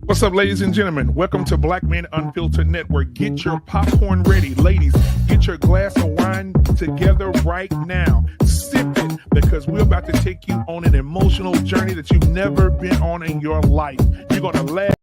What's up, ladies and gentlemen? Welcome to Black Man Unfiltered Network. Get your popcorn ready. Ladies, get your glass of wine together right now. Sip it, because we're about to take you on an emotional journey that you've never been on in your life. You're going to laugh.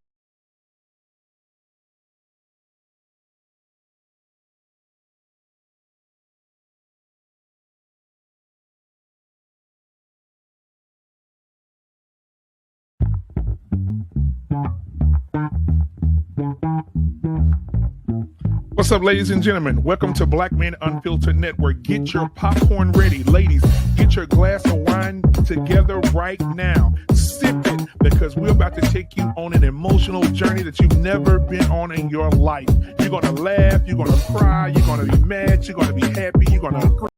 What's up, ladies and gentlemen? Welcome to Black Man Unfiltered Network. Get your popcorn ready. Ladies, get your glass of wine together right now. Sip it, because we're about to take you on an emotional journey that you've never been on in your life. You're going to laugh, you're going to cry, you're going to be mad, you're going to be happy, you're going to agree.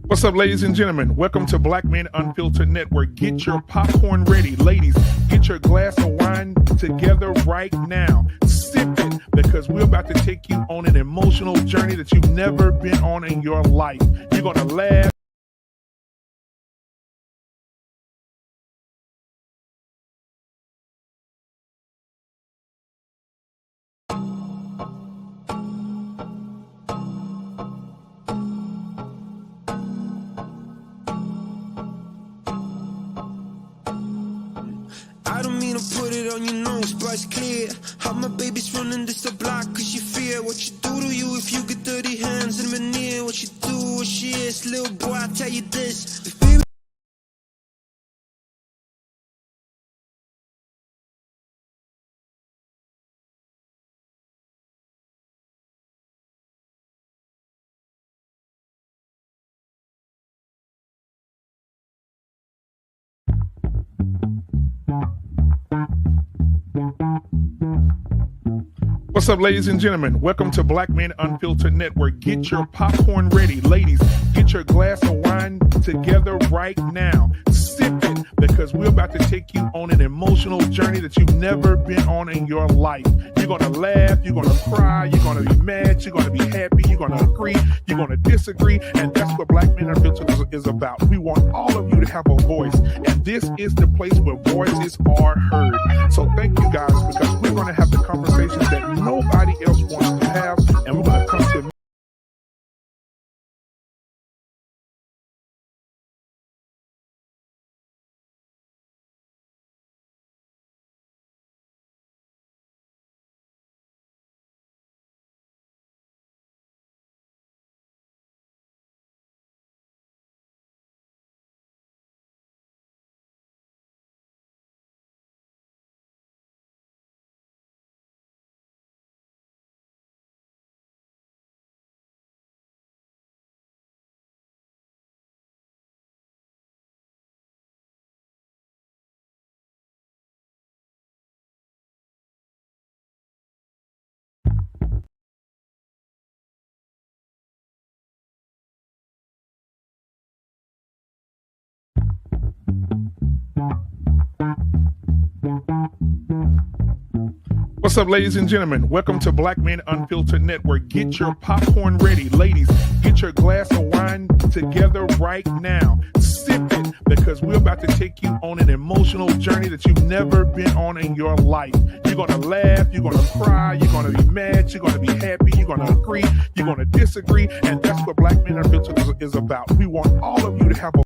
What's up, ladies and gentlemen? Welcome to Black Man Unfiltered Network. Get your popcorn ready. Ladies, get your glass of wine together right now. Sip it, because we're about to take you on an emotional journey that you've never been on in your life. You're going to laugh. I don't mean to put it on your nose, but it's clear how my baby's running this the block, cause you fear what you do to you if you get dirty hands and veneer. What you do, what she is, little boy, I tell you this, if baby. What's up, ladies and gentlemen? Welcome to Black Man Unfiltered Network. Get your popcorn ready. Ladies, get your glass of wine together right now. Sip it, because we're about to take you on an emotional journey that you've never been on in your life. You're going to laugh, you're going to cry, you're going to be mad, you're going to be happy, you're going to agree, you're going to disagree, and that's what Black Man Unfiltered is about. We want all of you to have a voice, and this is the place where voices are heard. So thank you guys, because we're going to have the conversations that nobody else wants to have, and we're going to come to What's up, ladies and gentlemen? Welcome to Black Man Unfiltered Network. Get your popcorn ready. Ladies, get your glass of wine together right now. Sip it, because we're about to take you on an emotional journey that you've never been on in your life. You're going to laugh, you're going to cry, you're going to be mad, you're going to be happy, you're going to agree, you're going to disagree, and that's what Black Man Unfiltered is about. We want all of you to have a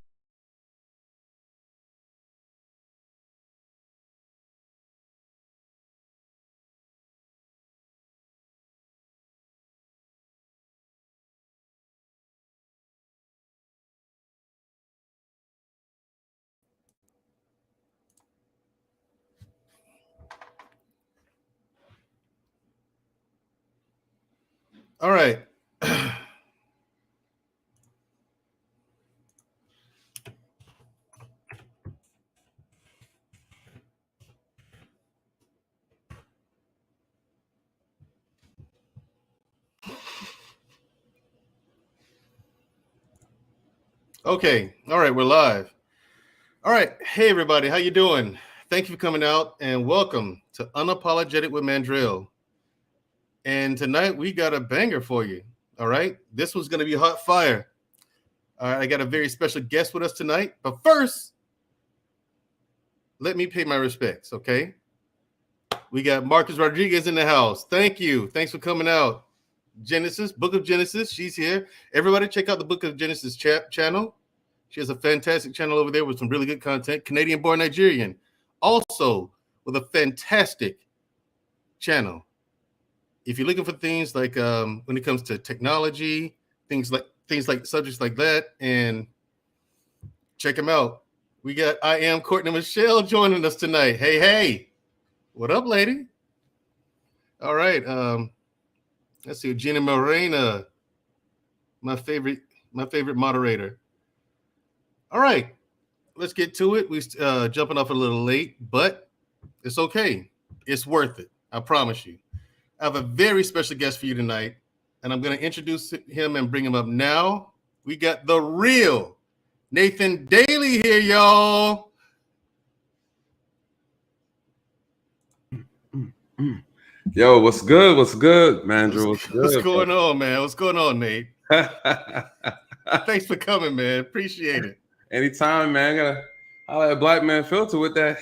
All right. Okay. All right. We're live. All right. Hey, everybody. How you doing? Thank you for coming out and welcome to Unapologetic with Mandrell. And tonight we got a banger for you. All right. This one's going to be hot fire. All right. I got a very special guest with us tonight. But first, let me pay my respects. Okay. We got Marcus Rodriguez in the house. Thank you. Thanks for coming out. Genesis, Book of Genesis. She's here. Everybody check out the Book of Genesis channel. She has a fantastic channel over there with some really good content. Canadian-born Nigerian. Also with a fantastic channel. If you're looking for things like when it comes to technology, things like subjects like that, and check them out. We got I Am Courtney Michelle joining us tonight. Hey. What up, lady? All right. Let's see. Gina Morena, my favorite moderator. All right. Let's get to it. We jumping off a little late, but it's okay. It's worth it. I promise you. I have a very special guest for you tonight, and I'm going to introduce him and bring him up now. We got the real Nathan Daly here, y'all. Yo, what's good? What's good, Mandrell? What's good? What's going on, man? What's going on, Nate? Thanks for coming, man. Appreciate it. Anytime, man. Gotta holla at Black Man Filter with that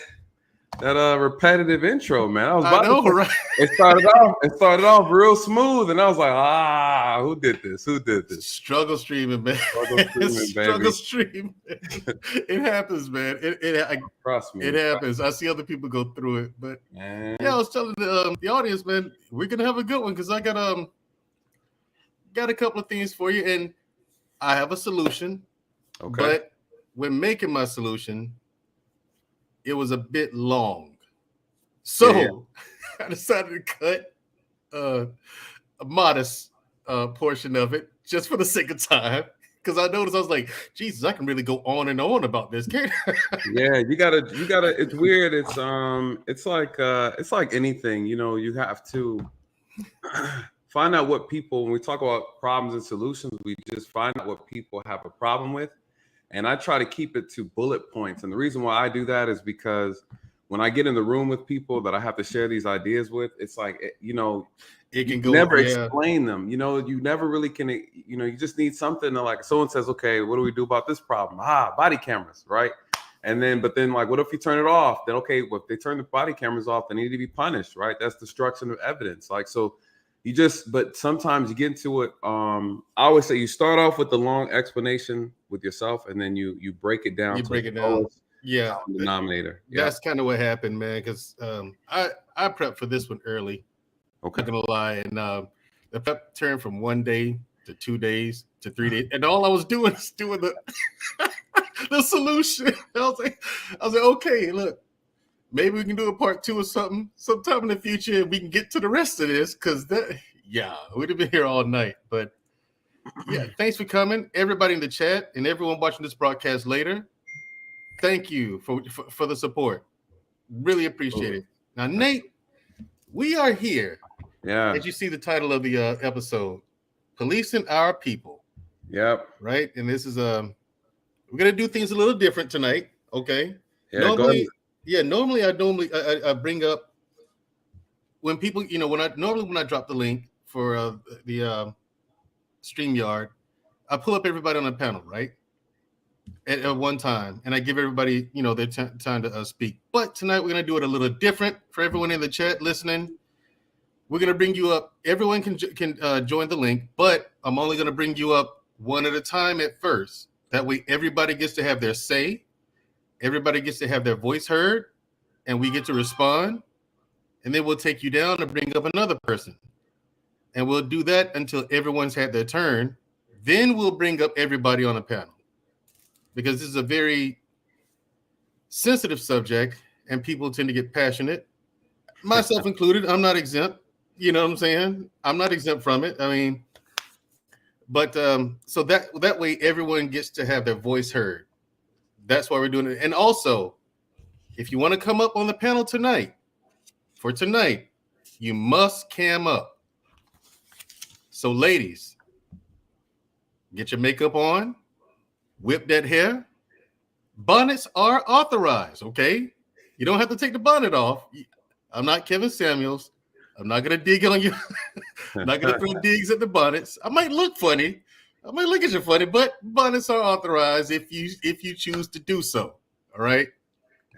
repetitive intro, man. I know, right? It started off real smooth, and I was like, who did this? Struggle streaming, man. Struggle streaming. It happens, man. Trust me. It happens. I see other people go through it, but man. Yeah, I was telling the audience, man, we're gonna have a good one because I got a couple of things for you, and I have a solution. Okay. But when making my solution, it was a bit long. So I decided to cut a modest portion of it just for the sake of time. Because I noticed I was like, Jesus, I can really go on and on about this, can't I? Yeah, you gotta, it's weird. It's like anything, you have to find out what people, when we talk about problems and solutions, we just find out what people have a problem with. And I try to keep it to bullet points. And the reason why I do that is because when I get in the room with people that I have to share these ideas with, it's like, it can go never explain them. You never really can, you just need something to, like, someone says, okay, what do we do about this problem? Body cameras, right? But then like, what if you turn it off? Then, okay, well, if they turn the body cameras off, they need to be punished, right? That's destruction of evidence. Like, so but sometimes you get into it. I always say you start off with the long explanation with yourself, and then you break it down. You break it down. Yeah. Denominator. That's kind of what happened, man. Because I prepped for this one early. Okay. Not gonna lie, and the prep turned from 1 day to 2 days to 3 days, and all I was doing is doing the solution. I was like, okay, look. Maybe we can do a part 2 or something sometime in the future, and we can get to the rest of this because we'd have been here all night. But yeah, thanks for coming, everybody in the chat and everyone watching this broadcast later. Thank you for the support. Really appreciate it. Now, Nate, we are here. Yeah. As you see the title of the episode, Policing Our People. Yep. Right, and this is we're gonna do things a little different tonight. Okay. Yeah. Normally I bring up when people, when I drop the link for the StreamYard, I pull up everybody on the panel, right? At one time, and I give everybody, their time to speak. But tonight we're gonna do it a little different for everyone in the chat listening. We're gonna bring you up. Everyone can join the link, but I'm only gonna bring you up one at a time at first. That way, everybody gets to have their say. Everybody gets to have their voice heard, and we get to respond, and then we'll take you down and bring up another person. And we'll do that until everyone's had their turn. Then we'll bring up everybody on the panel. Because this is a very sensitive subject, and people tend to get passionate. Myself included, I'm not exempt. You know what I'm saying? I'm not exempt from it. I mean, But so that way everyone gets to have their voice heard. That's why we're doing it. And also, if you want to come up on the panel tonight, you must cam up. So ladies, get your makeup on, whip that hair. Bonnets are authorized, okay? You don't have to take the bonnet off. I'm not Kevin Samuels. I'm not going to dig on you. I'm not going to throw digs at the bonnets. I might look funny. I might look at you funny, but bonnets are authorized if you choose to do so. All right?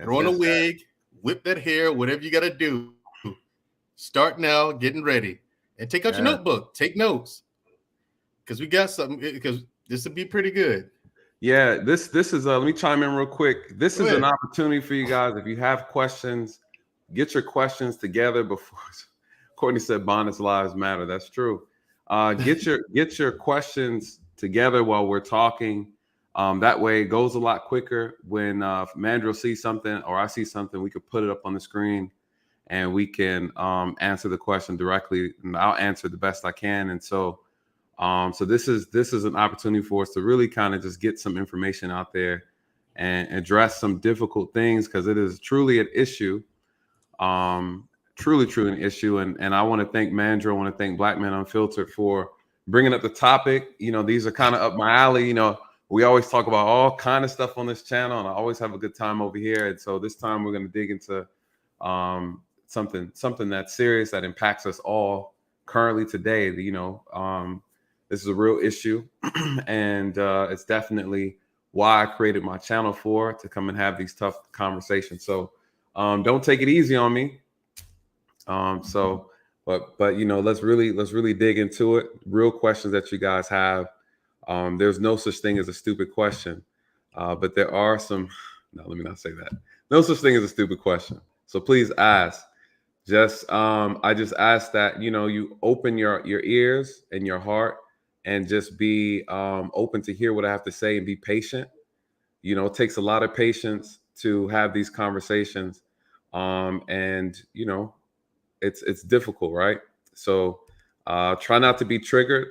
Throw on a wig, whip that hair, whatever you got to do. Start now, getting ready. And take out your notebook. Take notes. Because we got something, because this would be pretty good. Yeah, this is let me chime in real quick. This is an opportunity for you guys. If you have questions, get your questions together before Courtney said Bonnet's lives matter. That's true. Get your questions together while we're talking. That way it goes a lot quicker. When Mandrell sees something or I see something, we could put it up on the screen and we can answer the question directly, and I'll answer the best I can. And so this is an opportunity for us to really kind of just get some information out there and address some difficult things, because it is truly an issue, truly an issue. And I want to thank Mandrell, I want to thank Black Man Unfiltered for bringing up the topic. You know, these are kind of up my alley. You know, we always talk about all kind of stuff on this channel, and I always have a good time over here. And so this time we're going to dig into something that's serious, that impacts us all currently today. You know, this is a real issue, and it's definitely why I created my channel to come and have these tough conversations. So don't take it easy on me. But you know, let's really dig into it. Real questions that you guys have. There's no such thing as a stupid question, but there are some. No, let me not say that. No such thing as a stupid question. So please ask. I just ask that, you know, you open your ears and your heart, and just be open to hear what I have to say, and be patient. You know, it takes a lot of patience to have these conversations. And, you know, it's difficult, right? So try not to be triggered.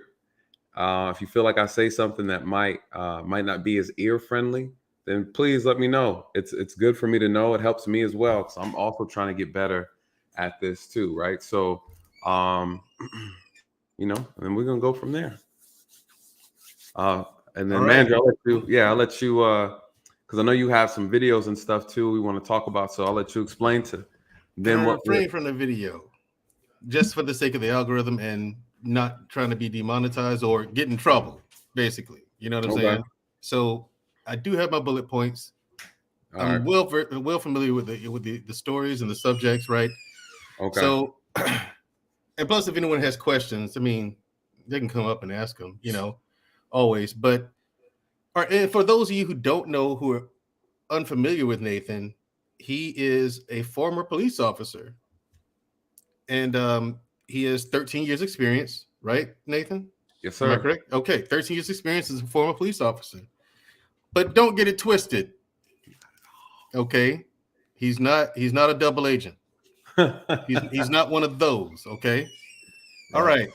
If you feel like I say something that might not be as ear friendly, then please let me know. It's good for me to know. It helps me as well, because I'm also trying to get better at this too, right? So, you know, and we're going to go from there. And then Mandrell, I'll let you, because I know you have some videos and stuff too we want to talk about. So I'll let you explain to them what. Refrain from the video, just for the sake of the algorithm and not trying to be demonetized or get in trouble, basically. You know what I'm saying? So I do have my bullet points. I'm well familiar with the stories and the subjects, right? Okay. So, and plus, if anyone has questions, I mean, they can come up and ask them, you know, always. But and for those of you who don't know, who are unfamiliar with Nathan, he is a former police officer, and he has 13 years experience, right, Nathan? Yes, sir. Am I correct? Okay, 13 years experience as a former police officer. But don't get it twisted. Okay, he's not a double agent. he's not one of those. Okay, all right.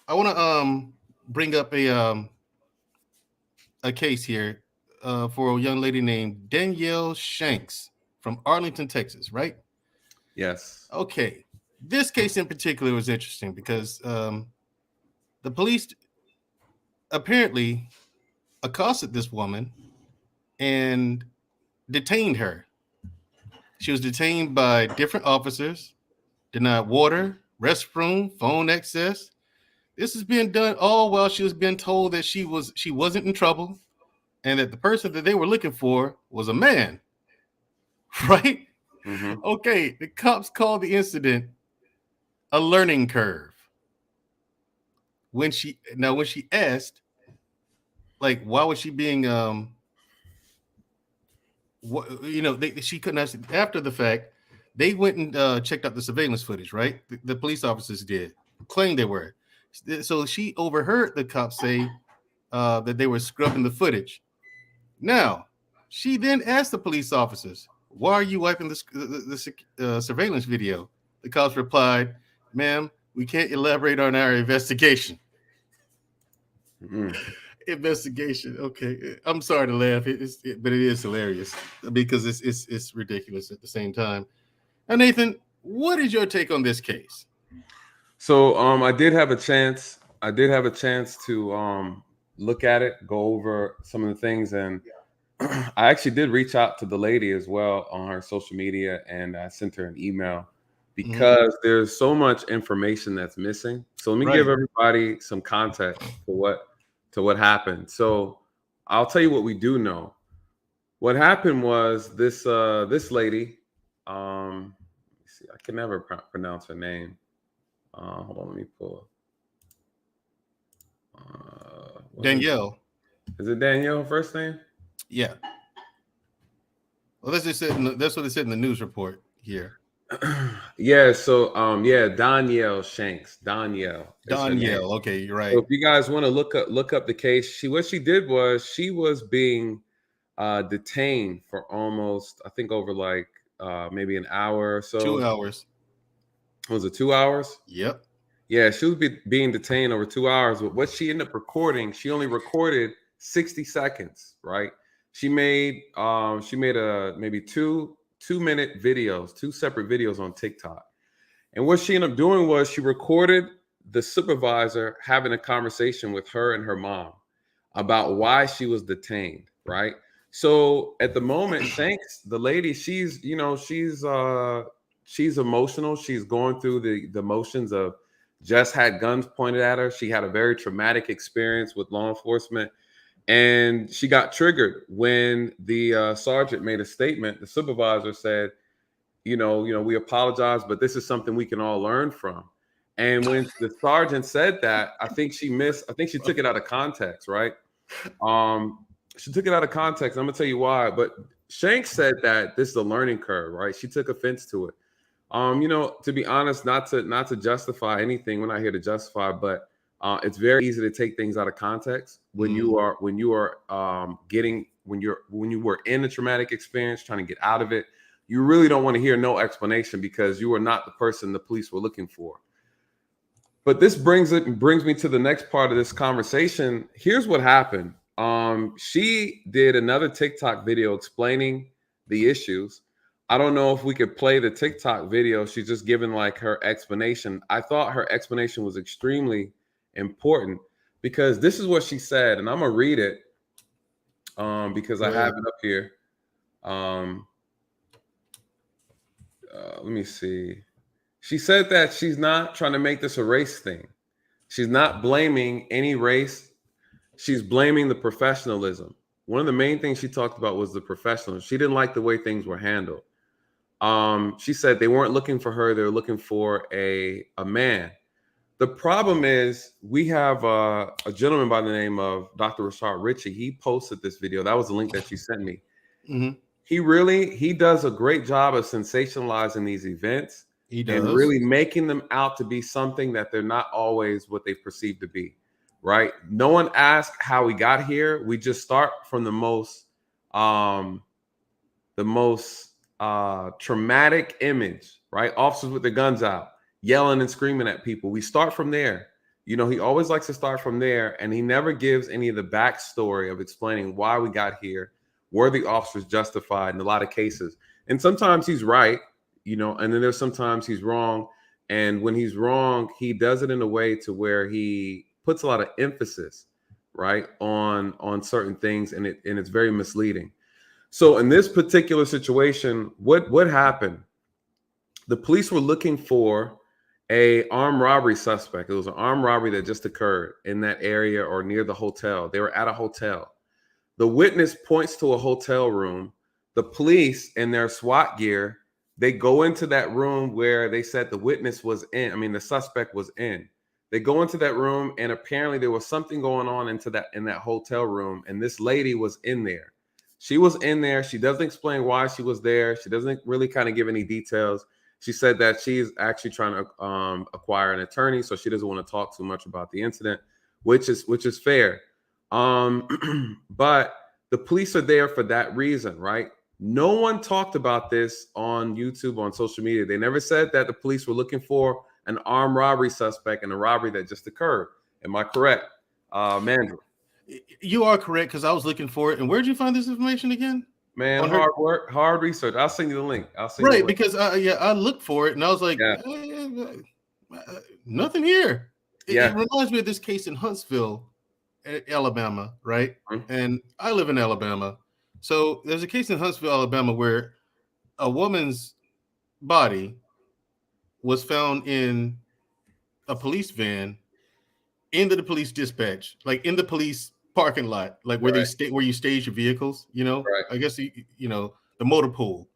I want to bring up a case here for a young lady named Danielle Shanks from Arlington, Texas. Right? Yes. Okay. This case in particular was interesting because the police apparently accosted this woman and detained her. She was detained by different officers, denied water, restroom, phone access. This is being done all while she was being told that she wasn't in trouble, and that the person that they were looking for was a man. Right? Mm-hmm. Okay, the cops called the incident a learning curve. When she asked, like, why was she being she couldn't ask. After the fact, they went and checked out the surveillance footage, right? The police officers did, claimed they were. So she overheard the cops say that they were scrubbing the footage. Now, she then asked the police officers, why are you wiping the surveillance video? The cops replied, ma'am, we can't elaborate on our investigation. Investigation. Okay, I'm sorry to laugh, but it is hilarious because it's ridiculous at the same time. Now, Nathan, what is your take on this case? So I did have a chance to look at it, go over some of the things, and I actually did reach out to the lady as well on her social media, and I sent her an email because there's so much information that's missing. So let me give everybody some context to what happened. So I'll tell you what we do know. What happened was this lady, let me see, I can never pronounce her name. Hold on, let me pull. Danielle. Is it Danielle first name? Yeah. Well, that's what it said in the news report here. Yeah. So Danielle Shanks. Danielle. Okay, you're right. So if you guys want to look up the case, what she did was she was being detained for almost, I think, over like maybe an hour or so. 2 hours. Was it 2 hours? Yep. Yeah, she was being detained over 2 hours. But what she ended up recording, she only recorded 60 seconds, right? She made maybe two minute videos, 2 separate videos on TikTok. And what she ended up doing was she recorded the supervisor having a conversation with her and her mom about why she was detained, right? So at the moment, Shanks, the lady, she's emotional. She's going through the motions of just had guns pointed at her. She had a very traumatic experience with law enforcement. And she got triggered when the sergeant made a statement. The supervisor said, we apologize, but this is something we can all learn from. And when the sergeant said that, I think she took it out of context, right? She took it out of context. I'm gonna tell you why. But Shanks said that this is a learning curve, right? She took offense to it. To be honest, not to justify anything. We're not here to justify, but it's very easy to take things out of context when you were in a traumatic experience, trying to get out of it. You really don't want to hear no explanation because you are not the person the police were looking for. But this brings me to the next part of this conversation. Here's what happened. She did another TikTok video explaining the issues. I don't know if we could play the TikTok video. She's just given like her explanation. I thought her explanation was extremely important because this is what she said, and I'm gonna read it because I have it up here. Let me see. She said that she's not trying to make this a race thing. She's not blaming any race. She's blaming the professionalism. One of the main things she talked about was the professionalism. She didn't like the way things were handled. She said they weren't looking for her. They were looking for a man. The problem is we have a gentleman by the name of Dr. Rashad Ritchie. He posted this video. That was the link that she sent me. Mm-hmm. He does a great job of sensationalizing these events. He does. And really making them out to be something that they're not always what they perceive to be, right? No one asked how we got here. We just start from the most traumatic image, right? Officers with their guns out, yelling and screaming at people. We start from there. He always likes to start from there, and he never gives any of the backstory of explaining why we got here, were the officers justified in a lot of cases. And sometimes he's right, and then there's sometimes he's wrong. And when he's wrong, he does it in a way to where he puts a lot of emphasis, right, on certain things, and it's very misleading. So in this particular situation, what happened? The police were looking for a armed robbery suspect. It was an armed robbery that just occurred in that area or near the hotel. They were at a hotel. The witness points to a hotel room. The police in their SWAT gear, they go into that room where they said the witness was in. I mean, the suspect was in. They go into that room, and apparently there was something going on in that hotel room, and this lady was in there. She was in there. She doesn't explain why she was there. She doesn't really kind of give any details. She said that she's actually trying to acquire an attorney, so she doesn't want to talk too much about the incident, which is fair. But the police are there for that reason, right? No one talked about this on YouTube, on social media. They never said that the police were looking for an armed robbery suspect in a robbery that just occurred. Am I correct? Mandrell. You are correct, because I was looking for it. And where'd you find this information again? Man, hard work, hard research. I'll send you the link. Right, because I looked for it and I was like, nothing here. It reminds me of this case in Huntsville, Alabama, right? Mm-hmm. And I live in Alabama. So there's a case in Huntsville, Alabama, where a woman's body was found in a police van into the police dispatch, like in the police parking lot, like where where you stage your vehicles, I guess, the motor pool.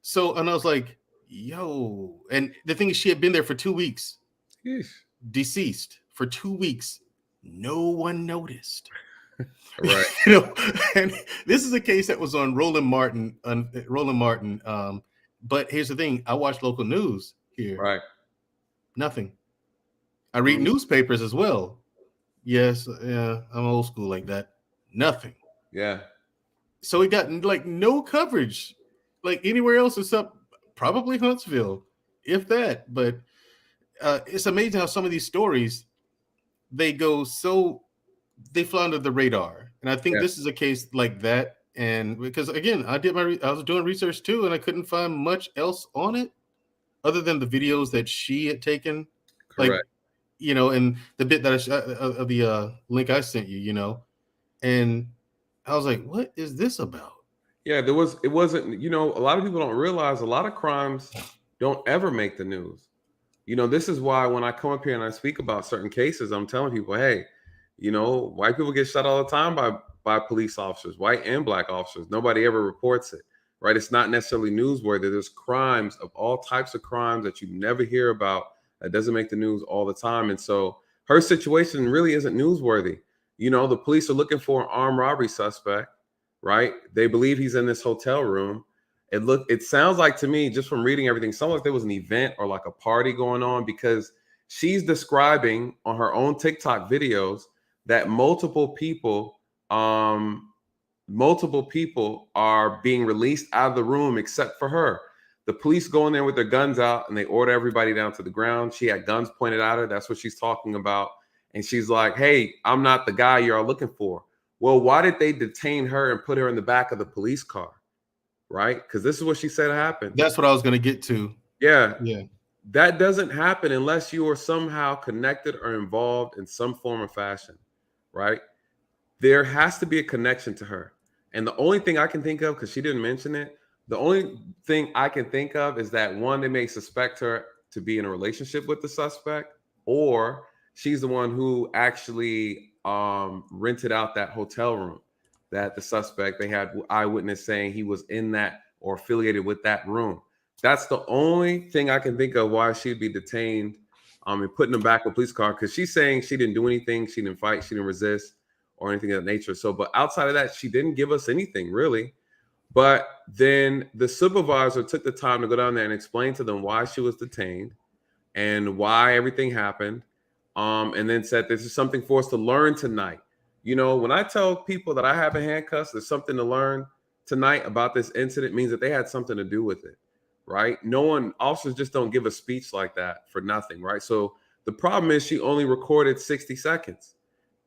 So, and I was like, yo, and the thing is, she had been there for 2 weeks, deceased for 2 weeks. No one noticed. Right. And this is a case that was on Roland Martin. But here's the thing. I watch local news here. Right. Nothing. I read newspapers as well. Yes. Yeah. I'm old school like that. Nothing. Yeah. So it got like no coverage, like anywhere else except probably Huntsville, if that. But it's amazing how some of these stories, they fly under the radar. And I think this is a case like that. And because again, I was doing research too, and I couldn't find much else on it other than the videos that she had taken. Correct. Like, and the bit that of the link I sent you, and I was like, what is this about? Yeah, it wasn't, a lot of people don't realize a lot of crimes don't ever make the news. This is why when I come up here and I speak about certain cases, I'm telling people, hey, white people get shot all the time by police officers, white and black officers. Nobody ever reports it, right? It's not necessarily newsworthy. There's crimes of all types of crimes that you never hear about that doesn't make the news all the time. And so her situation really isn't newsworthy. The police are looking for an armed robbery suspect, right? They believe he's in this hotel room. It sounds like to me, just from reading everything, sounds like there was an event or like a party going on, because she's describing on her own TikTok videos that multiple people are being released out of the room except for her. The police go in there with their guns out and they order everybody down to the ground. She had guns pointed at her. That's what she's talking about. And she's like, hey, I'm not the guy you're looking for. Well, why did they detain her and put her in the back of the police car? Right? Because this is what she said happened. That's what I was going to get to. Yeah. That doesn't happen unless you are somehow connected or involved in some form or fashion, right? There has to be a connection to her. And the only thing I can think of, because she didn't mention it, the only thing I can think of is that, one, they may suspect her to be in a relationship with the suspect, or she's the one who actually rented out that hotel room that the suspect, they had eyewitness saying he was in that or affiliated with that room. That's the only thing I can think of why she'd be detained and put in the back of a police car, because she's saying she didn't do anything, she didn't fight, she didn't resist or anything of that nature. So, but outside of that, she didn't give us anything really. But then the supervisor took the time to go down there and explain to them why she was detained and why everything happened. And then said, this is something for us to learn tonight. When I tell people that I have in handcuffs, there's something to learn tonight about this incident, means that they had something to do with it, right? Officers just don't give a speech like that for nothing, right? So the problem is she only recorded 60 seconds.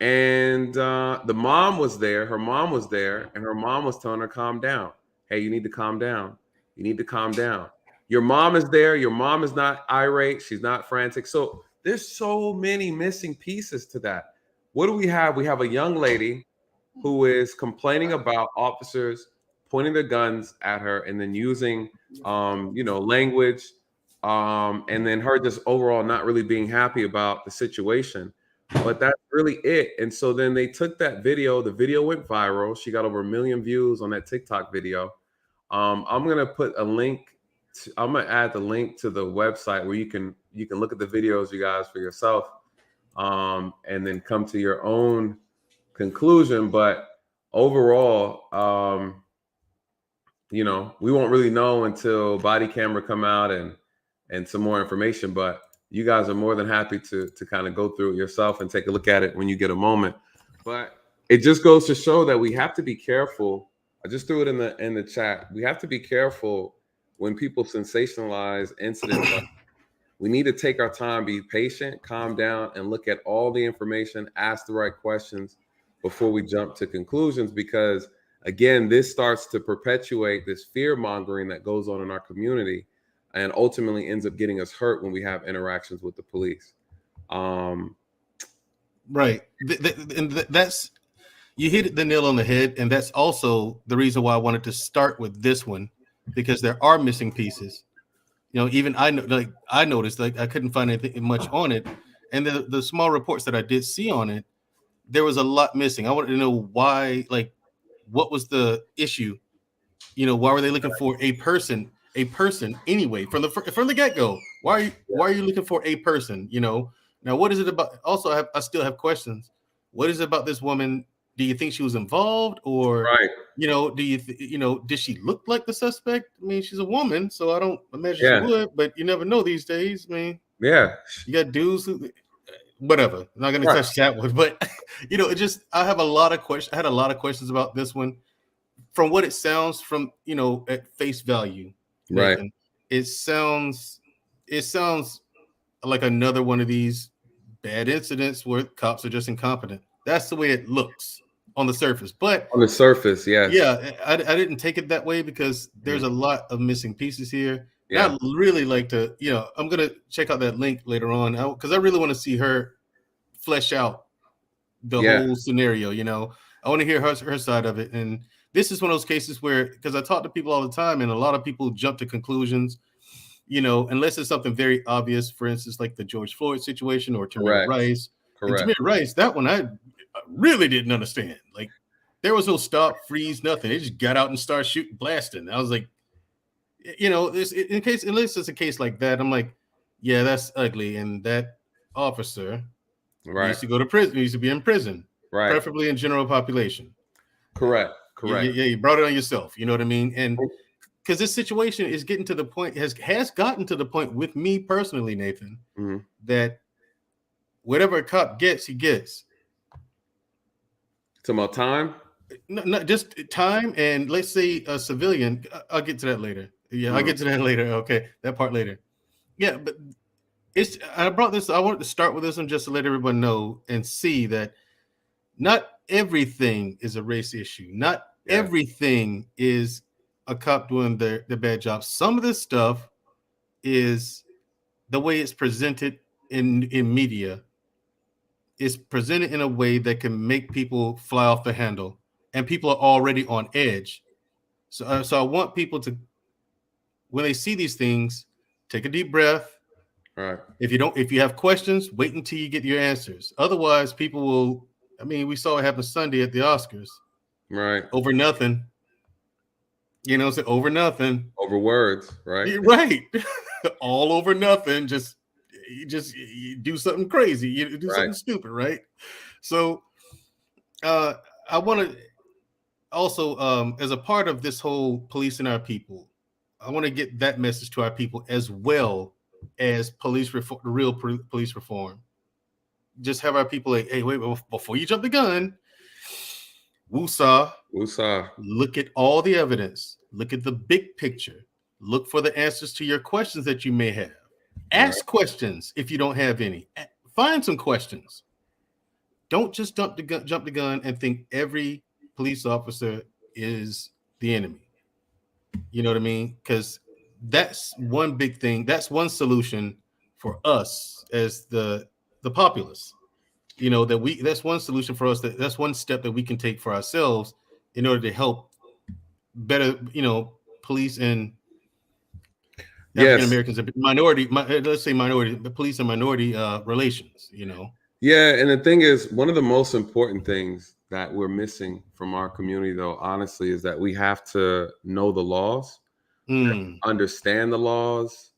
And the mom was there, her mom was there, and her mom was telling her, calm down. Hey, you need to calm down. You need to calm down. Your mom is there. Your mom is not irate. She's not frantic. So there's so many missing pieces to that. What do we have? We have a young lady who is complaining about officers pointing their guns at her and then using, language, and then her just overall not really being happy about the situation. But that's really it. And so then they took that video. The video went viral. She got over 1 million views on that TikTok video. I'm gonna put a link. I'm gonna add the link to the website where you can look at the videos, you guys, for yourself, and then come to your own conclusion. But overall, we won't really know until body camera come out and some more information. But you guys are more than happy to kind of go through it yourself and take a look at it when you get a moment. But it just goes to show that we have to be careful. I just threw it in the chat. We have to be careful when people sensationalize incidents we need to take our time, be patient, calm down, and look at all the information, ask the right questions before we jump to conclusions, because again, this starts to perpetuate this fear mongering that goes on in our community and ultimately ends up getting us hurt when we have interactions with the police. Right. That's, you hit the nail on the head. And that's also the reason why I wanted to start with this one, because there are missing pieces. You know, even I noticed, like, I couldn't find anything much on it. And the small reports that I did see on it, there was a lot missing. I wanted to know why, like, what was the issue? You know, why were they looking for a person anyway from the get-go? Why are you looking for a person? You know, now what is it about? Also, I still have questions. What is it about this woman? Do you think she was involved, or you know, did she look like the suspect? I mean, she's a woman, so I don't imagine she would, but you never know these days. I mean, you got dudes who, whatever. I'm not going to touch that one, but you know, I have a lot of questions. I had a lot of questions about this one. From what it sounds, from, you know, at face value, Nathan, it sounds like another one of these bad incidents where cops are just incompetent. That's the way it looks on the surface. But on the surface, yes. I didn't take it that way, because there's a lot of missing pieces here. Yeah. I'd really like to, you know, I'm going to check out that link later on, because I really want to see her flesh out the whole scenario. You know, I want to hear her side of it. And this is one of those cases where, because I talk to people all the time, and a lot of people jump to conclusions, you know, unless it's something very obvious, for instance, like the George Floyd situation or Tamir Rice. And Tamir Rice, that one I really didn't understand. Like, there was no stop, freeze, nothing. They just got out and started shooting, blasting. I was like, you know, unless it's a case like that, I'm like, yeah, that's ugly. And that officer needs to go to prison, needs to be in prison, preferably in general population. Correct. Yeah, you brought it on yourself. You know what I mean? And because this situation is getting to the point, has gotten to the point with me personally, Nathan, that whatever a cop gets, he gets. It's about time? Not just time, and let's say a civilian. I'll get to that later. Yeah, I'll get to that later. Okay, that part later. Yeah, but I wanted to start with this one just to let everyone know and see that not everything is a race issue. Not everything is a cop doing their bad job. Some of this stuff is the way it's presented in media. Is presented in a way that can make people fly off the handle, and people are already on edge. So I want people to, when they see these things, take a deep breath. Right. If you have questions, wait until you get your answers. Otherwise, people will. I mean, we saw it happen Sunday at the Oscars. Right. Over nothing. You know, so over nothing. Over words, right? Right. All over nothing. Just you do something crazy. You do something stupid, right? So I want to also, as a part of this whole policing our people, I want to get that message to our people, as well as police reform, real police reform. Just have our people like, hey, wait, before you jump the gun, woosah. Look at all the evidence. Look at the big picture. Look for the answers to your questions that you may have. Ask questions if you don't have any. Find some questions. Don't just jump the gun and think every police officer is the enemy. You know what I mean? Because that's one big thing. That's one solution for us as the populace. You know, that's one solution for us. That's one step that we can take for ourselves in order to help better, you know, police and African Americans and minority, the police and minority relations, you know. Yeah, and the thing is, one of the most important things that we're missing from our community, though, honestly, is that we have to know the laws, understand the laws,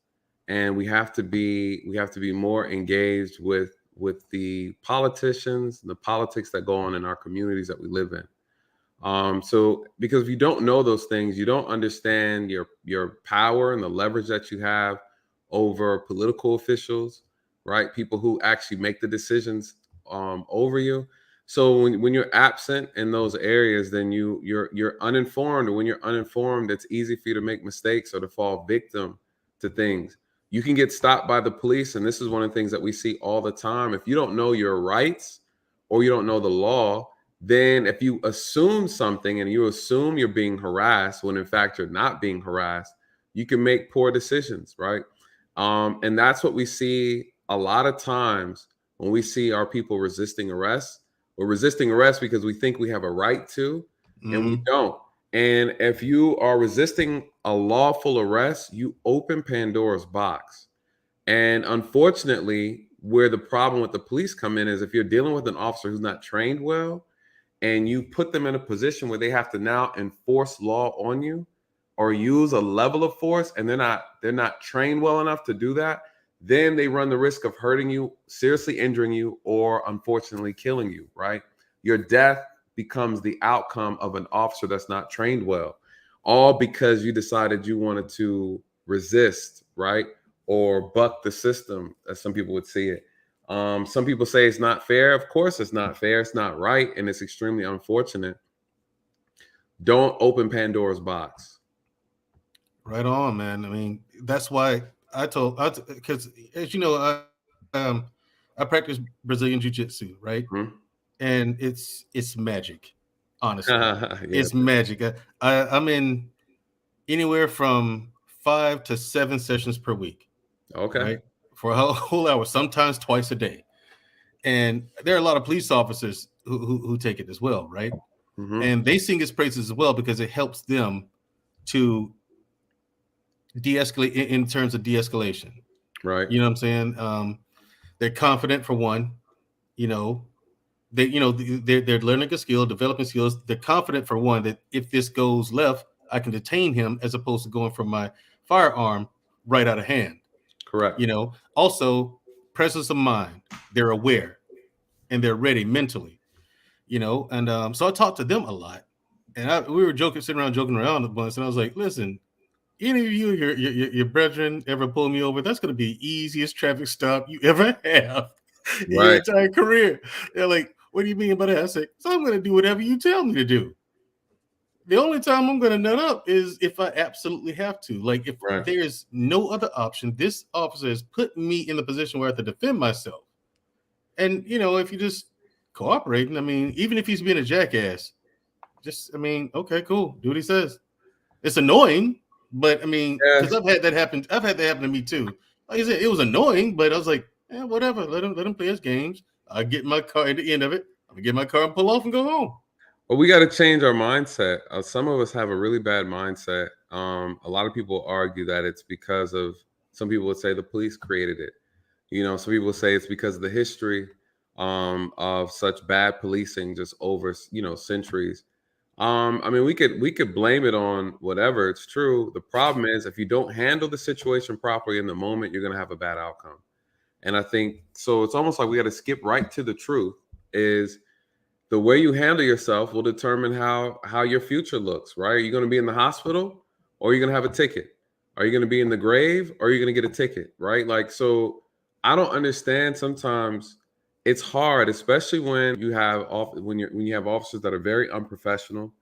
and we have to be more engaged with the politicians, the politics that go on in our communities that we live in. So because if you don't know those things, you don't understand your power and the leverage that you have over political officials, right? People who actually make the decisions over you. So when you're absent in those areas, then you're uninformed, or when you're uninformed, it's easy for you to make mistakes or to fall victim to things. You can get stopped by the police, and this is one of the things that we see all the time. If you don't know your rights or you don't know the law, then if you assume something and you assume you're being harassed when in fact you're not being harassed, you can make poor decisions, right? And that's what we see a lot of times when we see our people resisting arrest. We're resisting arrest because we think we have a right to, and we don't. And if you are resisting a lawful arrest, you open Pandora's box. And unfortunately, where the problem with the police come in is if you're dealing with an officer who's not trained well, and you put them in a position where they have to now enforce law on you or use a level of force, and they're not trained well enough to do that, then they run the risk of hurting you, seriously injuring you, or unfortunately killing you, right? Your death becomes the outcome of an officer that's not trained well, all because you decided you wanted to resist, right? Or buck the system, as some people would see it. Some people say it's not fair. Of course it's not fair. It's not right. And it's extremely unfortunate. Don't open Pandora's box. Right on, man. I mean, that's why because as you know, I practice Brazilian Jiu-Jitsu, right? Mm-hmm. And it's magic, honestly. Yeah. It's magic. I'm in anywhere from 5 to 7 sessions per week. Okay. Right? For a whole hour, sometimes twice a day. And there are a lot of police officers who take it as well, right? Mm-hmm. And they sing its praises as well because it helps them to de-escalate in terms of de-escalation. Right. You know what I'm saying? They're confident for one, they're learning a skill, developing skills. They're confident for one that if this goes left, I can detain him as opposed to going from my firearm right out of hand. Correct. Also presence of mind. They're aware and they're ready mentally, and so I talked to them a lot, and we were sitting around joking around a bunch, and I was like, listen, any of you, your brethren ever pull me over, that's going to be the easiest traffic stop you ever have in your entire career. They're like, what do you mean by that? I said, so I'm going to do whatever you tell me to do. The only time I'm going to nut up is if I absolutely have to. Like, if there's no other option, this officer has put me in the position where I have to defend myself. And, if you just cooperating, I mean, even if he's being a jackass, okay, cool. Do what he says. It's annoying, but I mean, because I've had that happen to me too. Like I said, it was annoying, but I was like, whatever. Let him play his games. I get my car at the end of it. I'm gonna get my car and pull off and go home. Well, we got to change our mindset. Some of us have a really bad mindset. A lot of people argue that it's because of, some people would say the police created it. Some people say it's because of the history of such bad policing just over, centuries. I mean, we could blame it on whatever. It's true. The problem is if you don't handle the situation properly in the moment, you're going to have a bad outcome. And I think, so it's almost like we got to skip right to the truth is the way you handle yourself will determine how your future looks, right? Are you going to be in the hospital or are you going to have a ticket? Are you going to be in the grave or are you going to get a ticket, right? Like, so I don't understand. Sometimes it's hard, especially when you have when you have officers that are very unprofessional,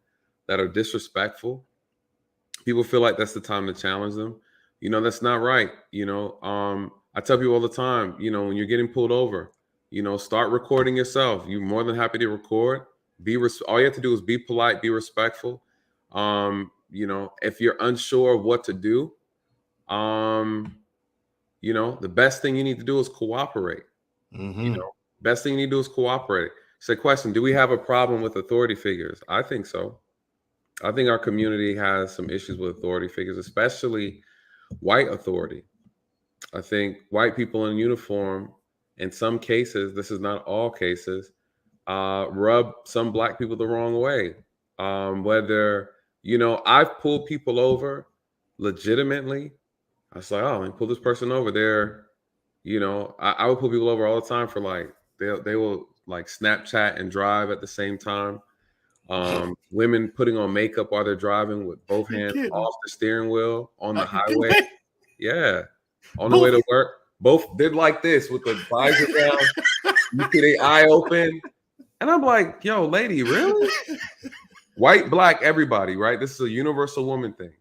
that are disrespectful. People feel like that's the time to challenge them. That's not right. I tell people all the time, when you're getting pulled over, start recording yourself. You're more than happy to record. All you have to do is be polite, be respectful. If you're unsure of what to do, the best thing you need to do is cooperate. Mm-hmm. Best thing you need to do is cooperate. So, question: do we have a problem with authority figures? I think so. I think our community has some issues with authority figures, especially white authority. I think white people in uniform, in some cases, this is not all cases, rub some black people the wrong way. Whether, I've pulled people over legitimately. I was like, oh, let me pull this person over there. I would pull people over all the time for like, they will like Snapchat and drive at the same time. Women putting on makeup while they're driving with both hands off the steering wheel on the highway. Yeah. On the way to work. Both did like this with the visor down. You see their eye open. And I'm like, yo, lady, really? White, black, everybody, right? This is a universal woman thing.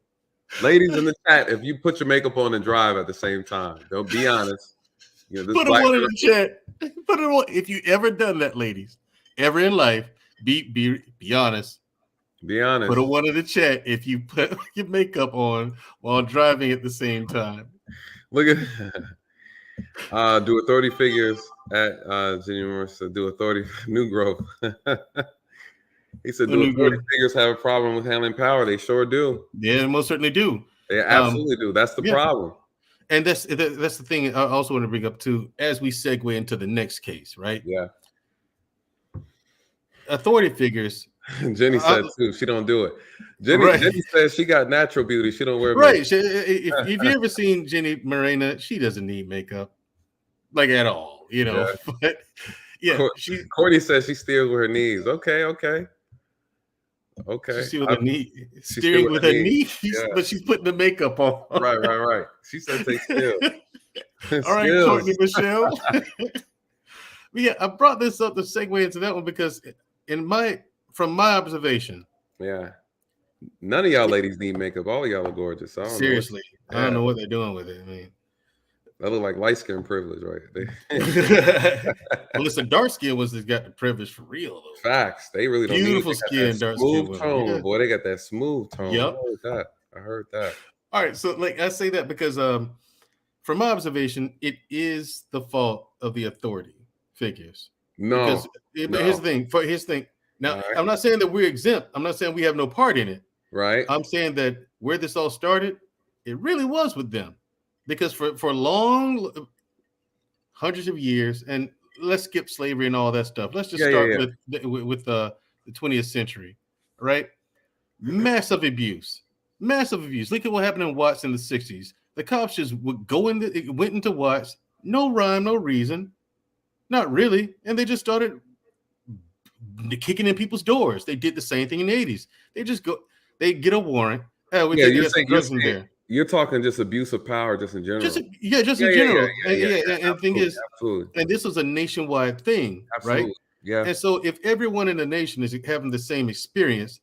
Ladies in the chat, if you put your makeup on and drive at the same time, don't be honest. You know, this Put a black one in girl, the chat. Put it on. If you ever done that, ladies, ever in life, be honest. be honest. Put a one in the chat if you put your makeup on while driving at the same time. Look at do authority figures at Jenny Morris. Do authority new growth. He said, do authority figures have a problem with handling power? They sure do. Yeah, they most certainly do. They absolutely do. That's the problem. And that's the thing I also want to bring up too, as we segue into the next case, right? Yeah. Authority figures. Jenny said too, she don't do it. Jenny says she got natural beauty. She don't wear makeup. Right. If you ever seen Jenny Morena, she doesn't need makeup, like at all, you know. Yeah. But yeah, Courtney says she steers with her knees. Okay. She steers with her knee, steering with her knees, but she's putting the makeup on. Right. She said they steal. All right, Courtney Michelle. Yeah, I brought this up to segue into that one because from my observation, none of y'all ladies need makeup. All of y'all are gorgeous. So seriously, I don't know what they're doing with it. I mean, that look like light skin privilege, right? Well, listen, dark skin was got the privilege for real, though. Facts. They really don't beautiful skin, dark smooth skin tone, women. boy. They got that smooth tone. Yep, I heard that. All right, so like I say that because from my observation, it is the fault of the authority figures. No, here's the thing. Now, I'm not saying that we're exempt. I'm not saying we have no part in it. Right. I'm saying that where this all started, it really was with them. Because for long hundreds of years, and let's skip slavery and all that stuff. Let's just start with the 20th century, right? Massive abuse. Look at what happened in Watts in the 60s. The cops just would went into Watts, no rhyme, no reason, not really, and they just started kicking in people's doors. They did the same thing in the 80s. They get a warrant. You're talking just abuse of power, just in general. In general. And the thing is, and this was a nationwide thing, right? Yeah. And so, if everyone in the nation is having the same experience,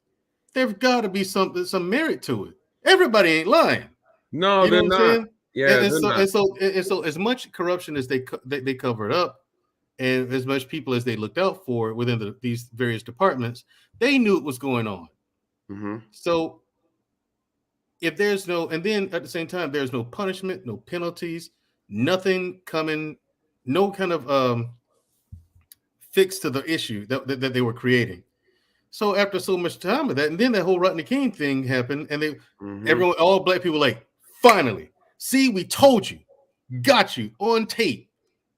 there's got to be some merit to it. Everybody ain't lying. No, they're not. Yeah, and so, as much corruption as they covered up, and as much people as they looked out for within these various departments, they knew what was going on. Mm-hmm. So. If there's and then at the same time, there's no punishment, no penalties, nothing coming, no kind of fix to the issue that they were creating. So after so much time of that, and then that whole Rodney King thing happened, and everyone, all black people, like, finally, see, we told you, got you on tape.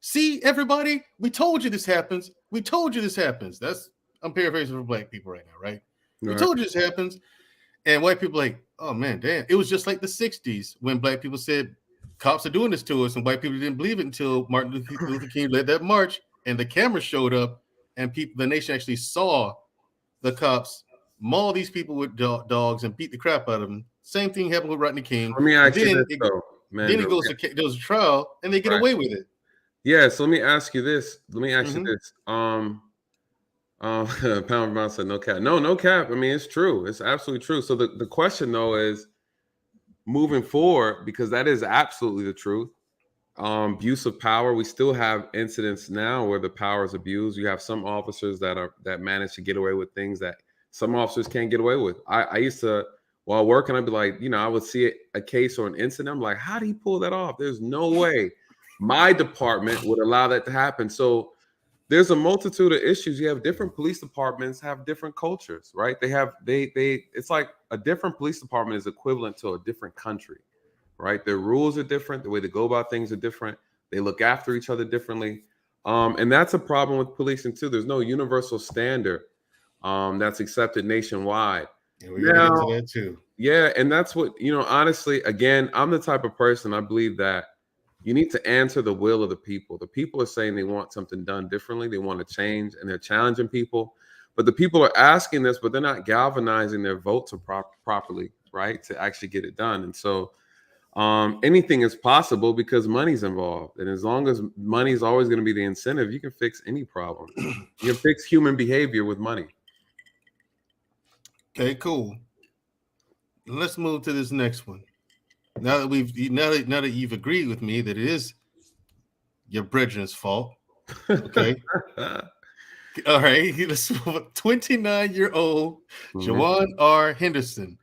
See, everybody, we told you this happens. We told you this happens. I'm paraphrasing for black people right now, right? We told you this happens. And white people like, oh man, damn. It was just like the 60s when black people said cops are doing this to us, and white people didn't believe it until Martin Luther King led that march and the camera showed up and the nation actually saw the cops maul these people with dogs and beat the crap out of them. Same thing happened with Rodney King. Let me ask you this, though, man. Then it goes to trial and they get away with it. Yeah, so let me ask you this. Pound said no cap. No cap. I mean, it's true. It's absolutely true. So the question though is moving forward, because that is absolutely the truth. Abuse of power. We still have incidents now where the power is abused. You have some officers that manage to get away with things that some officers can't get away with. I used to, while working, I'd be like, I would see a case or an incident. I'm like, how did he pull that off? There's no way my department would allow that to happen. So there's a multitude of issues. You have different police departments have different cultures, right? It's like a different police department is equivalent to a different country, right? Their rules are different. The way they go about things are different. They look after each other differently. And that's a problem with policing too. There's no universal standard that's accepted nationwide. Yeah, we're gonna get to that too. Yeah, and that's what, honestly, again, I'm the type of person, I believe that you need to answer the will of the people. The people are saying they want something done differently. They want to change, and they're challenging people. But the people are asking this, but they're not galvanizing their votes properly, right, to actually get it done. And so anything is possible because money's involved. And as long as money is always going to be the incentive, you can fix any problem. You can fix human behavior with money. Okay, cool. let's move to this next one. Now that you've agreed with me that it is your brethren's fault. Okay. All right. Let's move. 29-year-old Juwan R. Henderson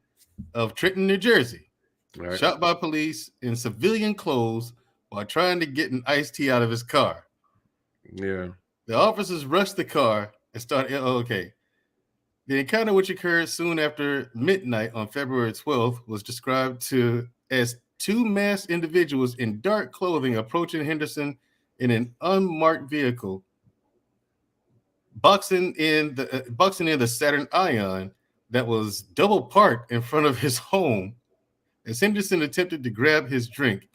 of Trenton, New Jersey, shot by police in civilian clothes while trying to get an iced tea out of his car. Yeah. The officers rushed the car and started. Okay. The encounter, which occurred soon after midnight on February 12th, was described as two masked individuals in dark clothing approaching Henderson in an unmarked vehicle, boxing in the Saturn Ion that was double parked in front of his home as Henderson attempted to grab his drink.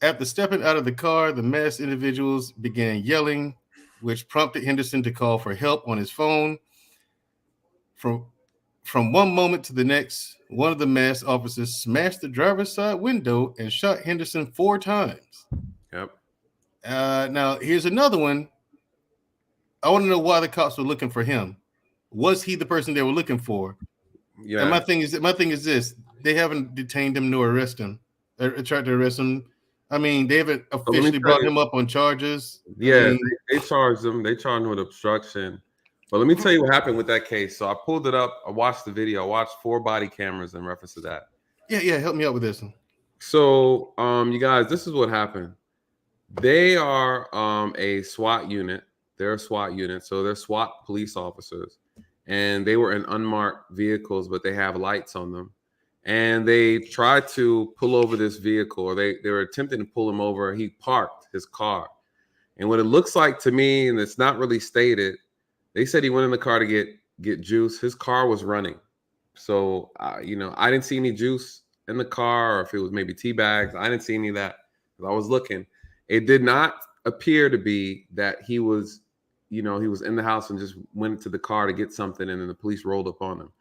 After stepping out of the car, the masked individuals began yelling, which prompted Henderson to call for help on his phone. From one moment to the next, one of the masked officers smashed the driver's side window and shot Henderson 4 times. Yep. Now, here's another one. I want to know why the cops were looking for him. Was he the person they were looking for? Yeah. And my thing is this: they haven't detained him nor arrested him, or tried to arrest him. I mean, they haven't officially brought him up on charges. Yeah, they charged him. They charged him with obstruction. But let me tell you what happened with that case. So I pulled it up. I watched the video. I watched 4 body cameras in reference to that. Yeah. Help me out with this one. So, you guys, this is what happened. They are a SWAT unit. They're a SWAT unit. So they're SWAT police officers. And they were in unmarked vehicles, but they have lights on them. And they tried to pull over this vehicle, or they were attempting to pull him over. He parked his car. And what it looks like to me, and it's not really stated, they said he went in the car to get juice. His car was running. So, I didn't see any juice in the car, or if it was maybe tea bags. I didn't see any of that. I was looking. It did not appear to be that he was, he was in the house and just went to the car to get something, and then the police rolled up on him.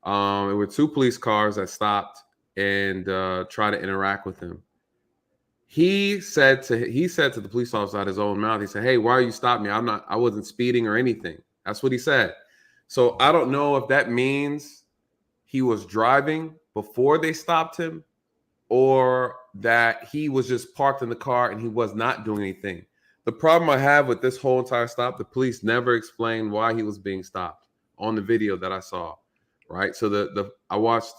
There were 2 police cars that stopped and tried to interact with him. He said to the police officer out of his own mouth, he said, "Hey, why are you stopping me? I wasn't speeding or anything." That's what he said. So I don't know if that means he was driving before they stopped him, or that he was just parked in the car and he was not doing anything. The problem I have with this whole entire stop, the police never explained why he was being stopped on the video that I saw. Right. So I watched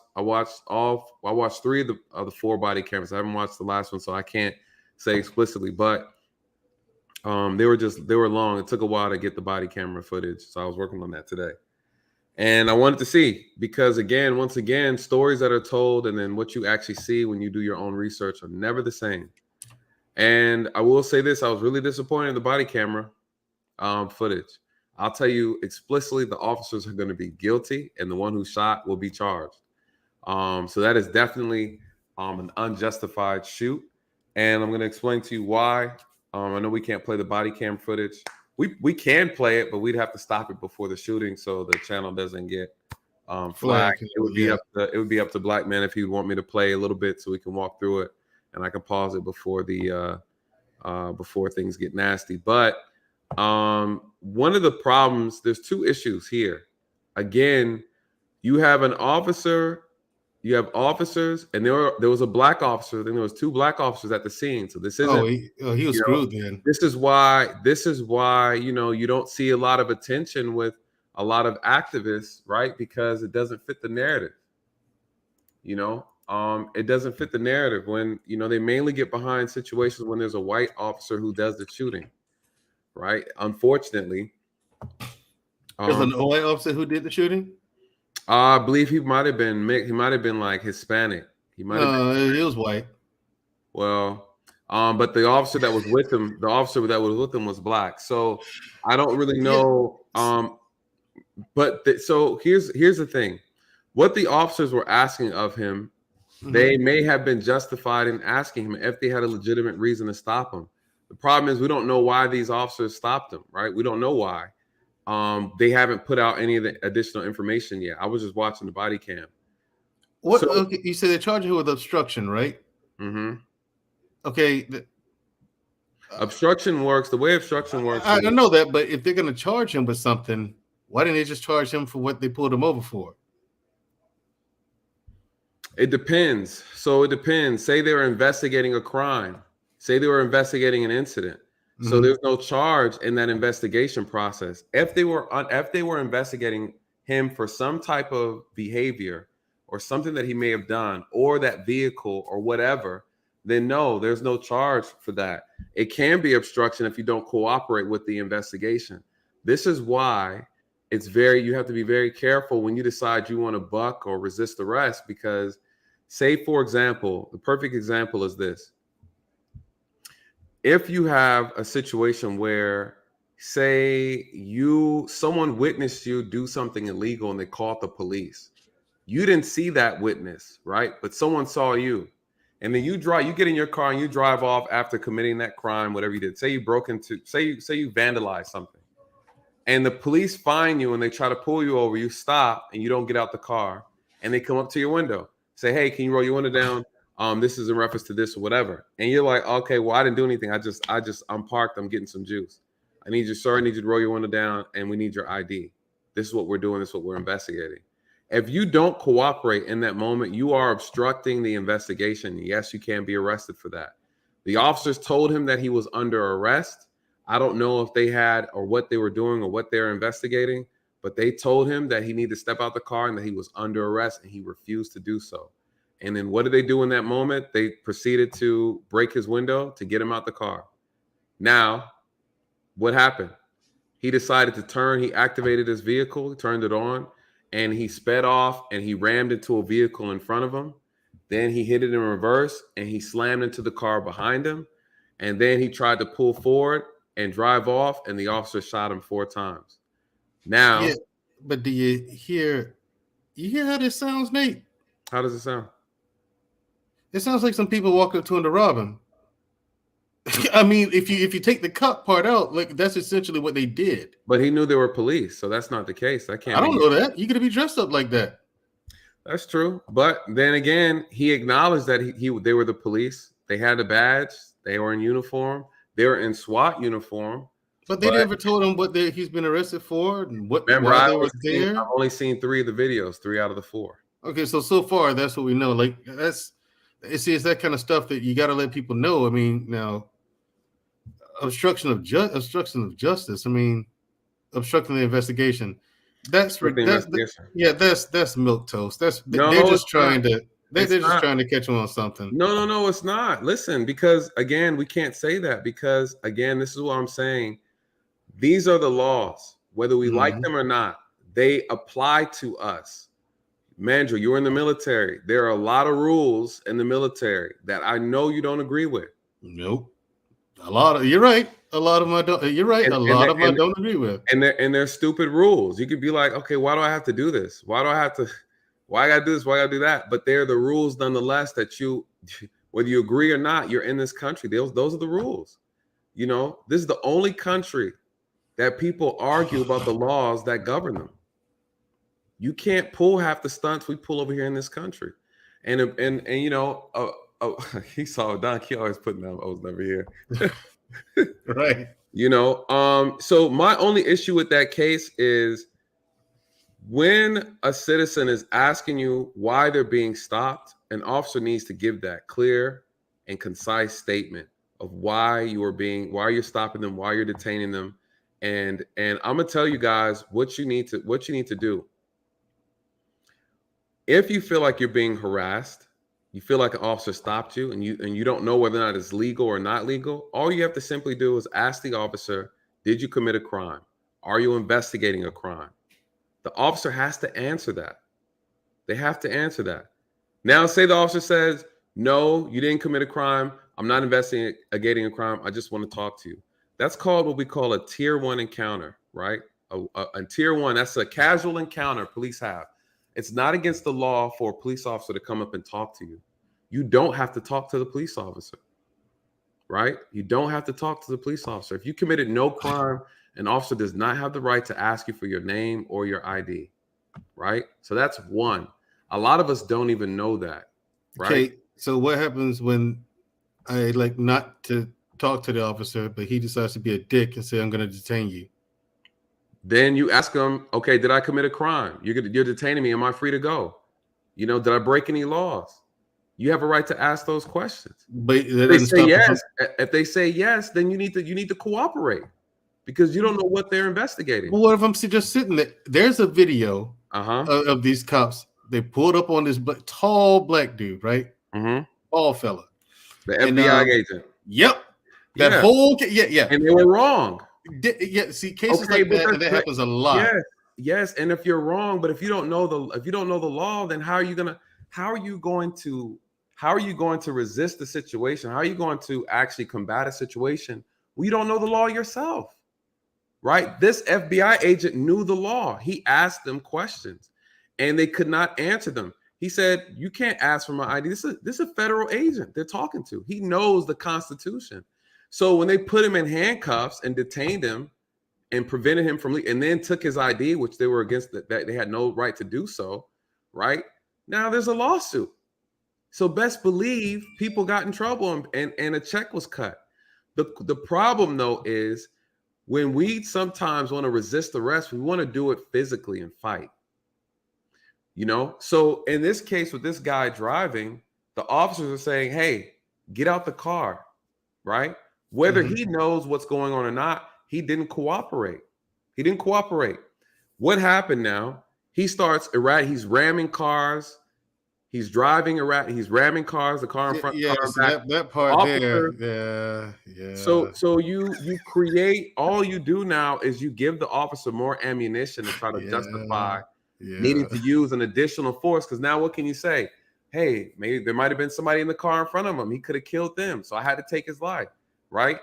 3 of the 4 body cameras. I haven't watched the last one, so I can't say explicitly, but they were long. It took a while to get the body camera footage. So I was working on that today. And I wanted to see, because once again, stories that are told and then what you actually see when you do your own research are never the same. And I will say this, I was really disappointed in the body camera footage. I'll tell you explicitly, the officers are going to be guilty, and the one who shot will be charged. So that is definitely an unjustified shoot. And I'm going to explain to you why. I know we can't play the body cam footage. We can play it, but we'd have to stop it before the shooting so the channel doesn't get flagged. It would be up to Black Man if he would want me to play a little bit so we can walk through it, and I can pause it before things get nasty. But one of the problems, there's 2 issues here. Again, you have officers, and there was a black officer, then there was 2 black officers at the scene. So this isn't he was screwed then. This is why you don't see a lot of attention with a lot of activists, right? Because it doesn't fit the narrative. It doesn't fit the narrative when they mainly get behind situations when there's a white officer who does the shooting. Right. Unfortunately, there's an white officer who did the shooting. I believe he might have been mixed. He might have been like Hispanic. He might have been. He was white. Well, but the officer that was with him, was black. So I don't really know. So here's the thing. What the officers were asking of him, they may have been justified in asking him if they had a legitimate reason to stop him. The problem is we don't know why these officers stopped him, right? We don't know why. They haven't put out any of the additional information yet. I was just watching the body cam. Okay, you said they're charging him with obstruction, right? Mm-hmm. Okay. Obstruction works. The way obstruction works. I know that, but if they're going to charge him with something, why didn't they just charge him for what they pulled him over for? It depends. So it depends. Say they were investigating a crime. Say they were investigating an incident. So there's no charge in that investigation process. If they were investigating him for some type of behavior or something that he may have done, or that vehicle or whatever, then no, there's no charge for that. It can be obstruction if you don't cooperate with the investigation. This is why you have to be very careful when you decide you want to buck or resist arrest, because say, for example, the perfect example is this. If you have a situation where, say, someone witnessed you do something illegal and they called the police. You didn't see that witness, right? But someone saw you. And then you get in your car and you drive off after committing that crime, whatever you did. Say you you vandalized something. And the police find you and they try to pull you over. You stop and you don't get out the car. And they come up to your window. Say, hey, can you roll your window down? This is in reference to this or whatever. And you're like, okay, well, I didn't do anything. I'm parked. I'm getting some juice. I need you to roll your window down and we need your ID. This is what we're doing. This is what we're investigating. If you don't cooperate in that moment, you are obstructing the investigation. Yes, you can be arrested for that. The officers told him that he was under arrest. I don't know if they had or what they were doing or what they were investigating, but they told him that he needed to step out the car and that he was under arrest, and he refused to do so. And then what did they do in that moment? They proceeded to break his window to get him out the car. Now, what happened? He decided to turn. He activated his vehicle, turned it on, and he sped off and he rammed into a vehicle in front of him. Then he hit it in reverse and he slammed into the car behind him. And then he tried to pull forward and drive off, and the officer shot him 4 times. Now, yeah, but do you hear how this sounds, Nate? How does it sound? It sounds like some people walked up to him to rob him. I mean, if you take the cop part out, like that's essentially what they did. But he knew they were police, so that's not the case. I don't know that. You gotta be dressed up like that. That's true. But then again, he acknowledged that they were the police. They had a badge. They were in uniform. They were in SWAT uniform. But they never told him what he's been arrested for and why they were there. I've only seen 3 of the videos, 3 out of the 4. Okay, so far that's what we know. Like it's that kind of stuff that you got to let people know. I mean, now obstruction of justice. I mean, obstructing the investigation. That's milk toast. They're just trying to catch him on something. No, it's not. Listen, because again, we can't say that because again, this is what I'm saying. These are the laws, whether we like them or not. They apply to us. Mandrell, you're in the military. There are a lot of rules in the military that I know you don't agree with. Nope. You're right. A lot of them I don't. You're right. A lot of them I don't agree with. And they're stupid rules. You could be like, okay, why do I have to do this? Why I gotta do this? Why I gotta do that? But they're the rules nonetheless that you, whether you agree or not, you're in this country. Those are the rules. You know, this is the only country that people argue about the laws that govern them. You can't pull half the stunts we pull over here in this country. And you know, he saw Don Key always putting out, I was never here. Right. You know, so my only issue with that case is when a citizen is asking you why they're being stopped, an officer needs to give that clear and concise statement of why you're stopping them, why you're detaining them. And I'm gonna tell you guys what you need to do. If you feel like you're being harassed, you feel like an officer stopped you and you don't know whether or not it's legal or not legal, all you have to simply do is ask the officer, did you commit a crime? Are you investigating a crime? The officer has to answer that. They have to answer that. Now, say the officer says, no, you didn't commit a crime. I'm not investigating a crime. I just want to talk to you. That's called what we call a tier 1 encounter, right? A tier 1, that's a casual encounter police have. It's not against the law for a police officer to come up and talk to you. You don't have to talk to the police officer, right? You don't have to talk to the police officer. If you committed no crime, an officer does not have the right to ask you for your name or your ID, right? So that's one. A lot of us don't even know that, right? Okay, so what happens when I like not to talk to the officer, but he decides to be a dick and say, I'm going to detain you? Then you ask him, okay, did I commit a crime? You're detaining me. Am I free to go? You know, did I break any laws? You have a right to ask those questions. But If they say yes, if they say yes, then you need to cooperate because you don't know what they're investigating. Well, what if I'm just sitting there? There's a video of these cops. They pulled up on this tall black dude, right? Tall fella. The FBI agent. Yep. That whole yeah. And they were wrong. Yeah, see, cases like that happens a lot. Yes. And if you're wrong, but if you don't know the law, then how are you going to resist the situation? How are you going to actually combat a situation when you don't know the law yourself? Right? This FBI agent knew the law. He asked them questions and they could not answer them. He said, you can't ask for my ID. This is a federal agent they're talking to. He knows the Constitution. So when they put him in handcuffs and detained him and prevented him from and then took his ID, which they were against, that they had no right to do so, right? Now there's a lawsuit. So best believe people got in trouble and a check was cut. The problem though is when we sometimes want to resist arrest, we want to do it physically and fight. You know, so in this case with this guy driving, the officers are saying, hey, get out the car, right? Whether he knows what's going on or not, he didn't cooperate. What happened now? He starts he's ramming cars. He's driving erratic. He's ramming cars, the car in front. Yeah, so that part officer, there. Yeah. So you create, all you do now is you give the officer more ammunition to try to justify needing to use an additional force. Because now what can you say? Hey, maybe there might have been somebody in the car in front of him. He could have killed them. So I had to take his life, right?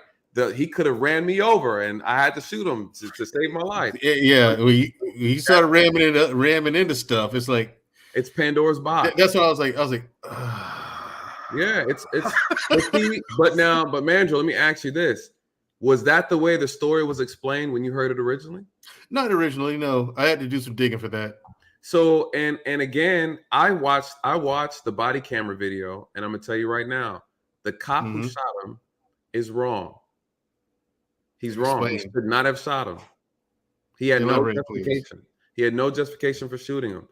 He could have ran me over and I had to shoot him to save my life. Yeah. He started ramming into stuff. It's like, it's Pandora's box. That's what I was like. Yeah, it's but Mandrell, let me ask you this. Was that the way the story was explained when you heard it originally? Not originally, no. I had to do some digging for that. So and again, I watched the body camera video, and I'm gonna tell you right now, the cop who shot him is wrong. He's wrong. He should not have shot him. He had no justification. He had no justification for shooting him.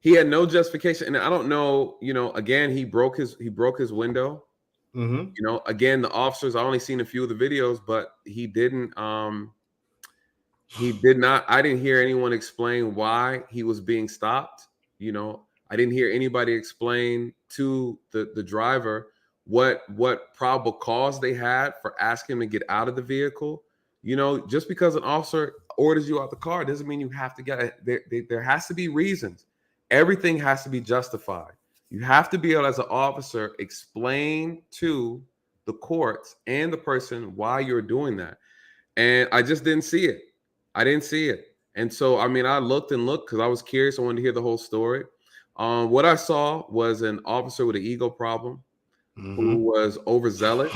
He had no justification, and I don't know. You know, again, he broke his window. You know, again, the officers. I only seen a few of the videos, but he didn't. He did not. I didn't hear anyone explain why he was being stopped. You know, I didn't hear anybody explain to the driver what probable cause they had for asking him to get out of the vehicle. You know, just because an officer orders you out the car doesn't mean you have to get it. There has to be reasons. Everything has to be justified. You have to be able, as an officer, explain to the courts and the person why you're doing that. And I just didn't see it. I didn't see it. And so, I mean, I looked because I was curious. I wanted to hear the whole story. What I saw was an officer with an ego problem who was overzealous.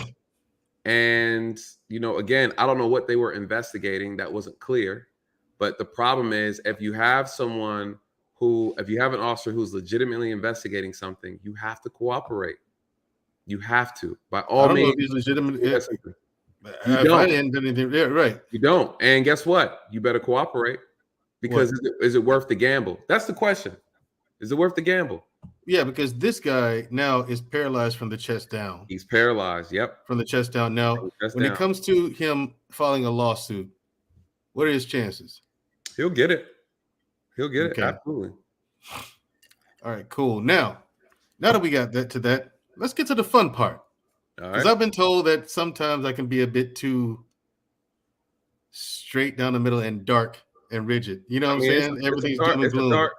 And, you know, again, I don't know what they were investigating. That wasn't clear. But the problem is, if you have an officer who's legitimately investigating something, you have to cooperate. You have to, by all means. He's legitimate. You don't. Right. You don't. And guess what? You better cooperate, because is it worth the gamble? That's the question. Is it worth the gamble? Yeah, because this guy now is paralyzed from the chest down. He's paralyzed. Yep. From the chest down. Now, when it comes to him filing a lawsuit, what are his chances? He'll get it. He'll get it. Absolutely. All right, cool. Now that we got that, let's get to the fun part. Because I've been told that sometimes I can be a bit too straight down the middle and dark and rigid. You know what I'm saying? Everything's doom and gloom.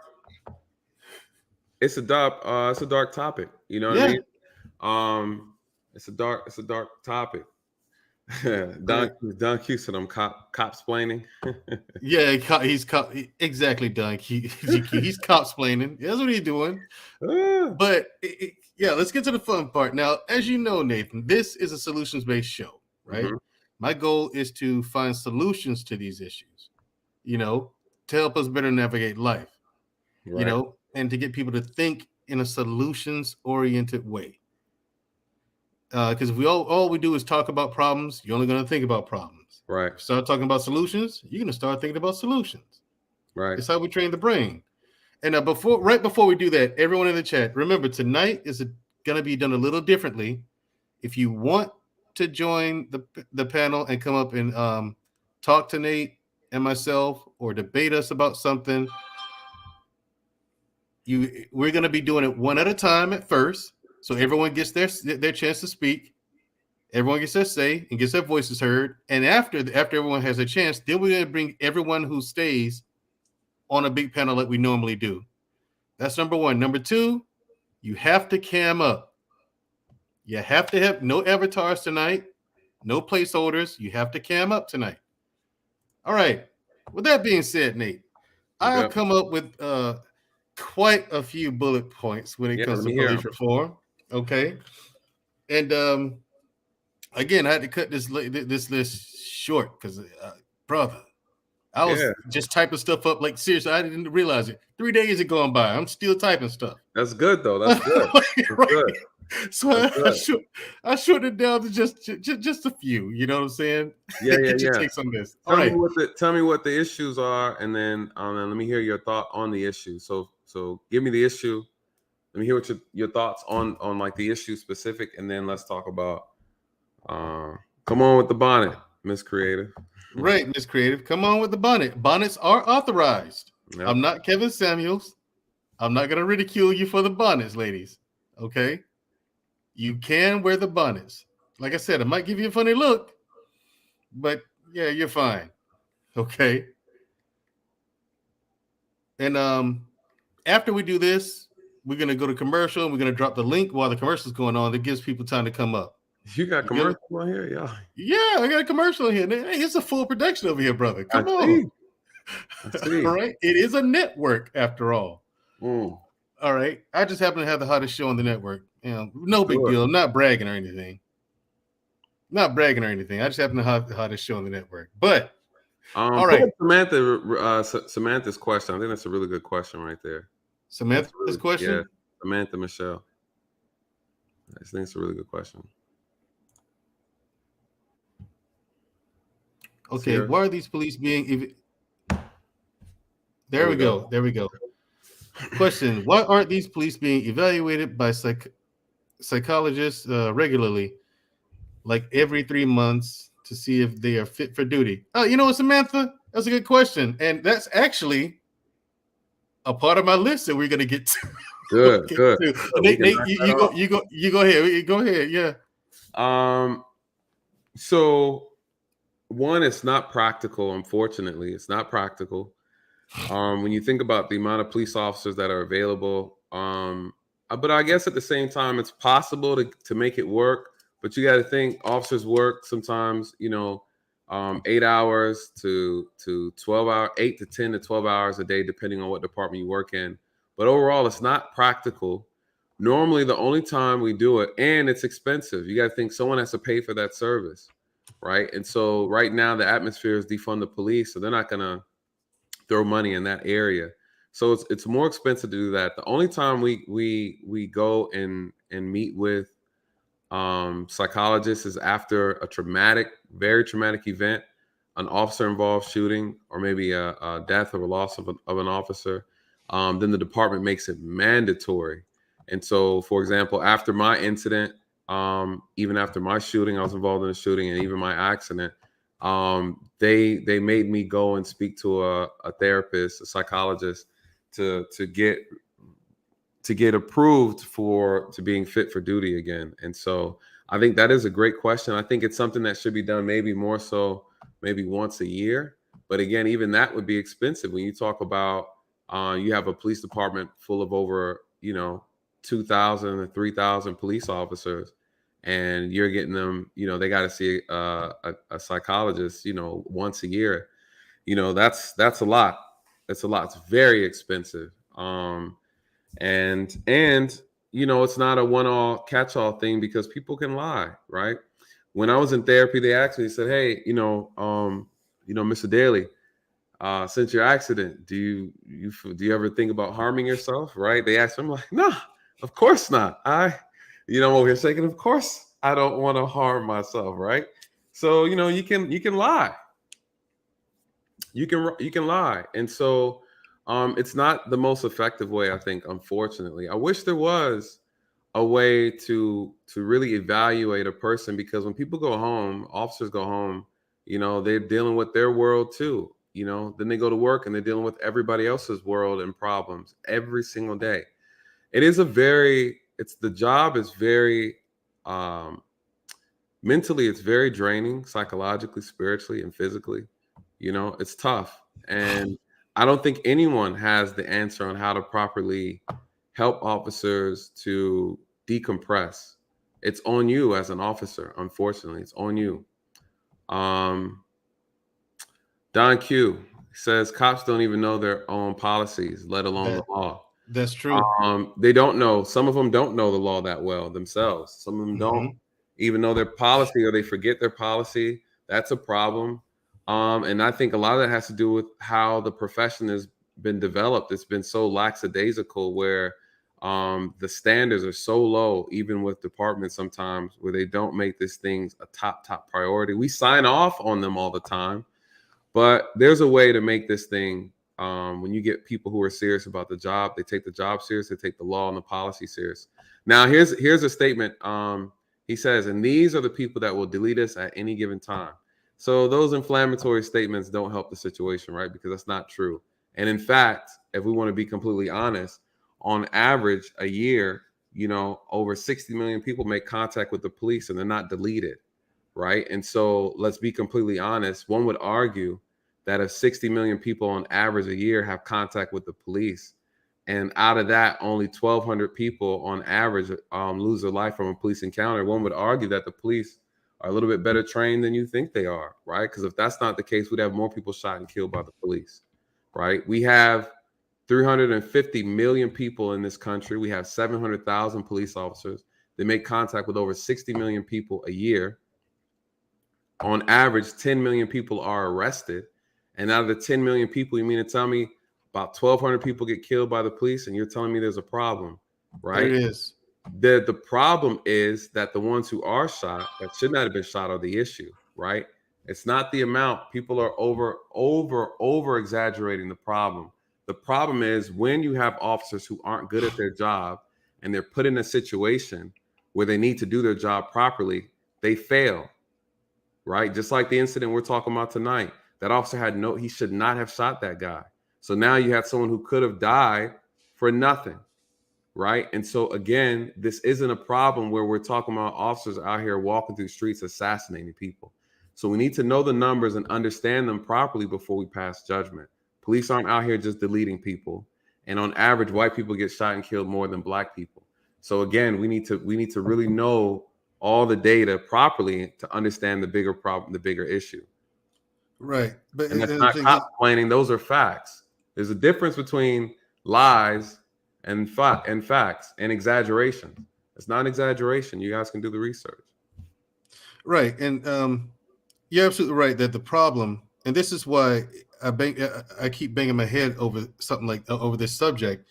It's a dark topic. You know what I mean? It's a dark topic. Don Q said I'm cop-splaining. Yeah, exactly, Don. He's cop-splaining. That's what he's doing. But let's get to the fun part. Now, as you know, Nathan, this is a solutions-based show, right? My goal is to find solutions to these issues, you know, to help us better navigate life, you know, and to get people to think in a solutions-oriented way. Because if all we do is talk about problems, you're only going to think about problems. Right. Start talking about solutions, you're going to start thinking about solutions. Right. It's how we train the brain. And right before we do that, everyone in the chat, remember tonight is going to be done a little differently. If you want to join the panel and come up and talk to Nate and myself or debate us about something, we're going to be doing it one at a time at first, so everyone gets their chance to speak. Everyone gets their say and gets their voices heard. And after everyone has a chance, then we're going to bring everyone who stays on a big panel like we normally do. That's number one. Number two, you have to cam up. You have to have no avatars tonight, no placeholders. You have to cam up tonight. All right. With that being said, Nate, I've come up with quite a few bullet points when it comes to police reform. Okay. And again, I had to cut this list short because, brother, I was just typing stuff up. Like, seriously, I didn't realize it. 3 days had gone by. I'm still typing stuff. That's good, though. That's good. That's good. So I shortened it down to just a few. You know what I'm saying? Yeah. Take some of this. Tell me what the issues are, and then let me hear your thought on the issue. So give me the issue. Let me hear what your thoughts on like the issue specific, and then let's talk about. Come on with the bonnet, Miss Creative. Right, Miss Creative. Come on with the bonnet. Bonnets are authorized. Yep. I'm not Kevin Samuels. I'm not going to ridicule you for the bonnets, ladies. Okay? You can wear the bonnets. Like I said, it might give you a funny look, but yeah, you're fine. Okay? And after we do this, we're going to go to commercial, and we're going to drop the link while the commercial's going on. That gives people time to come up. You got commercial on here? Yeah. Yeah, I got a commercial here. Hey, it's a full production over here, brother. Come on. I see. All right. It is a network after all. All right. I just happen to have the hottest show on the network. No big deal. I'm not bragging or anything. I just happen to have the hottest show on the network. But all right. Samantha's question. I think that's a really good question right there. Samantha's question? Yeah. Samantha Michelle. I think it's a really good question. Okay, why are these police being? There we go. Question: why aren't these police being evaluated by psychologists regularly, like every 3 months, to see if they are fit for duty? Oh, you know what, Samantha? That's a good question, and that's actually a part of my list that we're gonna get to. Good. Nate, you go ahead. Go ahead. Yeah. So. One, it's not practical. Unfortunately, it's not practical. When you think about the amount of police officers that are available, but I guess at the same time, it's possible to make it work. But you got to think officers work sometimes, 8 hours to 12 hours, 8 to 10 to 12 hours a day, depending on what department you work in. But overall, it's not practical. Normally, the only time we do it, and it's expensive. You got to think someone has to pay for that service. Right. And so right now the atmosphere is defund the police. So they're not going to throw money in that area. So it's more expensive to do that. The only time we go and meet with psychologists is after a very traumatic event, an officer involved shooting, or maybe a death or a loss of an officer. Then the department makes it mandatory. And so, for example, after my incident, even after my shooting, I was involved in a shooting, and even my accident, they made me go and speak to a therapist, a psychologist, to get approved to being fit for duty again. And so I think that is a great question. I think it's something that should be done maybe more so maybe once a year. But again, even that would be expensive. When you talk about you have a police department full of over 2,000 or 3,000 police officers, and you're getting them, they got to see a psychologist, once a year. That's a lot. It's a lot. It's very expensive. And it's not a one-all catch-all thing, because people can lie, right? When I was in therapy, they asked me, they said, hey, Mr. Daly, since your accident, do you ever think about harming yourself? Right? They asked me, I'm like, no, of course not. I'm over here saying, of course I don't want to harm myself, right? So, you can lie. You can lie. And so It's not the most effective way, I think, unfortunately. I wish there was a way to really evaluate a person, because when people go home, officers go home, you know, they're dealing with their world too. You know, then they go to work and they're dealing with everybody else's world and problems every single day. The job is very mentally, it's very draining, psychologically, spiritually, and physically. You know, it's tough. And I don't think anyone has the answer on how to properly help officers to decompress. It's on you as an officer, unfortunately. It's on you. Don Q says cops don't even know their own policies, let alone the law. That's true. They don't know. Some of them don't know the law that well themselves. Some of them don't even know their policy, or they forget their policy. That's a problem. And I think a lot of that has to do with how the profession has been developed. It's been so lackadaisical, where the standards are so low, even with departments sometimes, where they don't make these things a top priority. We sign off on them all the time, but there's a way to make this thing, when you get people who are serious about the job, they take the job serious, they take the law and the policy serious. Now, here's a statement. He says, and these are the people that will delete us at any given time. So those inflammatory statements don't help the situation, right? Because that's not true. And in fact, if we want to be completely honest, on average, a year, you know, over 60 million people make contact with the police and they're not deleted, right? And so let's be completely honest. One would argue that if 60 million people on average a year have contact with the police, and out of that, only 1,200 people on average lose their life from a police encounter, one would argue that the police are a little bit better trained than you think they are, right? Because if that's not the case, we'd have more people shot and killed by the police, right? We have 350 million people in this country. We have 700,000 police officers. They make contact with over 60 million people a year. On average, 10 million people are arrested. And out of the 10 million people, you mean to tell me about 1,200 people get killed by the police, and you're telling me there's a problem, right? There it is. The problem is that the ones who are shot that should not have been shot are the issue, right? It's not the amount. People are over exaggerating the problem. The problem is when you have officers who aren't good at their job and they're put in a situation where they need to do their job properly, they fail, right? Just like the incident we're talking about tonight. That officer he should not have shot that guy. So now you have someone who could have died for nothing, right? And so again, this isn't a problem where we're talking about officers out here walking through streets assassinating people. So we need to know the numbers and understand them properly before we pass judgment. Police aren't out here just deleting people. And on average, white people get shot and killed more than black people. So again, we need to really know all the data properly to understand the bigger problem, the bigger issue. Right. But and that's not cop complaining. Those are facts. There's a difference between lies and facts and exaggeration. It's not an exaggeration. You guys can do the research. Right. And you're absolutely right that the problem, and this is why I keep banging my head over something like over this subject.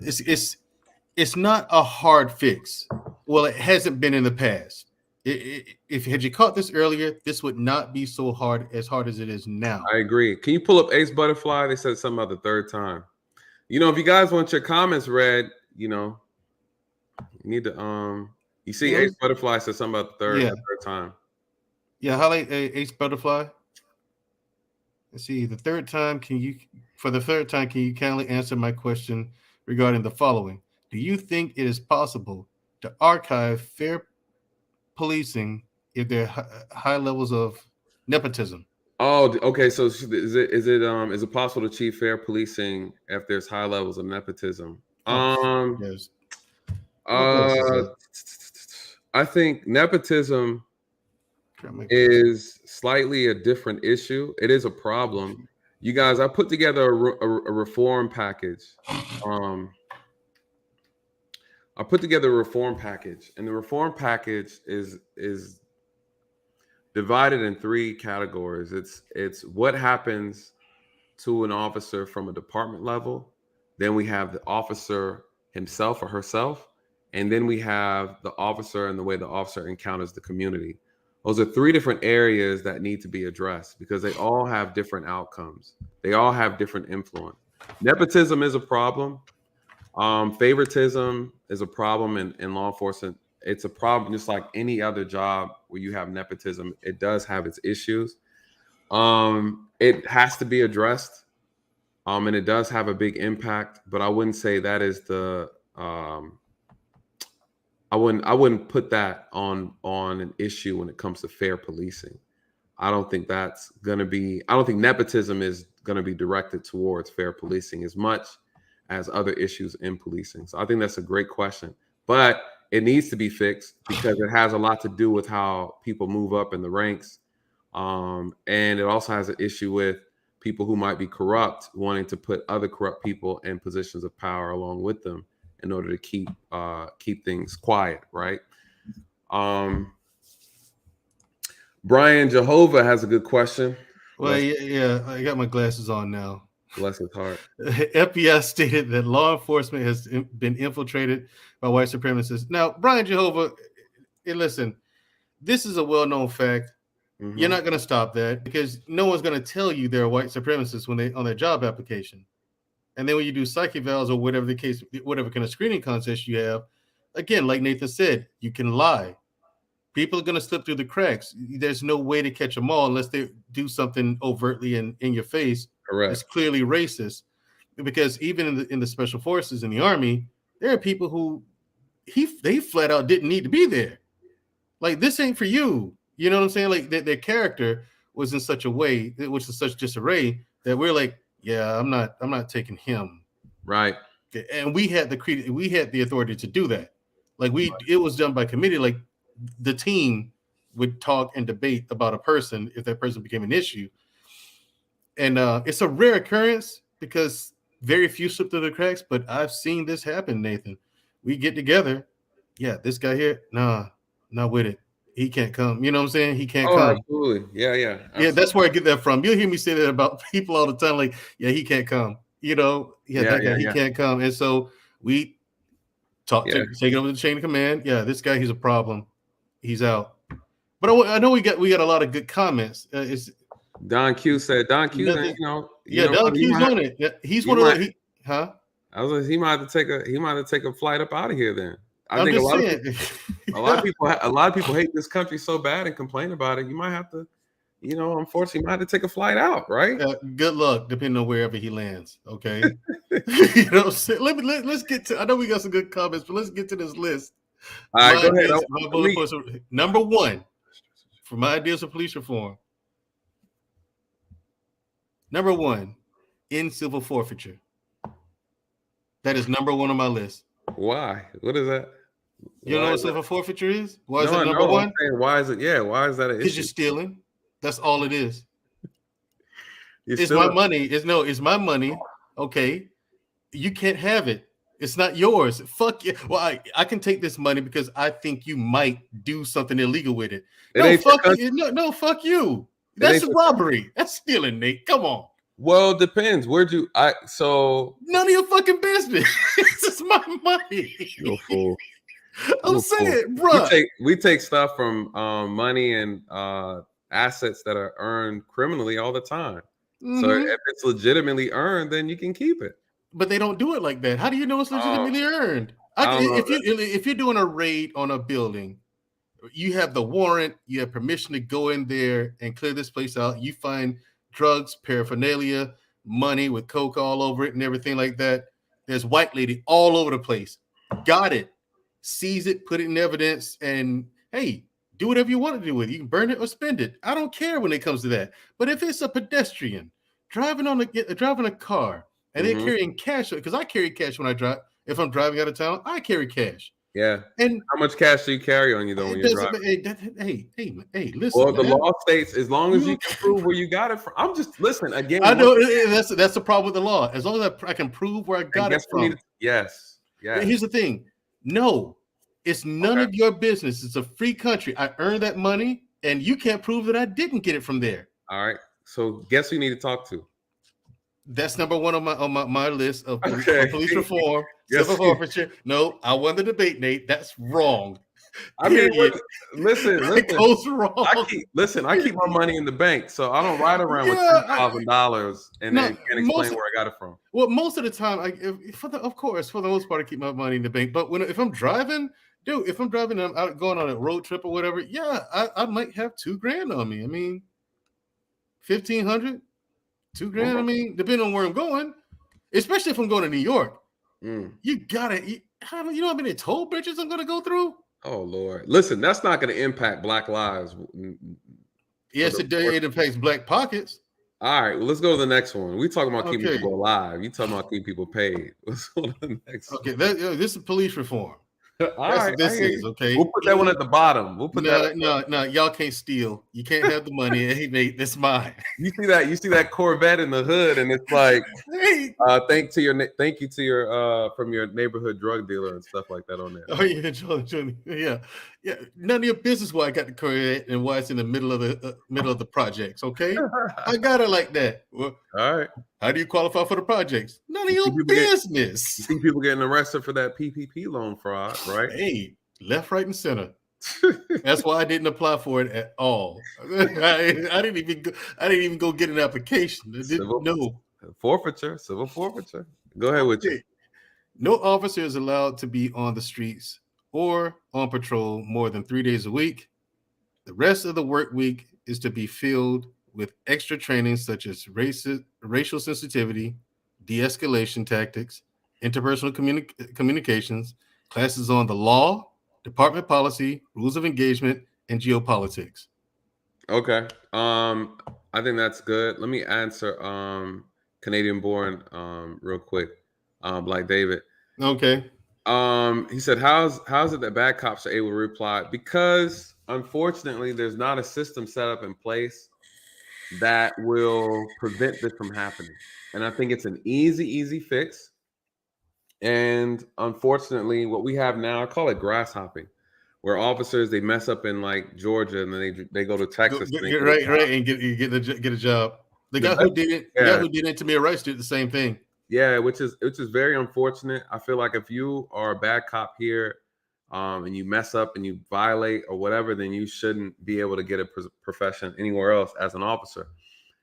It's not a hard fix. Well, it hasn't been in the past. If had you caught this earlier, this would not be so hard as it is now. I agree. Can you pull up Ace Butterfly? They said something about the third time. You know, if you guys want your comments read, you know, you need to you see Ace Butterfly said something about the third time. Yeah, highlight Ace Butterfly. Let's see, the third time, can you kindly answer my question regarding the following? Do you think it is possible to archive fair policing if there are high levels of nepotism? Oh, okay. So is it possible to achieve fair policing if there's high levels of nepotism? Yes. I think nepotism is slightly a different issue. It is a problem. You guys, I put together a reform package. I put together a reform package, and the reform package is divided in three categories. It's what happens to an officer from a department level. Then we have the officer himself or herself, and then we have the officer and the way the officer encounters the community. Those are three different areas that need to be addressed because they all have different outcomes. They all have different influence. Nepotism is a problem. Favoritism is a problem in law enforcement. It's a problem just like any other job where you have nepotism. It does have its issues. It has to be addressed. And it does have a big impact, but I wouldn't say that is the I wouldn't put that on an issue when it comes to fair policing. I don't think nepotism is going to be directed towards fair policing as much as other issues in policing. So I think that's a great question, but it needs to be fixed because it has a lot to do with how people move up in the ranks. And it also has an issue with people who might be corrupt wanting to put other corrupt people in positions of power along with them in order to keep things quiet, right? Brian Jehovah has a good question. Well, yeah, I got my glasses on now. Bless his heart. FBI stated that law enforcement has been infiltrated by white supremacists. Now, Brian Jehovah, listen, this is a well-known fact. Mm-hmm. You're not going to stop that because no one's going to tell you they're white supremacists when they on their job application. And then when you do psych evals or whatever the case, whatever kind of screening contest you have, again, like Nathan said, you can lie. People are going to slip through the cracks. There's no way to catch them all unless they do something overtly in your face. Correct. It's clearly racist. Because even in the special forces in the army, there are people who they flat out didn't need to be there. Like, this ain't for you. You know what I'm saying? Like their character was in such a way, which is such disarray that we're like, yeah, I'm not taking him. Right. And we had the authority to do that. Like it was done by committee. Like the team would talk and debate about a person if that person became an issue. And it's a rare occurrence because very few slip through the cracks, but I've seen this happen, Nathan. We get together. Yeah, this guy here, nah, not with it. He can't come. You know what I'm saying? He can't come. Absolutely. Yeah. Absolutely. Yeah, that's where I get that from. You'll hear me say that about people all the time. Like, yeah, he can't come. You know, he can't come. And so we take it over the chain of command. Yeah, this guy, he's a problem. He's out. But I know we got a lot of good comments. Don Q said, Don Q, Don Q's on it. Yeah, he's one of the. I was like, he might have to take a flight up out of here then. I think a lot of people hate this country so bad and complain about it. You might have to, unfortunately, you might have to take a flight out, right? Good luck, depending on wherever he lands. Okay, you know what I'm saying? Let's get to. I know we got some good comments, but let's get to this list. All right, go ahead. Number one for my ideas of police reform. Number one, in civil forfeiture. That is number one on my list. Why? What is that? You know what civil forfeiture is? Why is that number one? Why is it? Yeah, why is that an issue? Because you're stealing. That's all it is. It's my money. It's my money. Okay. You can't have it. It's not yours. Fuck you. Well, I can take this money because I think you might do something illegal with it. No, fuck you. That's robbery. That's stealing, Nate. Come on. Well, it depends. None of your fucking business. It's my money. You're a fool. I'm saying, bro. We take stuff from money and assets that are earned criminally all the time. Mm-hmm. So if it's legitimately earned, then you can keep it. But they don't do it like that. How do you know it's legitimately earned? If you're doing a raid on a building, you have the warrant, you have permission to go in there and clear this place out. You find drugs, paraphernalia, money with coke all over it and everything like that. There's white lady all over the place. Got it. Seize it, put it in evidence, and hey, do whatever you want to do with it. You can burn it or spend it. I don't care when it comes to that. But if it's a pedestrian driving a car and they're carrying cash, because I carry cash when I drive. If I'm driving out of town, I carry cash. Yeah. And how much cash do you carry on you though when you're driving? Hey, listen. Well, the law states as long as you can prove where you got it from. I'm just listen again. I know that's the problem with the law. As long as I can prove where I got it from. Yes. Here's the thing. No, it's none of your business. It's a free country. I earned that money, and you can't prove that I didn't get it from there. All right. So guess who you need to talk to? That's number one on my list of police reform, civil forfeiture. No, I won the debate, Nate. That's wrong. I mean, Period. listen. It goes wrong. I keep my money in the bank, so I don't ride around with $2,000 and then can't explain where I got it from. Well, most of the time, of course, for the most part, I keep my money in the bank. But if I'm driving, dude, if I'm driving and I'm out going on a road trip or whatever, yeah, I might have $2,000 on me. I mean, 1,500, $2,000. I mean, depending on where I'm going, especially if I'm going to New York, you gotta. You know how many toll bridges I'm gonna go through? Oh Lord, listen, that's not going to impact Black lives. Yes, it impacts Black pockets. All right, well, let's go to the next one. We talking about keeping people alive. You talking about keeping people paid. Let's go to the next one. Okay, this is police reform. All right, this is okay. We'll put that one at the bottom. We'll put that. No, y'all can't steal. You can't have the money. Hey, mate, that's mine. You see that Corvette in the hood, and it's like, hey, thank you to your from your neighborhood drug dealer and stuff like that on there. Oh yeah, yeah. None of your business why I got the Corvette and why it's in the middle of the projects. Okay, I got it like that. Well, all right. How do you qualify for the projects? None of your business. You see people getting arrested for that PPP loan fraud, right? Hey, left, right, and center. That's why I didn't apply for it at all. I didn't even go get an application. Civil forfeiture. Go ahead with you. No officer is allowed to be on the streets or on patrol more than 3 days a week. The rest of the work week is to be filled with extra training such as racial sensitivity, de-escalation tactics, interpersonal communications, classes on the law, department policy, rules of engagement, and geopolitics. Okay. I think that's good. Let me answer Canadian born real quick. Black David. Okay. He said, how's it that bad cops are able to reply? Because unfortunately, there's not a system set up in place that will prevent this from happening. And I think it's an easy fix. And unfortunately, what we have now, I call it grasshopping, where officers, they mess up in like Georgia and then they go to Texas. Right, and get a job. The guy who did it to me, Rice did the same thing. Yeah, which is very unfortunate. I feel like if you are a bad cop here, and you mess up and you violate or whatever, then you shouldn't be able to get a profession anywhere else as an officer.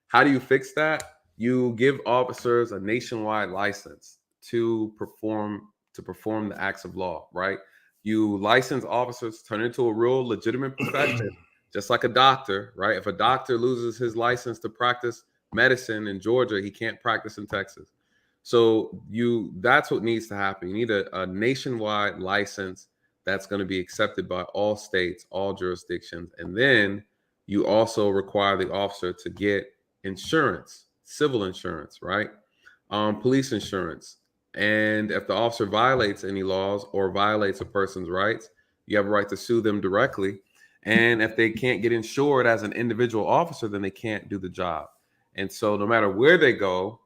How do you fix that? You give officers a nationwide license to perform the acts of law, right? You license officers, turn into a real legitimate profession, just like a doctor, right? If a doctor loses his license to practice medicine in Georgia, he can't practice in Texas. So that's what needs to happen. You need a nationwide license that's going to be accepted by all states, all jurisdictions. And then you also require the officer to get insurance, civil insurance, right? Police insurance. And if the officer violates any laws or violates a person's rights, you have a right to sue them directly. And if they can't get insured as an individual officer, then they can't do the job. And so no matter where they go,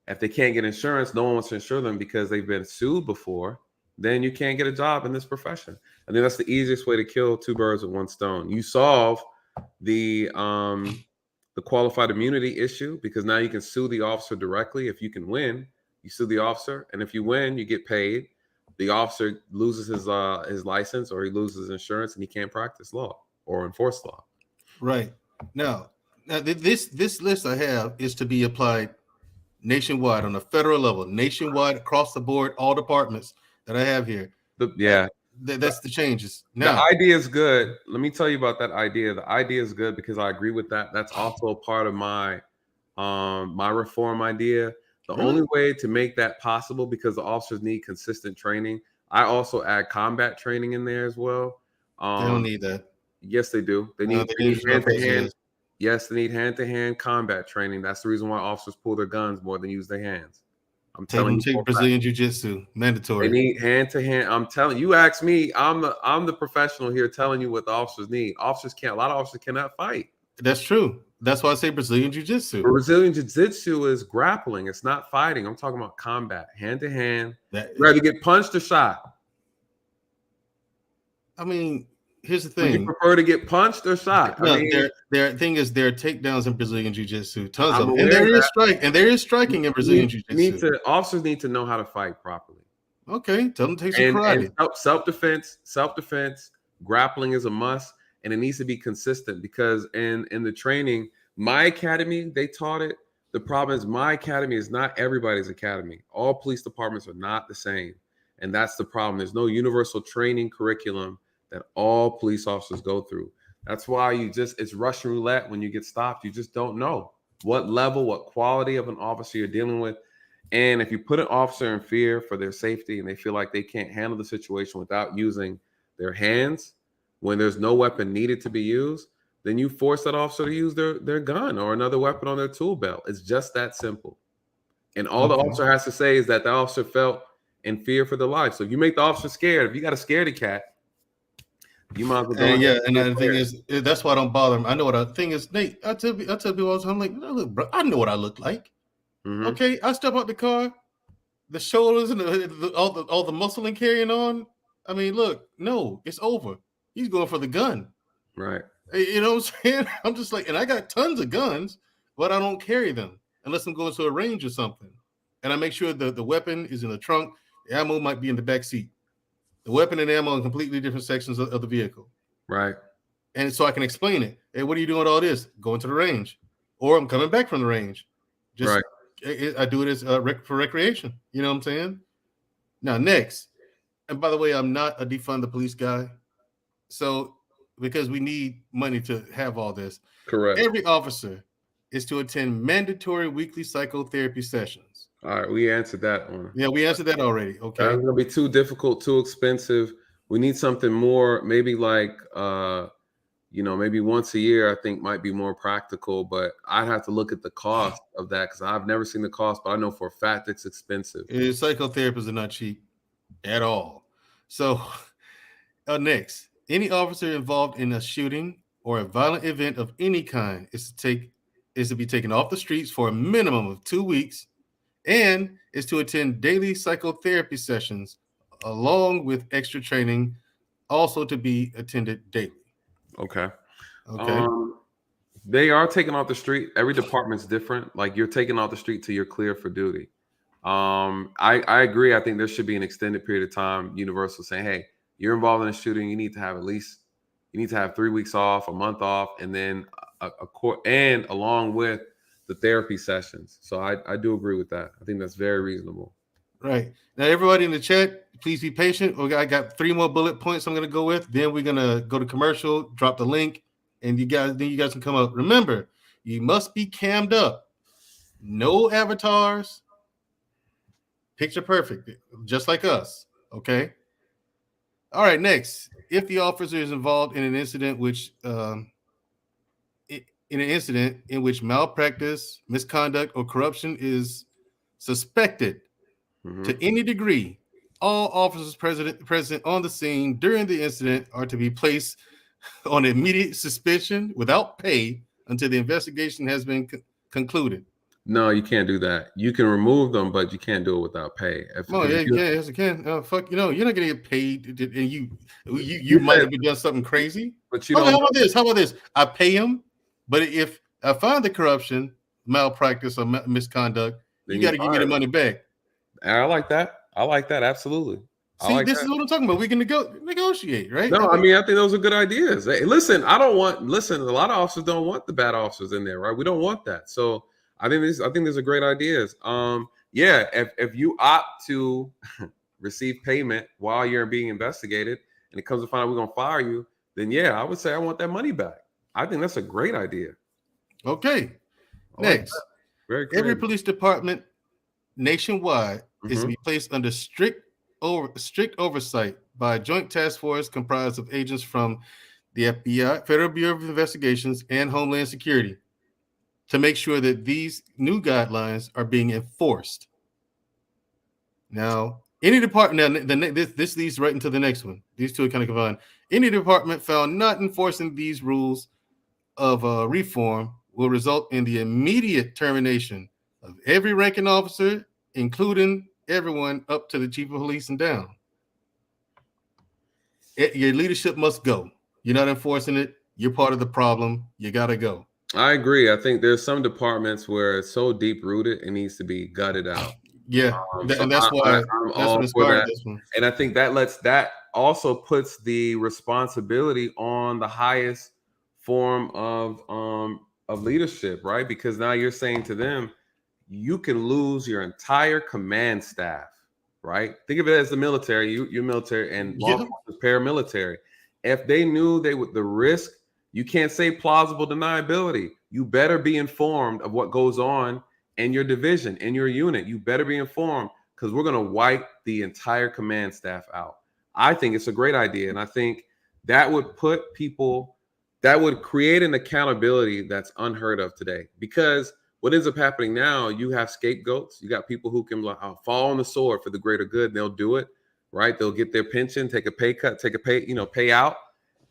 if they can't get insurance, no one wants to insure them because they've been sued before, then you can't get a job in this profession. I think that's the easiest way to kill two birds with one stone. You solve the qualified immunity issue because now you can sue the officer directly. If you can win, you sue the officer, and if you win, you get paid. The officer loses his license or he loses insurance, and he can't practice law or enforce law. Right. Now this list I have is to be applied nationwide on a federal level, nationwide across the board, all departments that I have here. That's the changes. Now, the idea is good. Let me tell you about that idea. The idea is good because I agree with that. That's also a part of my my reform idea. The only way to make that possible, because the officers need consistent training. I also add combat training in there as well. They don't need that. Yes, they do. They need hand-to-hand. Yes, they need hand-to-hand combat training. That's the reason why officers pull their guns more than use their hands. I'm telling you, take Brazilian Jiu-Jitsu, mandatory. They need hand-to-hand. I'm telling you, ask me. I'm the professional here telling you what the officers need. A lot of officers cannot fight. That's true. That's why I say Brazilian Jiu-Jitsu. Brazilian Jiu-Jitsu is grappling. It's not fighting. I'm talking about combat, hand-to-hand. Rather get punched or shot. I mean, here's the thing. Would you prefer to get punched or shot? No, there are takedowns in Brazilian Jiu-Jitsu, tons of them. And there is striking in Brazilian Jiu-Jitsu. Officers need to know how to fight properly. Okay, tell them to take some karate. And self-defense, grappling is a must, and it needs to be consistent, because in the training, my academy, they taught it. The problem is my academy is not everybody's academy. All police departments are not the same. And that's the problem. There's no universal training curriculum that all police officers go through. That's why it's Russian roulette. When you get stopped, you just don't know what level, what quality of an officer you're dealing with. And if you put an officer in fear for their safety and they feel like they can't handle the situation without using their hands when there's no weapon needed to be used, then you force that officer to use their gun or another weapon on their tool belt. It's just that simple. And all the officer has to say is that the officer felt in fear for their life. So if you make the officer scared, if you got a scaredy cat, you might as well go. And the thing is, that's why I don't bother him. I know what the thing is, Nate. I tell people all the time, I'm like, look, bro, I know what I look like. Mm-hmm. Okay, I step out the car, the shoulders and all the muscling carrying on. I mean, look, no, it's over. He's going for the gun. Right. You know what I'm saying? I'm just like, and I got tons of guns, but I don't carry them unless I'm going to a range or something. And I make sure that the weapon is in the trunk. The ammo might be in the back seat. The weapon and ammo in completely different sections of the vehicle. Right. And so I can explain it. Hey, what are you doing with all this? Going to the range. Or I'm coming back from the range. Just right. I do it as for recreation. You know what I'm saying? Now, next. And by the way, I'm not a defund the police guy. So, because we need money to have all this. Correct. Every officer is to attend mandatory weekly psychotherapy sessions. All right, we answered that one. Yeah, we answered that already. Okay. That's gonna be too difficult, too expensive. We need something more, maybe like maybe once a year, I think might be more practical, but I'd have to look at the cost of that because I've never seen the cost, but I know for a fact it's expensive. Psychotherapists are not cheap at all. So next, any officer involved in a shooting or a violent event of any kind is to be taken off the streets for a minimum of 2 weeks and is to attend daily psychotherapy sessions along with extra training, also to be attended daily. Okay. They are taken off the street. Every department's different. Like you're taken off the street till you're clear for duty. I agree. I think there should be an extended period of time, universal, saying, hey, you're involved in a shooting, you need to have 3 weeks off, a month off, and then a court, and along with the therapy sessions. So I do agree with that. I think that's very reasonable. Right. Now, everybody in the chat, please be patient. I got 3 more bullet points I'm going to go with. Then we're going to go to commercial, drop the link, and you guys can come up. Remember, you must be cammed up. No avatars. Picture perfect, just like us. Okay. All right. Next, if the officer is involved in an incident in which malpractice, misconduct, or corruption is suspected to any degree, all officers present on the scene during the incident are to be placed on immediate suspension without pay until the investigation has been concluded. No, you can't do that. You can remove them, but you can't do it without pay. Yes, you can. You're not going to get paid, and you might have done something crazy. But you don't. How about this? I pay him, but if I find the corruption, malpractice, or misconduct, you got to give me the money back. I like that. Absolutely. This is what I'm talking about. We can negotiate, right? No, I think those are good ideas. Hey, listen, a lot of officers don't want the bad officers in there, right? We don't want that. So I think these are great ideas. If you opt to receive payment while you're being investigated and it comes to find out we're going to fire you, then I would say I want that money back. I think that's a great idea. Okay. Next, very creative. Every police department nationwide is to be placed under strict oversight by a joint task force comprised of agents from the FBI, Federal Bureau of Investigations, and Homeland Security to make sure that these new guidelines are being enforced. Now, any department, this leads right into the next one. These two are kind of combined. Any department found not enforcing these rules of reform will result in the immediate termination of every ranking officer, including everyone up to the chief of police and down. Your leadership must go. You're not enforcing it. You're part of the problem. You got to go. I agree. I think there's some departments where it's so deep rooted, it needs to be gutted out. Yeah, and that's why I'm all for that. And I think that lets that also puts the responsibility on the highest form of leadership, right? Because now you're saying to them, you can lose your entire command staff, right? Think of it as the military. You're military and law enforcement, paramilitary. If they knew they would the risk, you can't say plausible deniability. You better be informed of what goes on in your division, in your unit. You better be informed because we're going to wipe the entire command staff out. I think it's a great idea. And I think that would put people, that would create an accountability that's unheard of today. Because what ends up happening now, you have scapegoats. You got people who can like, fall on the sword for the greater good. And they'll do it, right? They'll get their pension, take a pay cut, take a payout,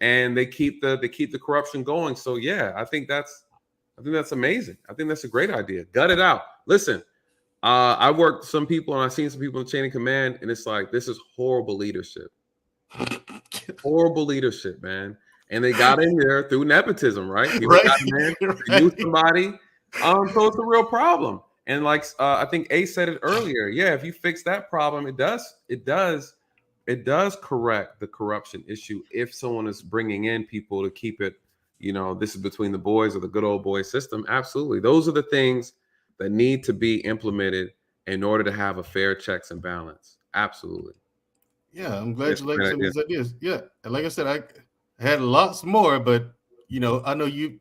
and they keep the corruption going. So yeah, I think that's amazing. I think that's a great idea. Gut it out. Listen, I worked with some people and I've seen some people in chain of command, and it's like, this is horrible leadership. Horrible leadership, man. And they got in there through nepotism, right? People got in there, they knew somebody. So it's a real problem. And like I think Ace said it earlier. Yeah, if you fix that problem, it does correct the corruption issue if someone is bringing in people to keep it, this is between the boys or the good old boy system. Absolutely. Those are the things that need to be implemented in order to have a fair checks and balance. Absolutely. Yeah, I'm glad you like some of these ideas. Yeah, and like I said, I had lots more, but I know you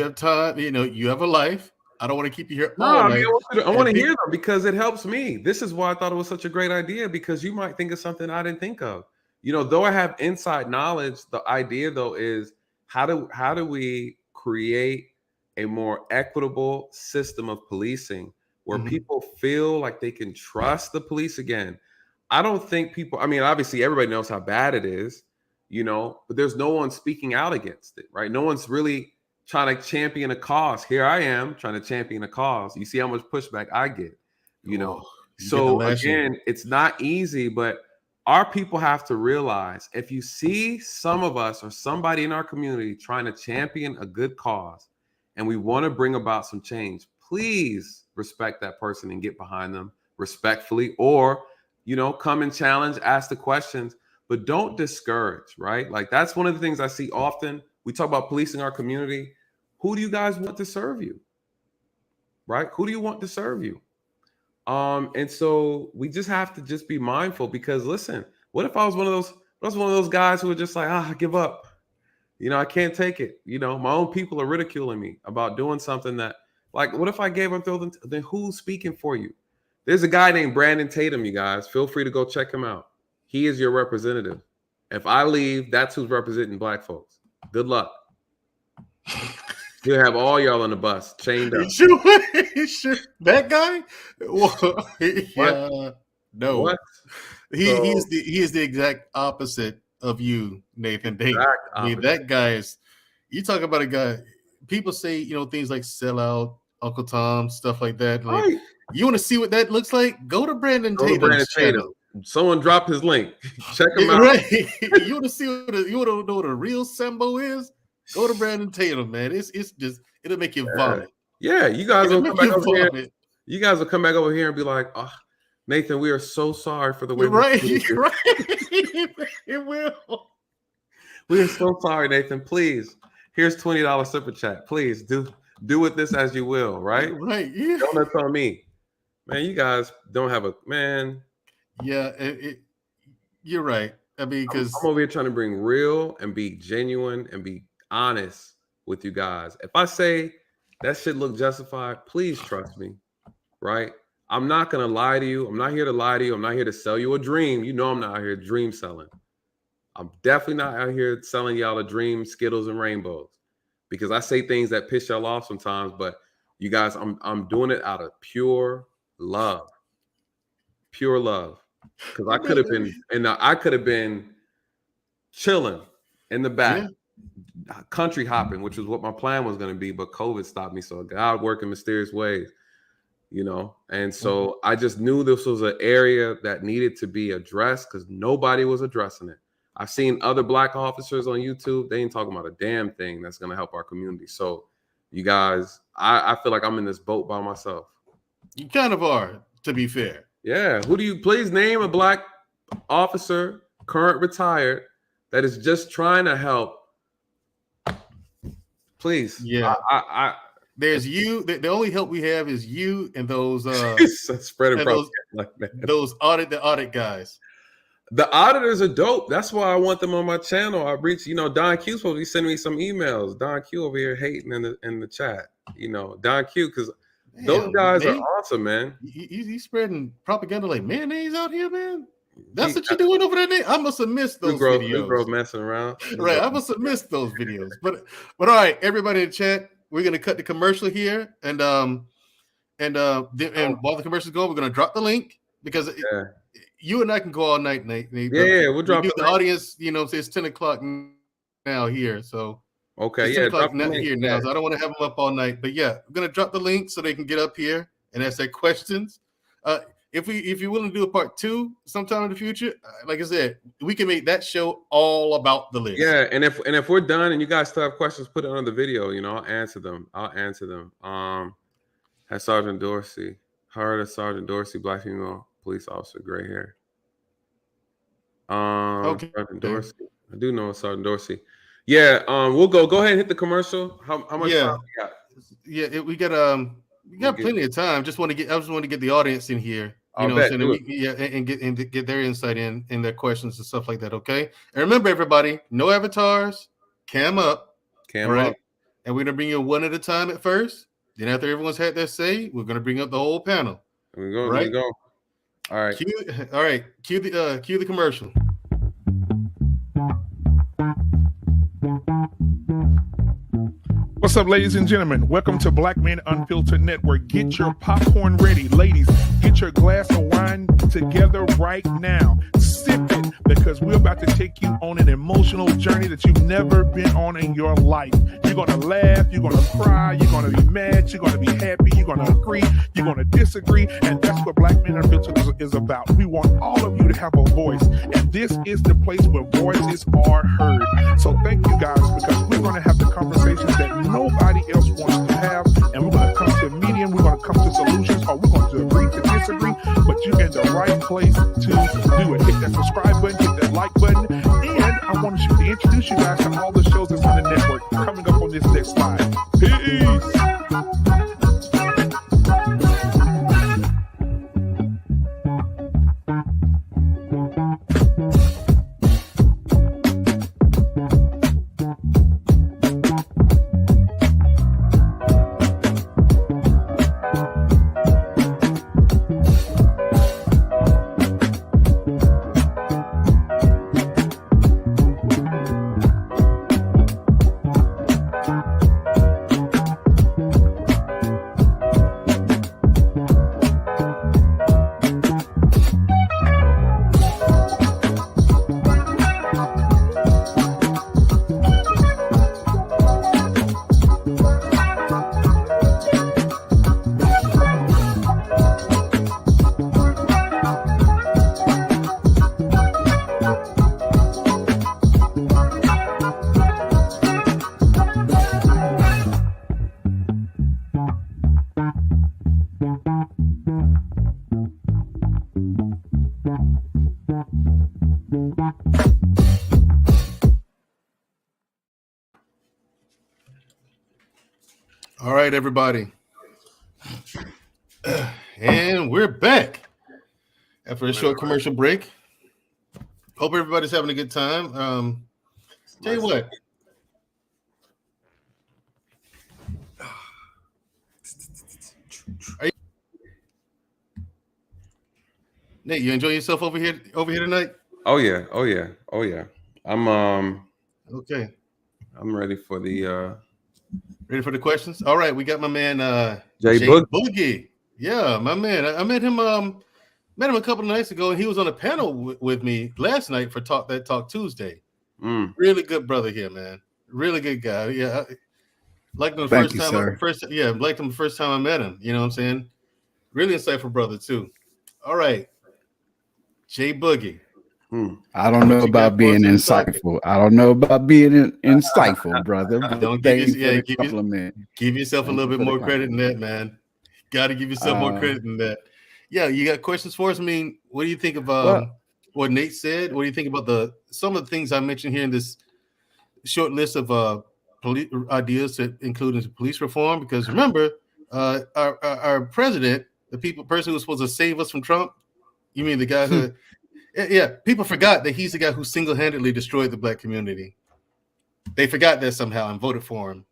have time. You have a life. I don't want to keep you here. I want to hear them because it helps me. This is why I thought it was such a great idea, because you might think of something I didn't think of. Though I have inside knowledge, the idea though is how do we create a more equitable system of policing where people feel like they can trust the police again. I don't think people, obviously everybody knows how bad it is, but there's no one speaking out against it, right? No one's really trying to champion a cause. Here I am trying to champion a cause. You see how much pushback I get, So again, it's not easy, but our people have to realize if you see some of us or somebody in our community trying to champion a good cause and we want to bring about some change, please respect that person and get behind them respectfully, or, come and challenge, ask the questions, but don't discourage, right? Like that's one of the things I see often. We talk about policing our community. Who do you guys want to serve you? Right? Who do you want to serve you? And so we just have to just be mindful, because listen, what if I was one of those guys who were just like, I give up. I can't take it. My own people are ridiculing me about doing something that, like, what if I gave them then who's speaking for you? There's a guy named Brandon Tatum, you guys. Feel free to go check him out. He is your representative. If I leave, that's who's representing black folks. Good luck. He'll have all y'all on the bus chained up. That guy? Well, yeah, no. What? He is the exact opposite of you, Nathan. That guy is. You talk about a guy. People say things like sellout, Uncle Tom, stuff like that. Like, right. You want to see what that looks like? Go to Brandon Tatum's channel. Someone drop his link. Check him out. Right. You want to see you want to know what a real Sambo is? Go to Brandon Tatum, man. It's just it'll make you vomit. Yeah, you guys will come back over here. You guys will come back over here and be like, "Oh, Nathan, we are so sorry for the way." Right. It will. We are so sorry, Nathan. Please, here's $20 super chat. Please do with this as you will. Right. Right. Yeah. Don't let on me, man. You guys don't have a man. Yeah, you're right. Because I'm over here trying to bring real and be genuine and be honest with you guys. If I say that shit look justified, please trust me, right? I'm not gonna lie to you. I'm not here to lie to you. I'm not here to sell you a dream. I'm not out here dream selling. I'm definitely not out here selling y'all a dream, Skittles and rainbows, because I say things that piss y'all off sometimes. But you guys, I'm doing it out of pure love, because I could have been chilling in the back. Yeah. Country hopping, which was what my plan was going to be, but COVID stopped me. So God worked in mysterious ways, and so I just knew this was an area that needed to be addressed because nobody was addressing it. I've seen other black officers on YouTube. They ain't talking about a damn thing that's going to help our community. So you guys, I feel like I'm in this boat by myself. You kind of are, to be fair. Yeah. Who do you please name a black officer, current retired that is just trying to help, please. Yeah. I There's you. The only help we have is you and those spreading and those audit guys. The auditors are dope. That's why I want them on my channel. I reached, Don Q's supposed to be sending me some emails. Don Q over here hating in the chat. Don Q, because those guys are awesome, man. He's spreading propaganda like mayonnaise out here, man. That's what you're doing over there. I must have missed those videos. Negro messing around. Right, I must have missed those videos. But all right, everybody in the chat, we're gonna cut the commercial here, and while the commercial's going, we're gonna drop the link because you and I can go all night, Nate. We'll drop the audience. It's 10 o'clock now here, so okay, it's 10 o'clock here now. So I don't want to have them up all night, but I'm gonna drop the link so they can get up here and ask their questions. If you're willing to do a part 2 sometime in the future, like I said, we can make that show all about the list. Yeah, and if we're done and you guys still have questions, put it on the video. I'll answer them. Has Sergeant Dorsey heard of Sergeant Dorsey, black female police officer, gray hair? Okay. Sergeant Dorsey. I do know Sergeant Dorsey. Yeah. We'll go ahead and hit the commercial. How much time we got? Yeah, we got plenty of time. I just want to get the audience in here. And get their insight in their questions and stuff like that. Okay. And remember, everybody, no avatars, cam up. Up. And we're gonna bring you one at a time at first. Then after everyone's had their say, we're gonna bring up the whole panel. There we go. All right. Cue the commercial. What's up, ladies and gentlemen? Welcome to Black Man Unfiltered Network. Get your popcorn ready. Ladies, get your glass of wine together right now. Sip it, because we're about to take you on an emotional journey that you've never been on in your life. You're going to laugh, you're going to cry, you're going to be mad, you're going to be happy, you're going to agree, you're going to disagree, and that's what Black Man Unfiltered is about. We want all of you to have a voice, and this is the place where voices are heard. So thank you guys, because we're going to have the conversations that nobody else wants to have, and we're going to come to a medium, we're going to come to solutions, or we're going to agree to disagree, but you're in the right place to do it. Hit that subscribe button, hit that like button, and I want to introduce you guys to all the shows that's on the network coming up on this next slide. Peace! All right, everybody. And we're back after a short commercial break. Hope everybody's having a good time. Tell you what. Nate, you enjoying yourself over here tonight? Oh yeah. I'm okay. I'm ready for the questions. All right, we got my man Jay Boogie. Yeah, my man. I met him a couple of nights ago, and he was on a panel with me last night for Talk Tuesday. Really good brother here, man. Really good guy. Yeah, liked him the first time I met him. You know what I'm saying? Really insightful brother too. All right, Jay Boogie. I don't know about being insightful. I don't know about being insightful, brother. Don't give yourself a little bit more credit than that, man. Got to give yourself more credit than that. Yeah, you got questions for us? I mean, what do you think of what what Nate said? What do you think about some of the things I mentioned here in this short list of police ideas that include police reform? Because remember, our president, person who was supposed to save us from Trump. You mean the guy who? Yeah, people forgot that he's the guy who single-handedly destroyed the black community. They forgot that somehow and voted for him.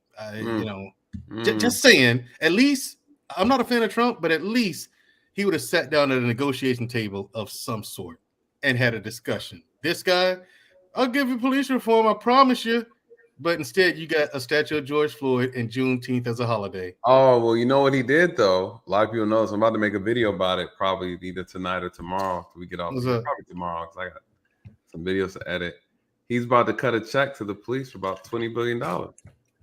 Just saying. At least I'm not a fan of Trump, but at least he would have sat down at a negotiation table of some sort and had a discussion. This guy, I'll give you police reform, I promise you. But instead, you got a statue of George Floyd and Juneteenth as a holiday. Oh, well, you know what he did, though? A lot of people know this. I'm about to make a video about it, probably either tonight or tomorrow. After we get off. Probably tomorrow, because I got some videos to edit. He's about to cut a check to the police for about $20 billion.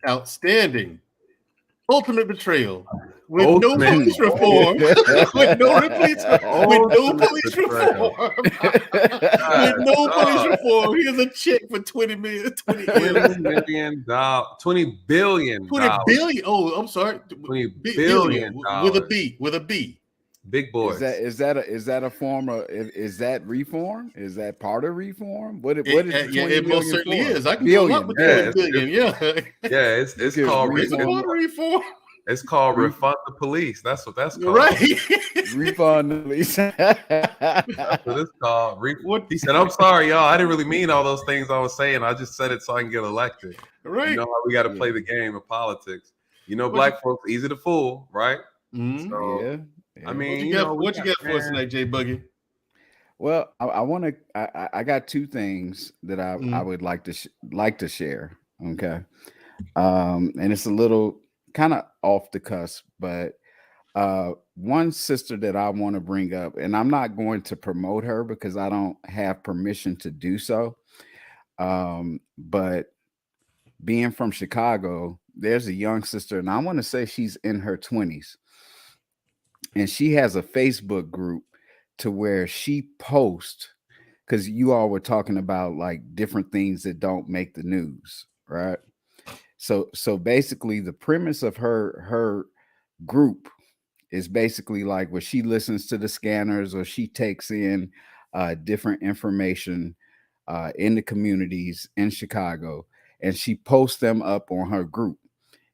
Outstanding. Ultimate betrayal. With no police reform. With no police reform. With no police reform. Here's a check for $20 billion. $20 billion. $20 billion. Oh, I'm sorry. $20 billion. With a B. Big boys. Is that a form of? Is that reform? Is that part of reform? What is it most certainly is. I can go up with $20 billion. Yeah, it's called reform. It's called refund the police. That's what that's called. Right. Refund the police. That's what it's called. He said, "I'm sorry, y'all. I didn't really mean all those things I was saying. I just said it so I can get elected." Right. You know how we got to play the game of politics. You know, black folks easy to fool, right? Mm-hmm. So, yeah. I mean, what you got for us tonight, Jay Buggy? Well, I got two things that I would like to share. Okay. And it's a little kind of off the cusp, but one sister that I want to bring up, and I'm not going to promote her because I don't have permission to do so. But being from Chicago, there's a young sister, and I want to say she's in her 20s. And she has a Facebook group to where she posts, because you all were talking about like different things that don't make the news, right? So basically the premise of her group is basically like where she listens to the scanners or she takes in different information in the communities in Chicago, and she posts them up on her group.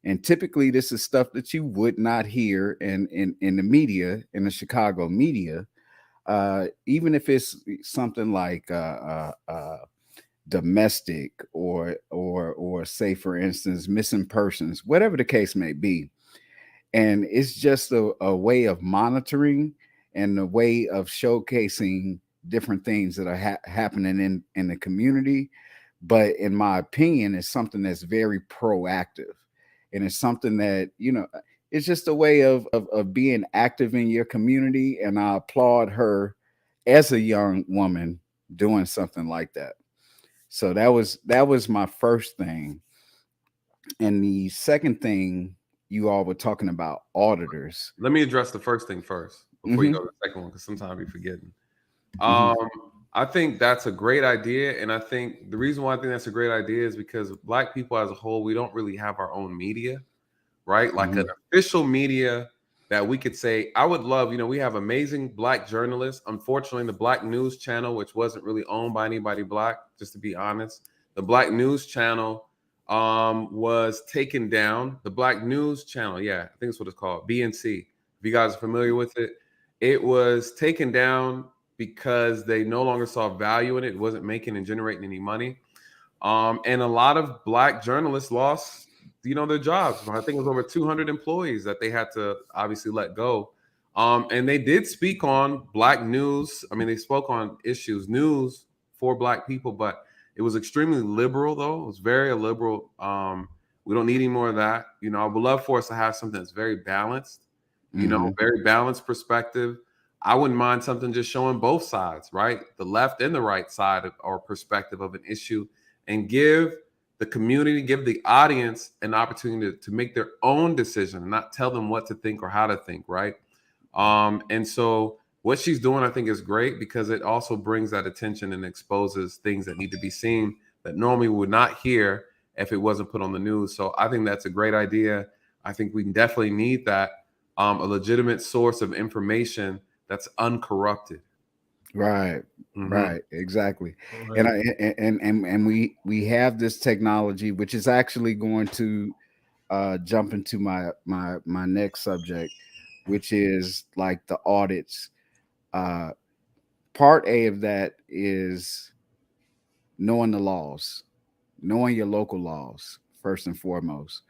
And typically this is stuff that you would not hear in the media, in the Chicago media, even if it's something like domestic or say, for instance, missing persons, whatever the case may be. And it's just a way of monitoring and a way of showcasing different things that are happening in the community. But in my opinion, it's something that's very proactive. And it's something that, it's just a way of being active in your community. And I applaud her as a young woman doing something like that. So that was my first thing. And the second thing, you all were talking about auditors. Let me address the first thing first before you go to the second one, because sometimes we're forgetting. I think that's a great idea. And I think the reason why I think that's a great idea is because Black people as a whole, we don't really have our own media, right? Like an official media that we could say, I would love, we have amazing Black journalists. Unfortunately, the Black News Channel, which wasn't really owned by anybody Black, just to be honest, the Black News Channel was taken down. The Black News Channel, yeah, I think that's what it's called, BNC. If you guys are familiar with it, it was taken down because they no longer saw value in it. It wasn't making and generating any money. And a lot of Black journalists lost, their jobs. I think it was over 200 employees that they had to obviously let go. And they did speak on Black news. I mean, they spoke on news for Black people, but it was extremely liberal, though. It was very liberal. We don't need any more of that. I would love for us to have something that's very balanced, very balanced perspective. I wouldn't mind something just showing both sides, right? The left and the right side or perspective of an issue, and give the community, give the audience an opportunity to make their own decision, and not tell them what to think or how to think, right? And so what she's doing, I think, is great because it also brings that attention and exposes things that need to be seen that normally we would not hear if it wasn't put on the news. So I think that's a great idea. I think we definitely need that, a legitimate source of information that's uncorrupted. Right. Right. Exactly. Right. And we have this technology, which is actually going to jump into my next subject, which is like the audits. Uh, Part A of that is knowing the laws, knowing your local laws first and foremost.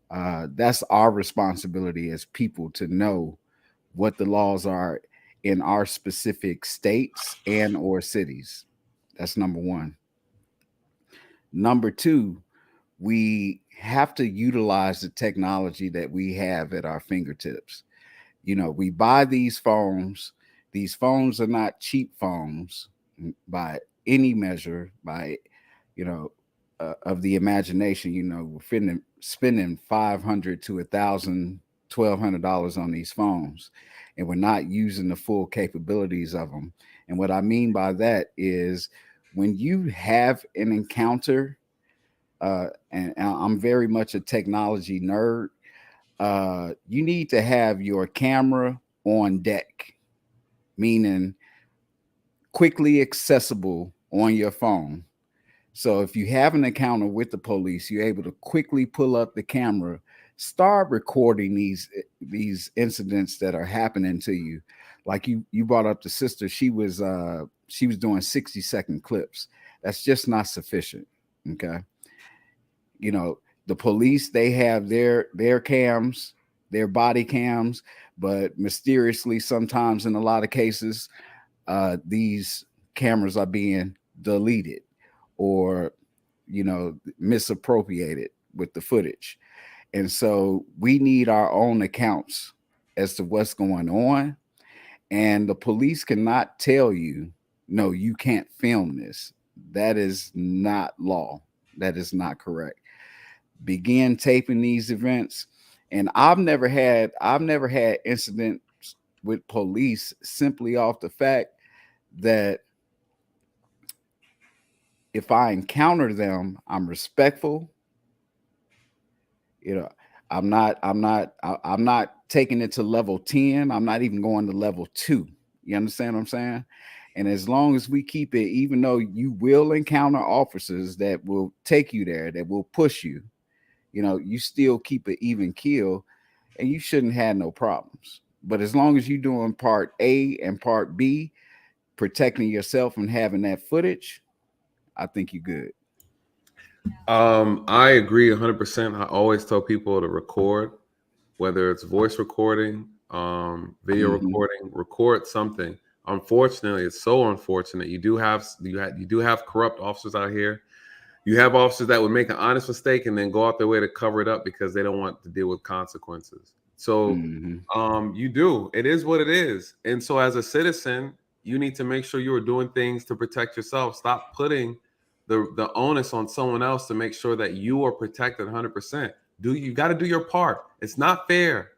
That's our responsibility as people to know what the laws are in our specific states and or cities. That's number one. Number two, we have to utilize the technology that we have at our fingertips. You know, we buy these phones. These phones are not cheap phones by any measure, by, you know, of the imagination. You know, we're spending 500 to $1,000, $1,200 on these phones, and we're not using the full capabilities of them. And what I mean by that is when you have an encounter, and I'm very much a technology nerd, you need to have your camera on deck, meaning quickly accessible on your phone. So if you have an encounter with the police, you're able to quickly pull up the camera, start recording these incidents that are happening to you. Like you brought up the sister, she was doing 60-second clips. That's just not sufficient. Okay. You know, the police, they have their cams, their body cams, but mysteriously sometimes in a lot of cases, these cameras are being deleted or, you know, misappropriated with the footage. And so we need our own accounts as to what's going on. And the police cannot tell you, no, you can't film this. That is not law. That is not correct. Begin taping these events. And I've never had incidents with police simply off the fact that if I encounter them, I'm respectful. You know, I'm not taking it to level 10. I'm not even going to level 2. You understand what I'm saying? And as long as we keep it, even though you will encounter officers that will take you there, that will push you, you know, you still keep it even keel and you shouldn't have no problems. But as long as you're doing part A and part B, protecting yourself and having that footage, I think you're good. I agree 100%. I always tell people to record, whether it's voice recording, video recording, record something. Unfortunately, it's so unfortunate. You do have corrupt officers out here. You have officers that would make an honest mistake and then go out their way to cover it up because they don't want to deal with consequences. So you do. It is what it is. And so as a citizen, you need to make sure you are doing things to protect yourself. Stop putting the onus on someone else to make sure that you are protected 100%. You got to do your part. It's not fair,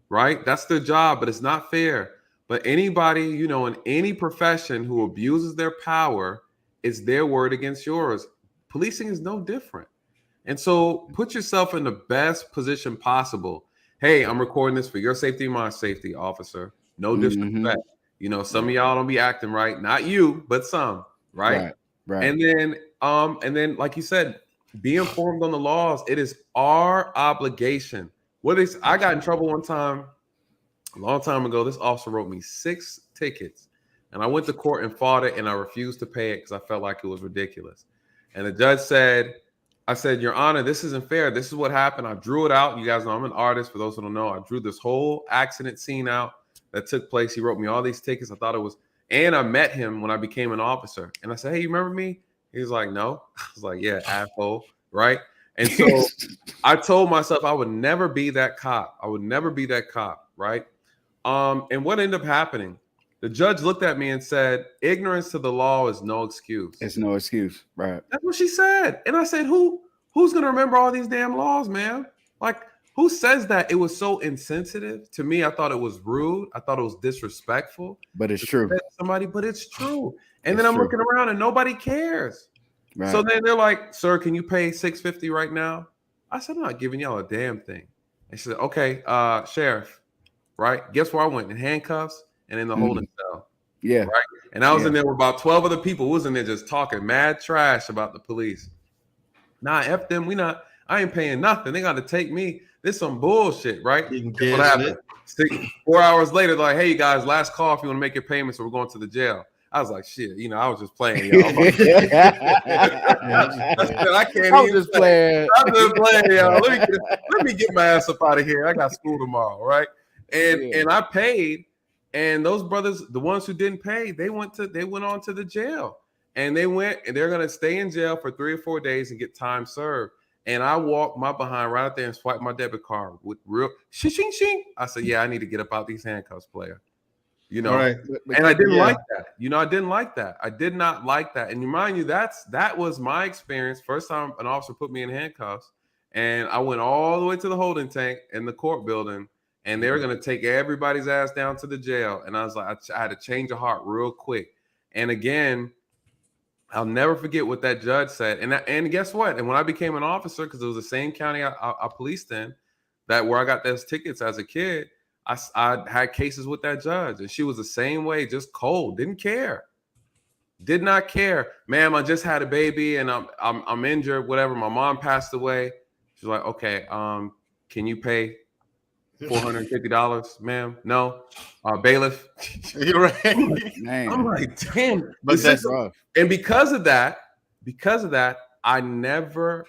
right? That's their job, but it's not fair. But anybody, you know, in any profession who abuses their power, it's their word against yours. Policing is no different. And so put yourself in the best position possible. Hey, I'm recording this for your safety and my safety, officer. No disrespect. You know, some of y'all don't be acting right. Not you, but some, right? Right. And then, like you said, be informed on the laws. It is our obligation. I got in trouble one time, a long time ago. This officer wrote me 6 tickets, and I went to court and fought it, and I refused to pay it because I felt like it was ridiculous. And the judge said, I said, Your Honor, this isn't fair. This is what happened. I drew it out. You guys know I'm an artist. For those who don't know, I drew this whole accident scene out that took place. He wrote me all these tickets. I thought it was, and I met him when I became an officer. And I said, hey, you remember me? He was like, no. I was like, yeah, asshole. Right. And so I told myself I would never be that cop. I would never be that cop. Right. And what ended up happening? The judge looked at me and said, ignorance to the law is no excuse. It's no excuse. Right. That's what she said. And I said, who's going to remember all these damn laws, man? Like, who says that? It was so insensitive. To me, I thought it was rude. I thought it was disrespectful. But it's true. Somebody, but it's true. And then I'm looking around and nobody cares. Right. So then they're like, sir, can you pay $650 right now? I said, I'm not giving y'all a damn thing. And she said, okay, sheriff, right? Guess where I went? In handcuffs and in the holding cell. Yeah. Right. And I was in there with about 12 other people. Who was in there just talking mad trash about the police. Nah, F them. I ain't paying nothing. They got to take me. This some bullshit, right? Guess what happened? 4 hours later, they're like, hey, you guys, last call if you want to make your payments or we're going to the jail. I was like, shit, I was just playing, y'all. I can't I was even just playing. I'm just playing, y'all. Let me get my ass up out of here. I got school tomorrow, right? And I paid, and those brothers, the ones who didn't pay, they went on to the jail. And they're gonna stay in jail for 3 or 4 days and get time served. And I walked my behind right out there and swiped my debit card with real shing shing. I said, yeah, I need to get up out these handcuffs, player. All right. And I didn't like that. I didn't like that. I did not like that. And remind you, that was my experience. First time an officer put me in handcuffs, and I went all the way to the holding tank in the court building, and they were going to take everybody's ass down to the jail. And I was like, I had to change of heart real quick. And again, I'll never forget what that judge said. And guess what? And when I became an officer, because it was the same county I policed in, where I got those tickets as a kid, I had cases with that judge, and she was the same way, just cold, didn't care, did not care. Ma'am, I just had a baby and I'm injured, whatever. My mom passed away. She's like, okay, can you pay $450, ma'am? No, bailiff. You're right. Man. I'm like, damn. But that's rough. And because of that, I never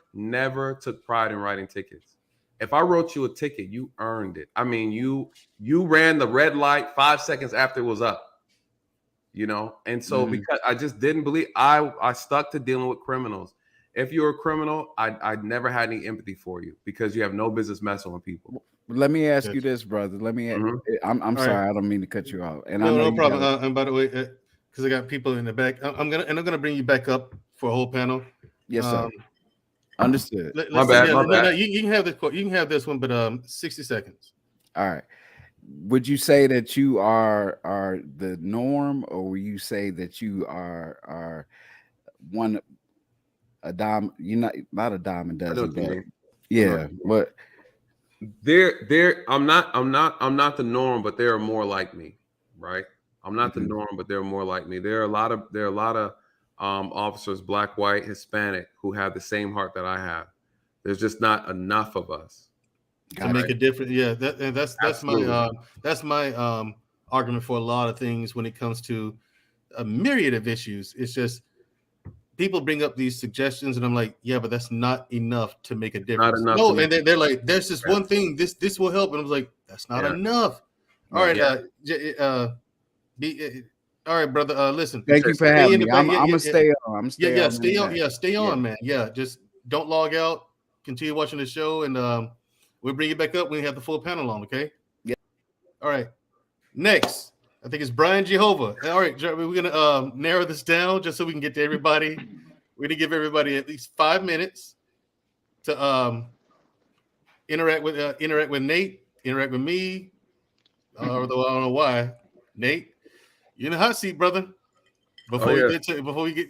took pride in writing tickets. If I wrote you a ticket, you earned it. I mean, you ran the red light 5 seconds after it was up, And so because I just didn't believe, I stuck to dealing with criminals. If you're a criminal, I never had any empathy for you because you have no business messing with people. Let me ask you this, brother. I'm sorry, right. I don't mean to cut you off. And no problem. And by the way, because I got people in the back, I'm gonna bring you back up for a whole panel. Yes, sir. Understood. My bad. You can have this. You can have this one, but 60 seconds. All right. Would you say that you are the norm, or will you say that you are a dime? You're not a dime a dozen, but yeah. But I'm not the norm, but there are more like me, right? I'm not the norm, but there are more like me. There are a lot of officers, black, white, Hispanic, who have the same heart that I have. There's just not enough of us to make a difference. Yeah, that's my argument for a lot of things when it comes to a myriad of issues. It's just people bring up these suggestions, and I'm like, yeah, but that's not enough to make a difference. No, and they're like, there's this one thing. This will help, and I was like, that's not enough. All right, all right, brother. Listen. Thank you for having me. I'm gonna stay on. Stay on, man. Yeah, just don't log out. Continue watching the show, and we'll bring you back up when we have the full panel on. Okay. Yeah. All right. Next, I think it's Brian Jehovah. All right, we're gonna narrow this down just so we can get to everybody. We're gonna give everybody at least 5 minutes to interact with Nate, interact with me. Although I don't know why, Nate. You're in the hot seat, brother. Before we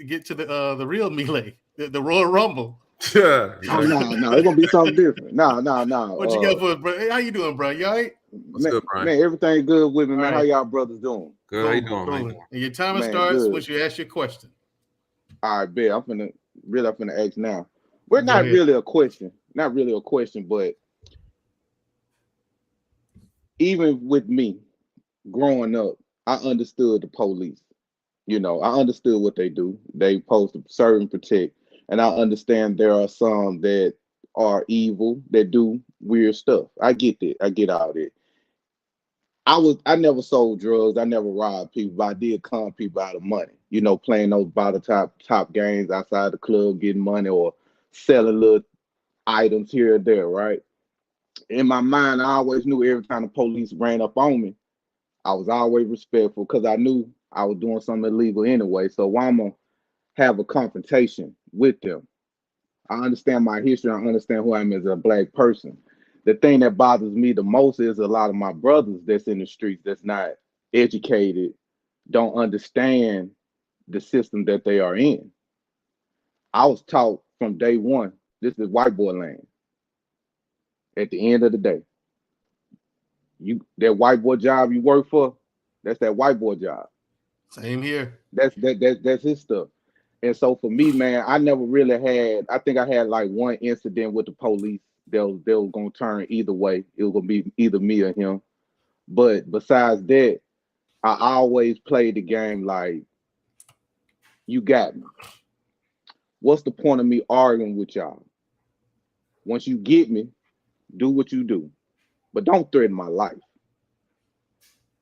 get to the real melee, the Royal Rumble. No, it's gonna be something different. No. What you got for us, bro? Hey, how you doing, bro? You all right? What's good, Brian? Man, everything good with me, man. Right. How y'all brothers doing? Good. How you doing, man? And your timer starts once you ask your question. All right, bet. I'm finna ask now. We're not really a question, but even with me growing up, I understood the police. I understood what they do. They supposed to serve and protect. And I understand there are some that are evil, that do weird stuff. I get that. I get all that. I never sold drugs. I never robbed people, but I did con people out of money. Playing those bottle top games outside the club, getting money or selling little items here and there, right? In my mind, I always knew every time the police ran up on me, I was always respectful because I knew I was doing something illegal anyway. So why am I have a confrontation with them? I understand my history. I understand who I am as a black person. The thing that bothers me the most is a lot of my brothers that's in the streets that's not educated, don't understand the system that they are in. I was taught from day one, this is white boy land. At the end of the day, that white boy job you work for, that's that white boy job. Same here. That's his stuff. And so for me, man, I never really had. I think I had like one incident with the police. They was gonna turn either way. It was gonna be either me or him. But besides that, I always played the game like, you got me. What's the point of me arguing with y'all? Once you get me, do what you do. But don't threaten my life.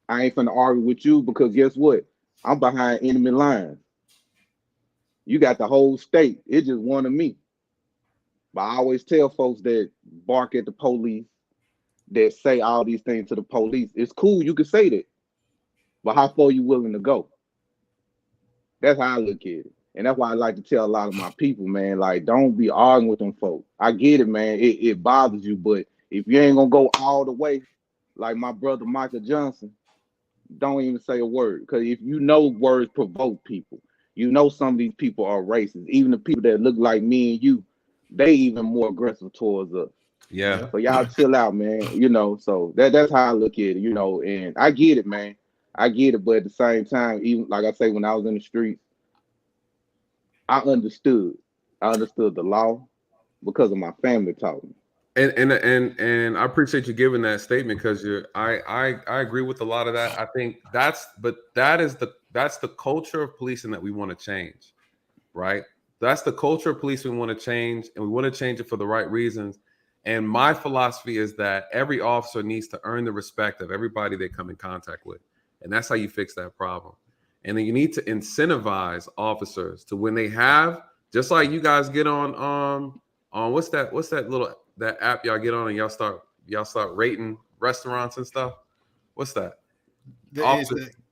I ain't finna argue with you because guess what? I'm behind enemy lines. You got the whole state. It's just one of me. But I always tell folks that bark at the police, that say all these things to the police. It's cool, you can say that. But how far you willing to go? That's how I look at it. And that's why I like to tell a lot of my people, man, like, don't be arguing with them folks. I get it, man. It bothers you, but if you ain't gonna go all the way, like my brother Michael Johnson, don't even say a word. Because if you know words provoke people, you know some of these people are racist. Even the people that look like me and you, they even more aggressive towards us. Yeah. So y'all chill out, man. You know, so that's how I look at it, you know, and I get it, man. I get it, but at the same time, even like I say, when I was in the streets, I understood. I understood the law because of my family taught me. And I appreciate you giving that statement because I agree with a lot of that. I think that's the culture of policing that we want to change, right? That's the culture of policing we want to change, and we want to change it for the right reasons. And my philosophy is that every officer needs to earn the respect of everybody they come in contact with, and that's how you fix that problem. And then you need to incentivize officers to, when they have, just like you guys get on what's that app y'all get on and y'all start rating restaurants and stuff. What's that?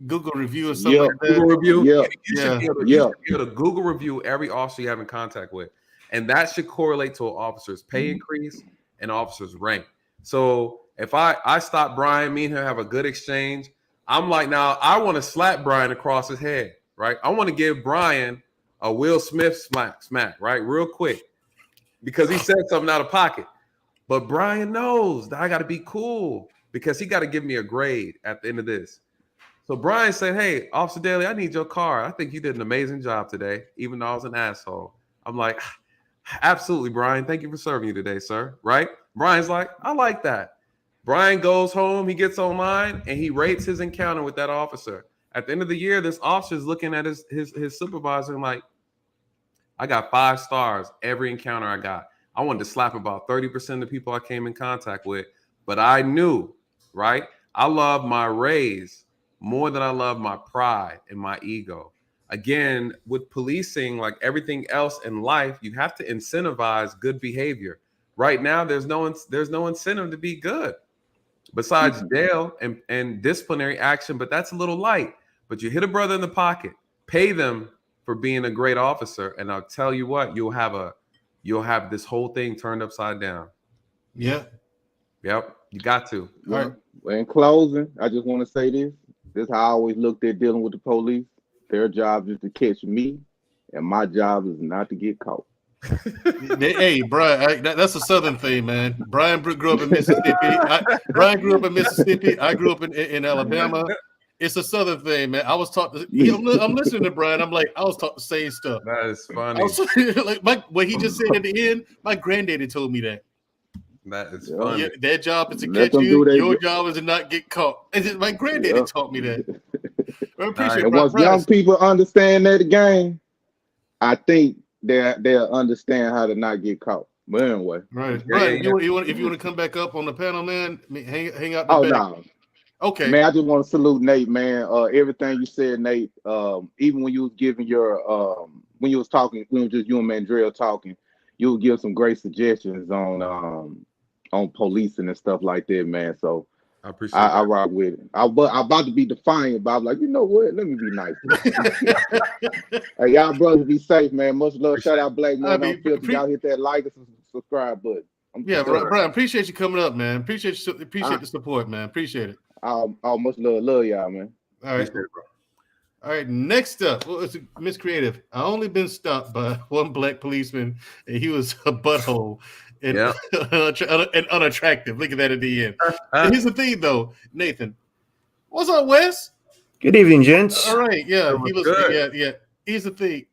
Google review or something like that. Google review. Yeah. You should be able to Google review every officer you have in contact with, and that should correlate to an officer's pay increase and officer's rank. So if I stop Brian, me and him have a good exchange, I'm like, now I want to slap Brian across his head, right? I want to give Brian a Will Smith smack, right? Real quick, because he said something out of pocket. But Brian knows that I got to be cool because he got to give me a grade at the end of this. So Brian said, hey, Officer Daly, I need your car. I think you did an amazing job today, even though I was an asshole. I'm like, absolutely, Brian. Thank you for serving you today, sir. Right? Brian's like, I like that. Brian goes home, he gets online, and he rates his encounter with that officer. At the end of the year, this officer is looking at his supervisor and like, I got 5 stars every encounter I got. I wanted to slap about 30% of the people I came in contact with, but I knew, right? I love my raise more than I love my pride and my ego. Again, with policing, like everything else in life, you have to incentivize good behavior. Right now, there's no incentive to be good besides jail and disciplinary action, but that's a little light. But you hit a brother in the pocket, pay them for being a great officer, and I'll tell you what, you'll have this whole thing turned upside down. Yeah. Yep. You got to. Well, right. Well, in closing, I just want to say this. This is how I always looked at dealing with the police. Their job is to catch me, and my job is not to get caught. Hey, Brian, that's a Southern thing, man. Brian grew up in Mississippi. Brian grew up in Mississippi. I grew up in Alabama. It's a Southern thing, man. I was taught. I'm listening to Brian. I'm like, I was taught the same stuff. That is funny. What he just said at the end, my granddaddy told me that. That is funny. Their job is to catch you. Your job is to not get caught. And my granddaddy taught me that. I appreciate it. Once young people understand that game, I think they'll understand how to not get caught. But anyway, right. If you want to come back up on the panel, man, hang out. No. Okay, man. I just want to salute Nate, man. Everything you said, Nate. Even when you was giving your when you was talking, when it was just you and Mandrell talking, you would give some great suggestions on policing and stuff like that, man. So I appreciate I rock with it. I'm about to be defiant, but I'm like, you know what? Let me be nice. Hey, y'all brothers be safe, man. Much love. Shout out Black Man Unfiltered. Y'all hit that like and subscribe button. Brian, appreciate you coming up, man. Appreciate the support, man. Appreciate it. Much love y'all, man. All right, bro. All right, next up, it's Miss Creative. I only been stopped by one black policeman, and he was a butthole and, and unattractive. Look at that at the end. Here's the thing, though, Nathan. What's up, Wes? Good evening, gents. All right, yeah, he looks good. Yeah. Here's the thing.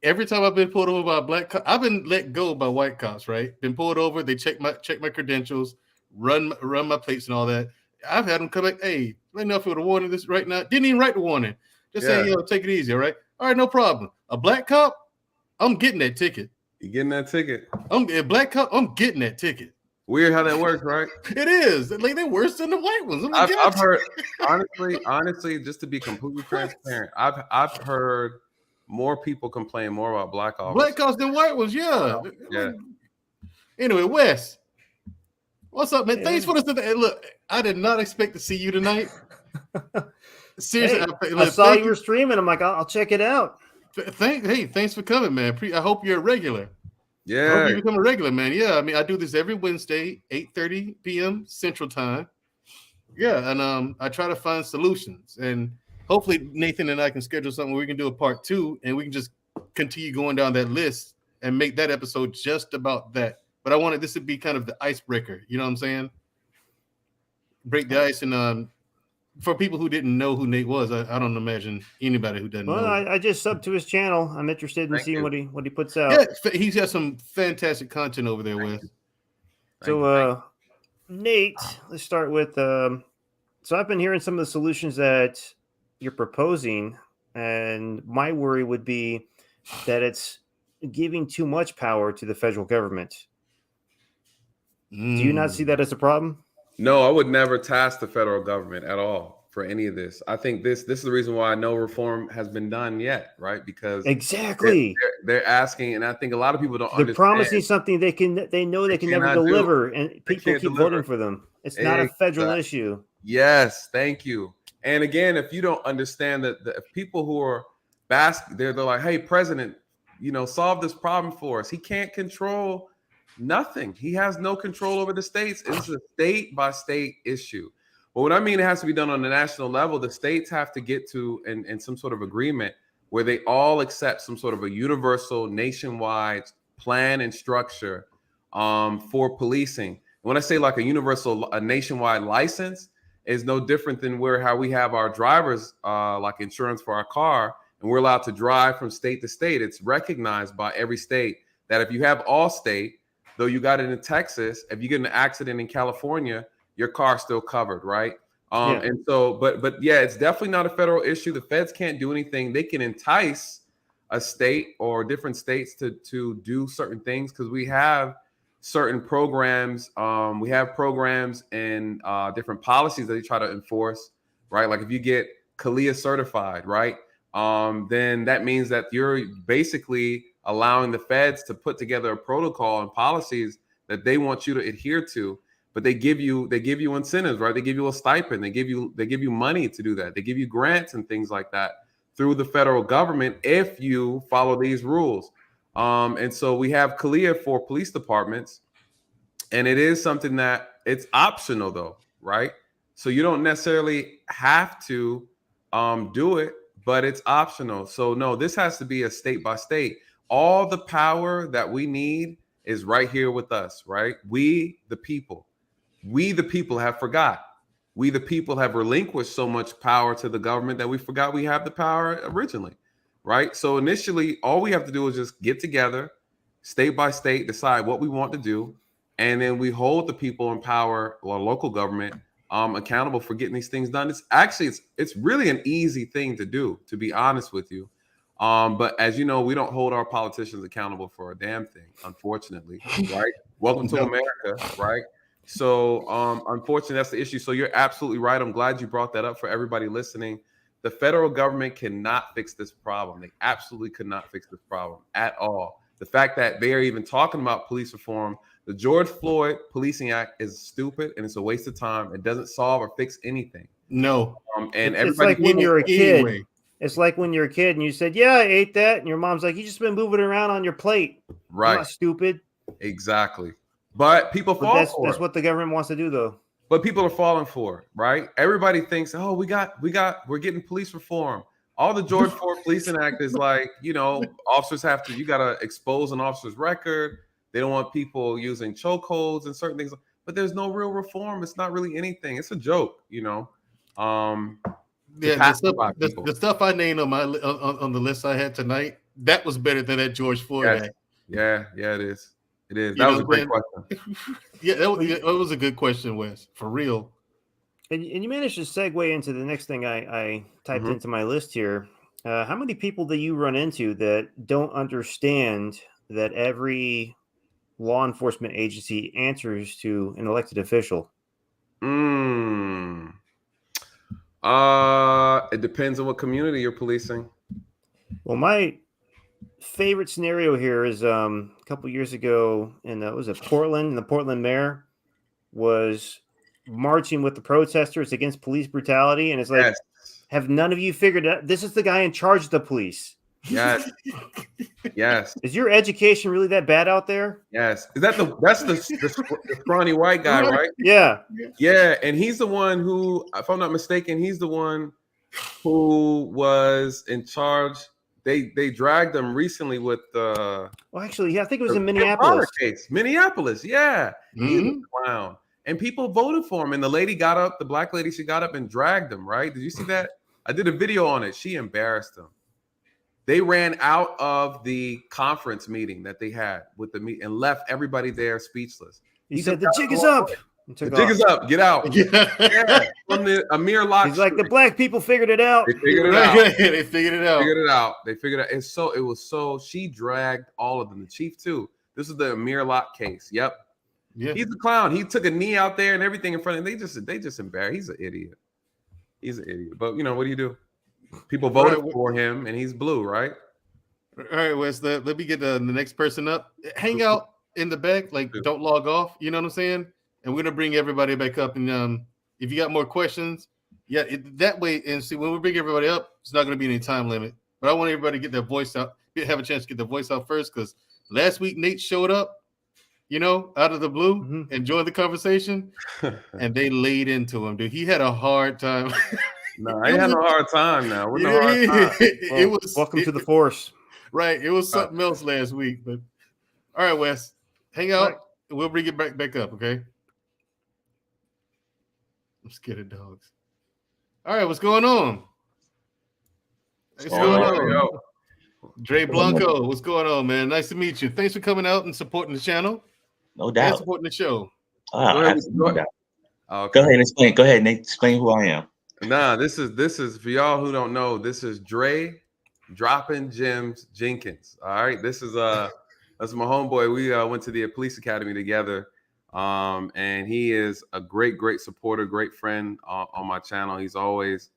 Every time I've been pulled over by a black cop, I've been let go by white cops, right? Been pulled over, they check my credentials, run my plates and all that. I've had them come back, hey, let me know if you would have warning this right now. Didn't even write the warning. Just say, take it easy, all right? All right, no problem. A black cop, I'm getting that ticket. You getting that ticket? A black cop, I'm getting that ticket. Weird how that works, right? It is. Like, they're worse than the white ones. I've heard, honestly, just to be completely transparent, I've heard more people complain more about black cops than white ones. Yeah. Anyway, Wes, what's up, man? Thanks for this. Hey, look, I did not expect to see you tonight. Seriously, I saw you were streaming. I'm like, I'll check it out. Thanks for coming, man. I hope you're a regular. Yeah, I hope you become a regular, man. Yeah, I mean, I do this every Wednesday, 8:30 p.m. Central Time. Yeah, and I try to find solutions, and hopefully Nathan and I can schedule something where we can do a part 2, and we can just continue going down that list and make that episode just about that. But I wanted this to be kind of the icebreaker. You know what I'm saying? Break the ice, and for people who didn't know who Nate was, I don't imagine anybody who doesn't know. Well, I just subbed to his channel. I'm interested in seeing what he puts out. Yeah, he's got some fantastic content over there, Wes. So, Nate, let's start with. So I've been hearing some of the solutions that you're proposing, and my worry would be that it's giving too much power to the federal government. Do you not see that as a problem? No, I would never task the federal government at all for any of this. I think this is the reason why no reform has been done yet, right? Because exactly they're asking, and I think a lot of people don't understand. They're promising something they know they can never deliver, and people keep voting for them. It's not a federal issue. Yes, thank you. And again, if you don't understand that the people who are they're like, hey, president, solve this problem for us. He can't control nothing. He has no control over the states. It's a state by state issue. But what I mean, it has to be done on the national level. The states have to get to in some sort of agreement where they all accept some sort of a universal nationwide plan and structure for policing. When I say like a nationwide license, is no different than how we have our drivers like insurance for our car, and we're allowed to drive from state to state. It's recognized by every state that if you have Allstate, though you got it in Texas, if you get in an accident in California, your car's still covered, right? And so, but yeah, it's definitely not a federal issue. The feds can't do anything. They can entice a state or different states to do certain things because we have certain programs. We have programs and different policies that they try to enforce, right? Like if you get CALIA certified, right? Then that means that you're basically allowing the feds to put together a protocol and policies that they want you to adhere to, but they give you incentives, right? They give you a stipend, they give you money to do that. They give you grants and things like that through the federal government if you follow these rules. And so we have CALIA for police departments, and it is something that it's optional though, right? So you don't necessarily have to do it, but it's optional. So no, this has to be a state by state. All the power that we need is right here with us, right? We, the people have forgot. We, the people, have relinquished so much power to the government that we forgot we have the power originally, right? So initially, all we have to do is just get together, state by state, decide what we want to do, and then we hold the people in power or local government accountable for getting these things done. It's really an easy thing to do, to be honest with you. But as you know, we don't hold our politicians accountable for a damn thing, unfortunately, right? Welcome to America, right? So unfortunately, that's the issue. So you're absolutely right. I'm glad you brought that up for everybody listening. The federal government cannot fix this problem. They absolutely could not fix this problem at all. The fact that they are even talking about police reform, the George Floyd Policing Act is stupid and it's a waste of time. It doesn't solve or fix anything. No. And it's like when you're a kid. Anyway. It's like when you're a kid and you said, yeah, I ate that. And your mom's like, you just been moving around on your plate. Right. You're not stupid. Exactly. But people fall for it. That's what the government wants to do, though. But people are falling for it, right? Everybody thinks, oh, we're getting police reform. All the George Floyd Policing Act is like, officers you got to expose an officer's record. They don't want people using chokeholds and certain things. But there's no real reform. It's not really anything. It's a joke, Yeah, passing by people. the stuff I named on my on the list I had tonight, that was better than that George Floyd act. Yeah, it is. It is. You That was know, a great man. question. Yeah, that was a good question, Wes. For real. And you managed to segue into the next thing I typed into my list here. How many people do you run into that don't understand that every law enforcement agency answers to an elected official? It depends on what community you're policing. Well, my favorite scenario here is a couple years ago in was it Portland, and the Portland mayor was marching with the protesters against police brutality, and it's like, have none of you figured out this is the guy in charge of the police? Yes. Yes. Is your education really that bad out there? Yes. Is that that's the scrawny white guy, right? Yeah. Yeah, and he's the one who, if I'm not mistaken, he's the one who was in charge. They dragged him recently with the. Well, actually, yeah, I think it was in Minneapolis. Case. Minneapolis, yeah. He's a clown. And people voted for him. And the lady got up, the black lady, she got up and dragged him, right? Did you see that? I did a video on it. She embarrassed him. They ran out of the conference meeting that they had with the meet and left everybody there speechless. He said, the jig is up. The jig is up. Get out. Yeah. From the Amir Lot. He's like, the black people figured it out. They figured it out. They figured it out. They figured it out. It was so she dragged all of them. The chief too. This is the Amir Lot case. Yep. Yeah. He's a clown. He took a knee out there and everything in front of him. They just embarrassed. He's an idiot. He's an idiot. But you know, what do you do? People voted for him and he's blue, right? All right, Wes, let me get the next person up. Hang out in the back, like don't log off. You know what I'm saying? And we're gonna bring everybody back up. And if you got more questions, that way. And see, when we bring everybody up, it's not gonna be any time limit. But I want everybody to get their voice out, have a chance to get their voice out first. Because last week Nate showed up, you know, out of the blue and joined the conversation, and they laid into him, dude. He had a hard time. No, I ain't had no hard time now. We're no hard time. It was welcome to the force. Right. It was something else last week. But all right, Wes, hang out. Right. We'll bring it back up, okay? I'm scared of dogs. All right, what's going on? What's going on? Dre Blanco, what's going on, man? Nice to meet you. Thanks for coming out and supporting the channel. No doubt. And supporting the show. Go ahead and explain. Go ahead, Nate. Explain who I am. Nah, this is for y'all who don't know. This is Dre Dropping Gems Jenkins. All right, this is that's my homeboy. We went to the police academy together, and he is a great supporter, great friend on my channel. He's always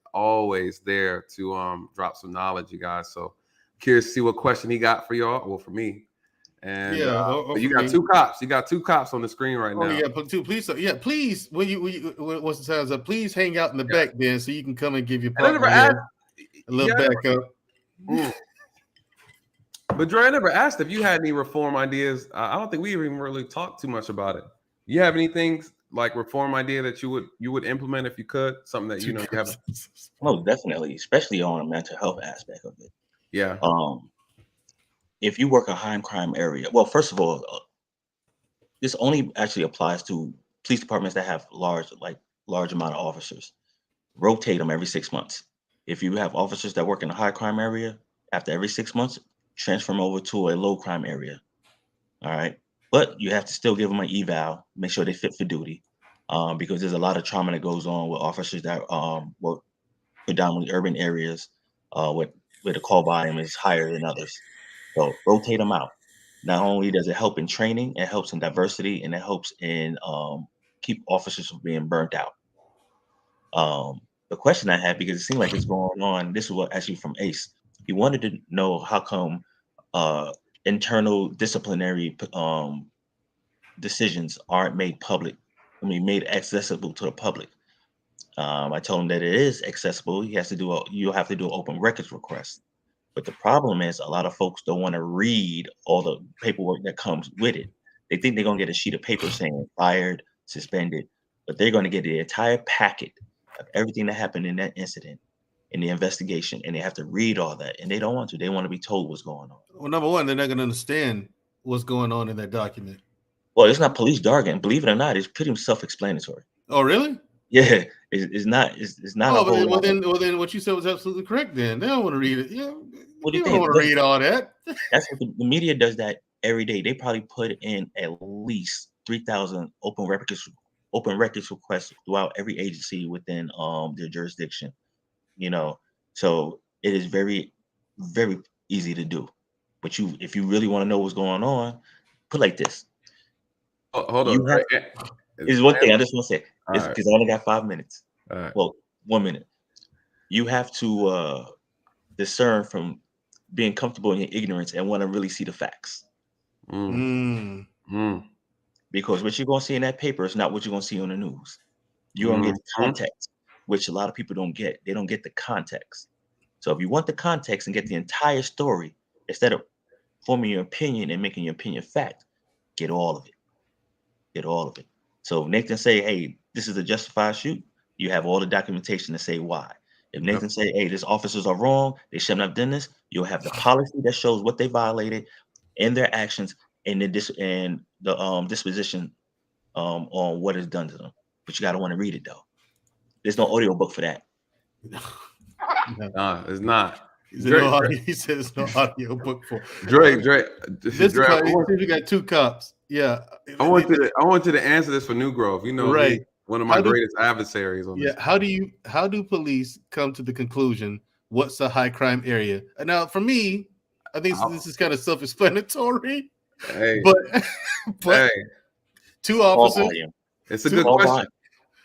there to drop some knowledge, you guys. So curious to see what question he got for y'all. Well, for me. And you got two cops. You got two cops on the screen right now. Yeah, two. Please, please. Once the time's up, please hang out in the back, then, so you can come and give your partner a little backup. But Dre, I never asked if you had any reform ideas. I don't think we even really talked too much about it. You have anything like reform idea that you would implement if you could? Something that you have. Oh, definitely, especially on a mental health aspect of it. Yeah. If you work a high crime area, well, first of all, this only actually applies to police departments that have large amount of officers. Rotate them every 6 months. If you have officers that work in a high crime area, after every 6 months, transfer them over to a low crime area. All right, but you have to still give them an eval, make sure they fit for duty, because there's a lot of trauma that goes on with officers that work predominantly urban areas, where the call volume is higher than others. So rotate them out. Not only does it help in training, it helps in diversity, and it helps in keep officers from being burnt out. The question I had, because it seemed like it's going on, this is what actually from Ace. He wanted to know how come internal disciplinary decisions aren't made public. Made accessible to the public. I told him that it is accessible. You'll have to do an open records request. But the problem is a lot of folks don't want to read all the paperwork that comes with it. They think they're going to get a sheet of paper saying fired, suspended, but they're going to get the entire packet of everything that happened in that incident, in the investigation, and they have to read all that. And they don't want to. They want to be told what's going on. Well, number one, they're not going to understand what's going on in that document. Well, it's not police jargon. Believe it or not, it's pretty self-explanatory. Oh, really? Yeah, it's not. It's not a Oh, whole lot. well, then, what you said was absolutely correct. Then they don't want to read it. Yeah, What do you you don't think? want to read all that. That's what the media does that every day. They probably put in at least 3,000 open records requests throughout every agency within their jurisdiction. You know, so it is very, very easy to do. But if you really want to know what's going on, put like this. Oh, hold You on. have, is one thing I just want to say. It's All because I only got 5 minutes. All right. Well, 1 minute. You have to discern from being comfortable in your ignorance and want to really see the facts. Mm. Because what you're going to see in that paper is not what you're going to see on the news. You're going to get the context, which a lot of people don't get. They don't get the context. So if you want the context and get the entire story, instead of forming your opinion and making your opinion fact, get all of it. Get all of it. So Nathan say, hey, this is a justified shoot. You have all the documentation to say why. If Nathan say, hey, these officers are wrong, they shouldn't have done this, you'll have the policy that shows what they violated and their actions and the disposition on what is done to them. But you got to want to read it though. There's no audio book for that. Nah, it's not. He said there's no audio book for Drake. This is why we got two cops. Yeah. I want you to answer this for New Grove. You know, right. One of my greatest adversaries on this. How do police come to the conclusion what's a high crime area? Now, for me, I think this is kind of self-explanatory. Hey, but hey, two officers. It's a good question.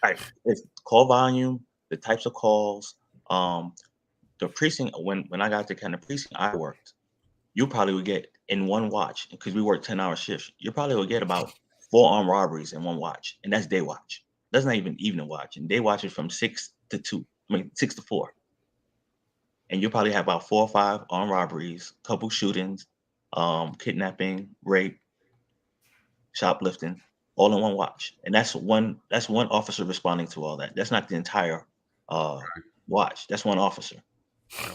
Right. It's call volume, the types of calls, the precinct. When I got to kind of precinct I worked, you probably would get in one watch because we work 10-hour shifts. You probably would get about 4 armed robberies in one watch, and that's day watch. That's not even evening watch, and day watch is from 6 to 4. And you probably have about 4 or 5 armed robberies, couple shootings, kidnapping, rape, shoplifting, all in one watch. And that's one officer responding to all that. That's not the entire watch. That's one officer.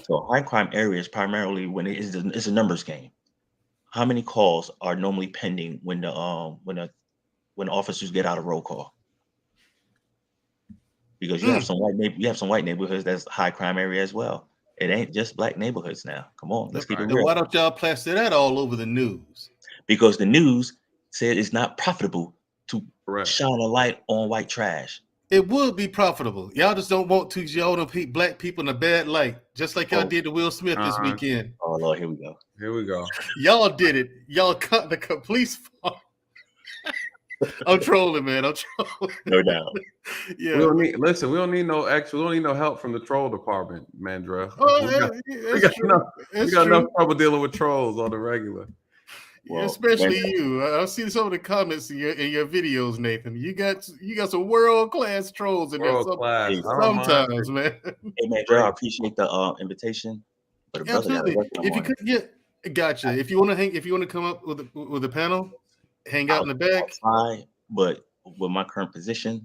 So high crime area is primarily when it's a numbers game. How many calls are normally pending when officers get out of roll call? Because you have some white neighborhoods that's high crime area as well. It ain't just black neighborhoods now. Come on, let's keep it real. Why don't y'all plaster that all over the news? Because the news said it's not profitable to shine a light on white trash. It would be profitable. Y'all just don't want to. Y'all don't put black people in a bad light, just like y'all did to Will Smith this weekend. Oh Lord, here we go. Here we go. Y'all did it. Y'all cut the police. I'm trolling, man. I'm trolling. No doubt. Yeah. We don't need no help from the troll department, Mandrell. We got enough trouble dealing with trolls on the regular. Well, especially you. I've seen some of the comments in your videos, Nathan. You got some world-class trolls in there sometimes, man. Hey, Mandrell, I appreciate the invitation. But absolutely. If you could, gotcha. If you want to come up with a panel, hang out in the back. But with my current position,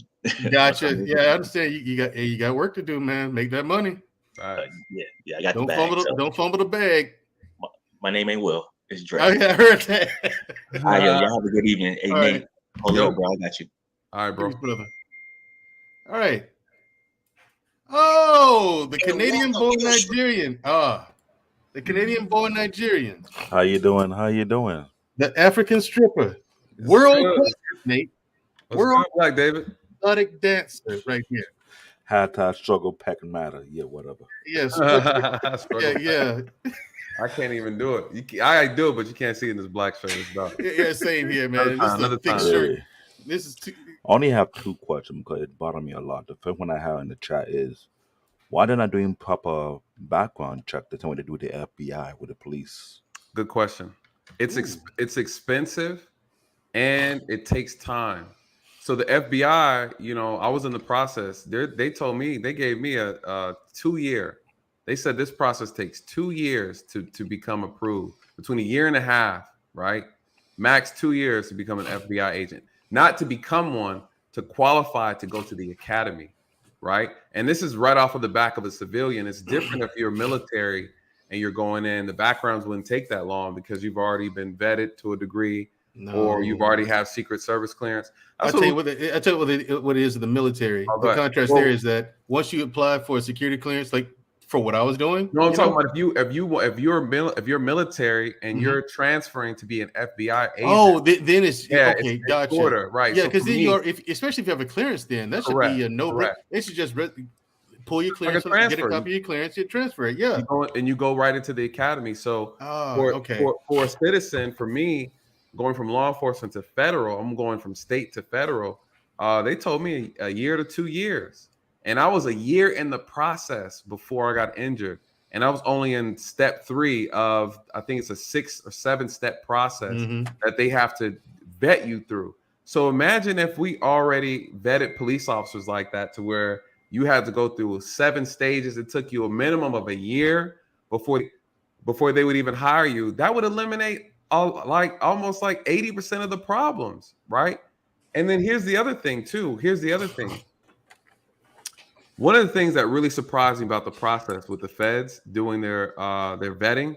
gotcha. Yeah, I understand. You got work to do, man. Make that money. Yeah, I got the bag. Don't fumble the bag. My name ain't Will. It's Drake. Oh, yeah, I heard that. All right, y'all have a good evening. Hey, Nate. Hold on, bro. I got you. All right, bro. Brother. All right. Oh, the Canadian-born Nigerian. The Canadian-born Nigerian. How you doing? The African stripper. World Nate. World Black David. Exotic dancer right here. # struggle pack matter. Yeah, whatever. Yes. Yeah. I can't even do it. I do it, but you can't see it in this black shirt. Yeah, same here, man. This is a thick shirt. This is I only have 2 questions because it bothered me a lot. The first one I have in the chat is, why they're not doing proper background check the same way they do the FBI with the police? Good question. It's expensive and it takes time. So the FBI, I was in the process. They told me, they gave me a 2-year. They said this process takes 2 years to become approved, between 1.5 years, right? Max 2 years to become an FBI agent. Not to become one, to qualify to go to the academy, right? And this is right off of the back of a civilian. It's different if you're military and you're going in. The backgrounds wouldn't take that long because you've already been vetted to a degree. or you've already have Secret Service clearance. I'll tell you what it is in the military. The contrast there is that once you apply for a security clearance, like for what I was doing. No, I'm talking about if you're military and you're transferring to be an FBI agent. Oh, then it's okay, it's gotcha. shorter, right? Yeah, because then especially if you have a clearance, then that should be a no. They should just pull your clearance, get a copy of your clearance, you transfer it. Yeah, you go right into the academy. So for a citizen, for me, going from law enforcement to federal, I'm going from state to federal. They told me a year to 2 years. And I was a year in the process before I got injured. And I was only in step 3 of, I think it's a 6 or 7 step process that they have to vet you through. So imagine if we already vetted police officers like that, to where you had to go through 7 stages. It took you a minimum of a year before they would even hire you. That would eliminate almost 80% of the problems, right? And then here's the other thing too. One of the things that really surprised me about the process with the feds doing their vetting,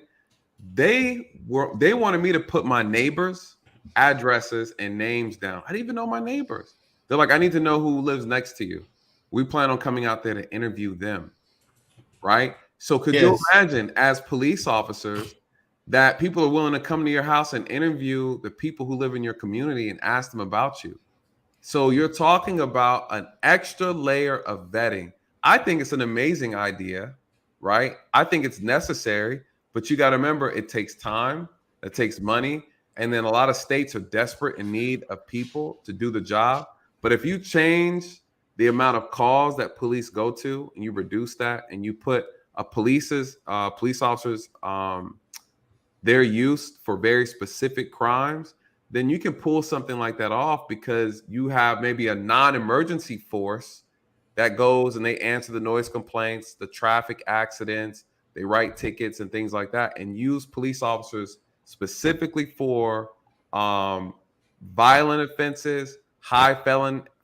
they wanted me to put my neighbors' addresses and names down. I didn't even know my neighbors. They're like, I need to know who lives next to you. We plan on coming out there to interview them, right? So could you imagine, as police officers, that people are willing to come to your house and interview the people who live in your community and ask them about you? So you're talking about an extra layer of vetting. I think it's an amazing idea, right? I think it's necessary, but you got to remember, it takes time, it takes money, and then a lot of states are desperate in need of people to do the job. But if you change the amount of calls that police go to, and you reduce that, and you put police officers, their use for very specific crimes, then you can pull something like that off, because you have maybe a non-emergency force that goes and they answer the noise complaints, the traffic accidents, they write tickets and things like that, and use police officers specifically for violent offenses, high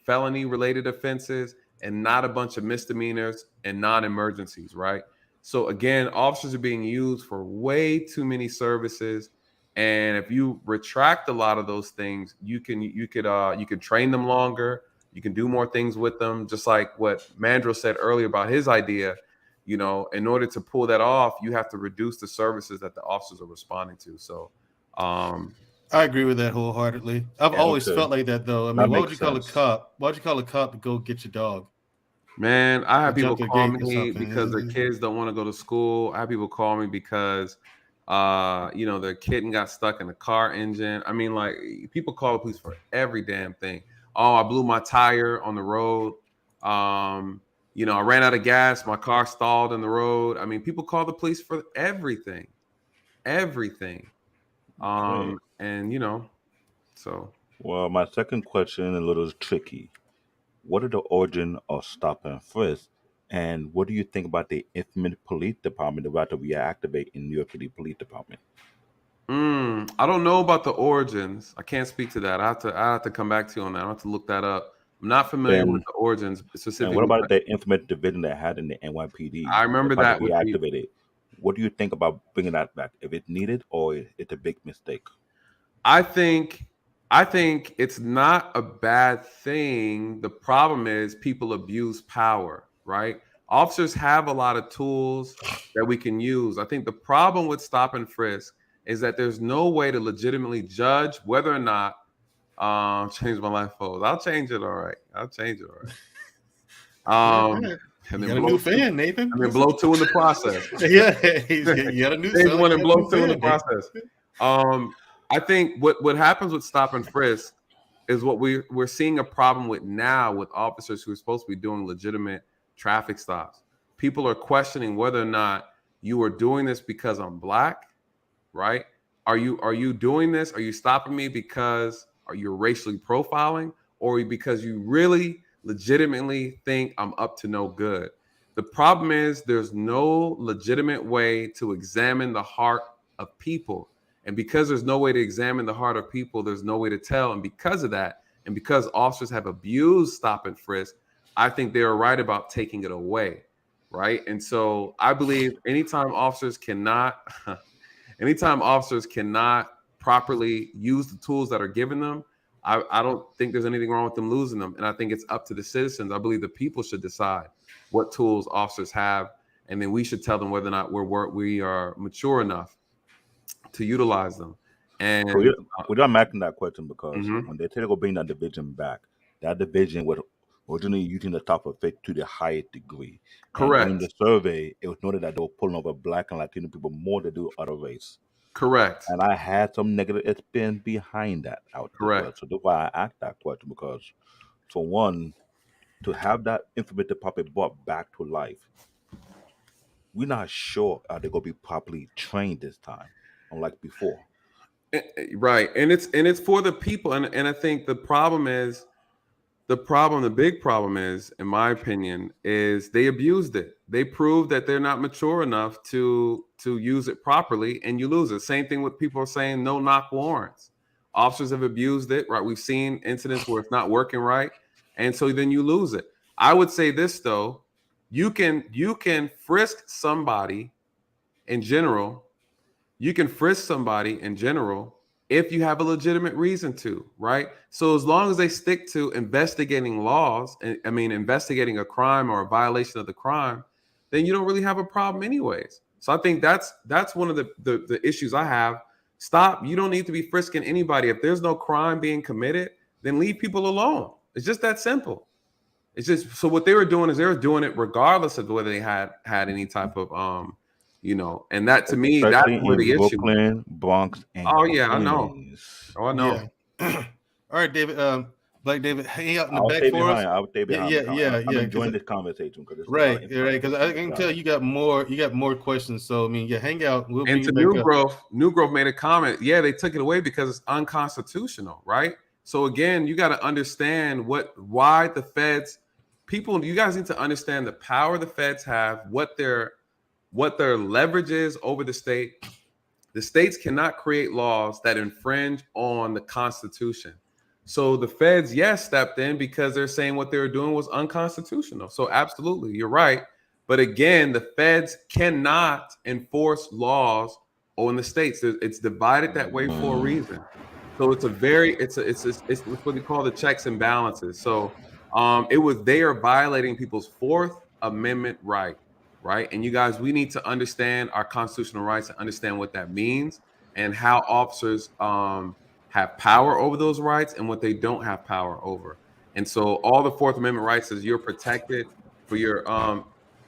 felony related offenses, and not a bunch of misdemeanors and non-emergencies, right? So again, officers are being used for way too many services. And if you retract a lot of those things, you could train them longer. You can do more things with them. Just like what Mandrell said earlier about his idea, in order to pull that off, you have to reduce the services that the officers are responding to. So, I agree with that wholeheartedly. I've always felt like that, though. I mean, why would you call a cop? Why'd you call a cop to go get your dog? Man, I have people call me because their kids don't want to go to school. I have people call me because their kitten got stuck in a car engine. I mean, like, people call the police for every damn thing. Oh, I blew my tire on the road. I ran out of gas. My car stalled in the road. I mean, people call the police for everything. So. Well, my second question is a little tricky. What are the origin of stop and frisk? And what do you think about the infamous police department about to reactivate in New York City Police Department? I don't know about the origins. I can't speak to that. I have to come back to you on that. I have to look that up. I'm not familiar with the origins specifically. And what about the infamous division that had in the NYPD? I remember that reactivated. What do you think about bringing that back? If it's needed or it's a big mistake? I think it's not a bad thing. The problem is people abuse power, right? Officers have a lot of tools that we can use. I think the problem with stop and frisk is that there's no way to legitimately judge whether or not change my life photos. I'll change it. All right. And then got a new fan, Nathan. And then blow 2 in the process. Yeah, you got a new fan. One and blow 2 in the process. I think what happens with stop and frisk is what we're seeing a problem with now with officers who are supposed to be doing legitimate traffic stops. People are questioning whether or not you are doing this because I'm black, right? Are you doing this? Are you stopping me because you're racially profiling, or because you really legitimately think I'm up to no good? The problem is there's no legitimate way to examine the heart of people. And because there's no way to examine the heart of people, there's no way to tell. And because of that, and because officers have abused stop and frisk, I think they're right about taking it away, right? And so I believe anytime officers cannot properly use the tools that are given them, I don't think there's anything wrong with them losing them. And I think it's up to the citizens. I believe the people should decide what tools officers have, and then we should tell them whether or not we are mature enough to utilize them. And we're not asking that question because Mhm. when they tell you to bring that division back, that division was originally using the top of it to the highest degree. And during the correct, survey, it was noted that they were pulling over Black and Latino people more than do other race. correct, And I had some negative experience behind that out as well. correct. So that's why I asked that question, because for one, to have that information department brought back to life, we're not sure are they gonna be properly trained this time, unlike before. Right. And it's for the people. And I think the big problem is, in my opinion, is they abused it. They proved that they're not mature enough to use it properly, and you lose it. Same thing with people saying no knock warrants. Officers have abused it, right? We've seen incidents where it's not working right, and so then you lose it. I would say this though, you can frisk somebody in general. You can frisk somebody in general if you have a legitimate reason to, right? So as long as they stick to investigating laws, investigating a crime or a violation of the crime, then you don't really have a problem anyways. So I think that's one of the issues I have. Stop. You don't need to be frisking anybody. If there's no crime being committed, then leave people alone. It's just that simple. It's just, so what they were doing is they were doing it regardless of whether they had any type of and that, to me, that's Especially where in the issue. Brooklyn, Bronx, and Oh yeah, I know. Queens. Oh, I know. Yeah. All right, David. Black David, hang out in the I'll back stay for behind. us. I'll stay behind. I'm enjoying this conversation because Right. Because I can tell you got more questions. So I mean, hang out. We'll And to New Growth made a comment. Yeah, they took it away because it's unconstitutional, right? So again, you got to understand why the feds, people. You guys need to understand the power the feds have, what their leverage is over the state. The states cannot create laws that infringe on the Constitution. So the feds, yes, stepped in because they're saying what they were doing was unconstitutional. So absolutely, you're right. But again, the feds cannot enforce laws on the states. It's divided that way for a reason. So it's what they call the checks and balances. So they are violating people's Fourth Amendment right. And you guys, we need to understand our constitutional rights and understand what that means and how officers have power over those rights and what they don't have power over. And so all the Fourth Amendment rights is you're protected for your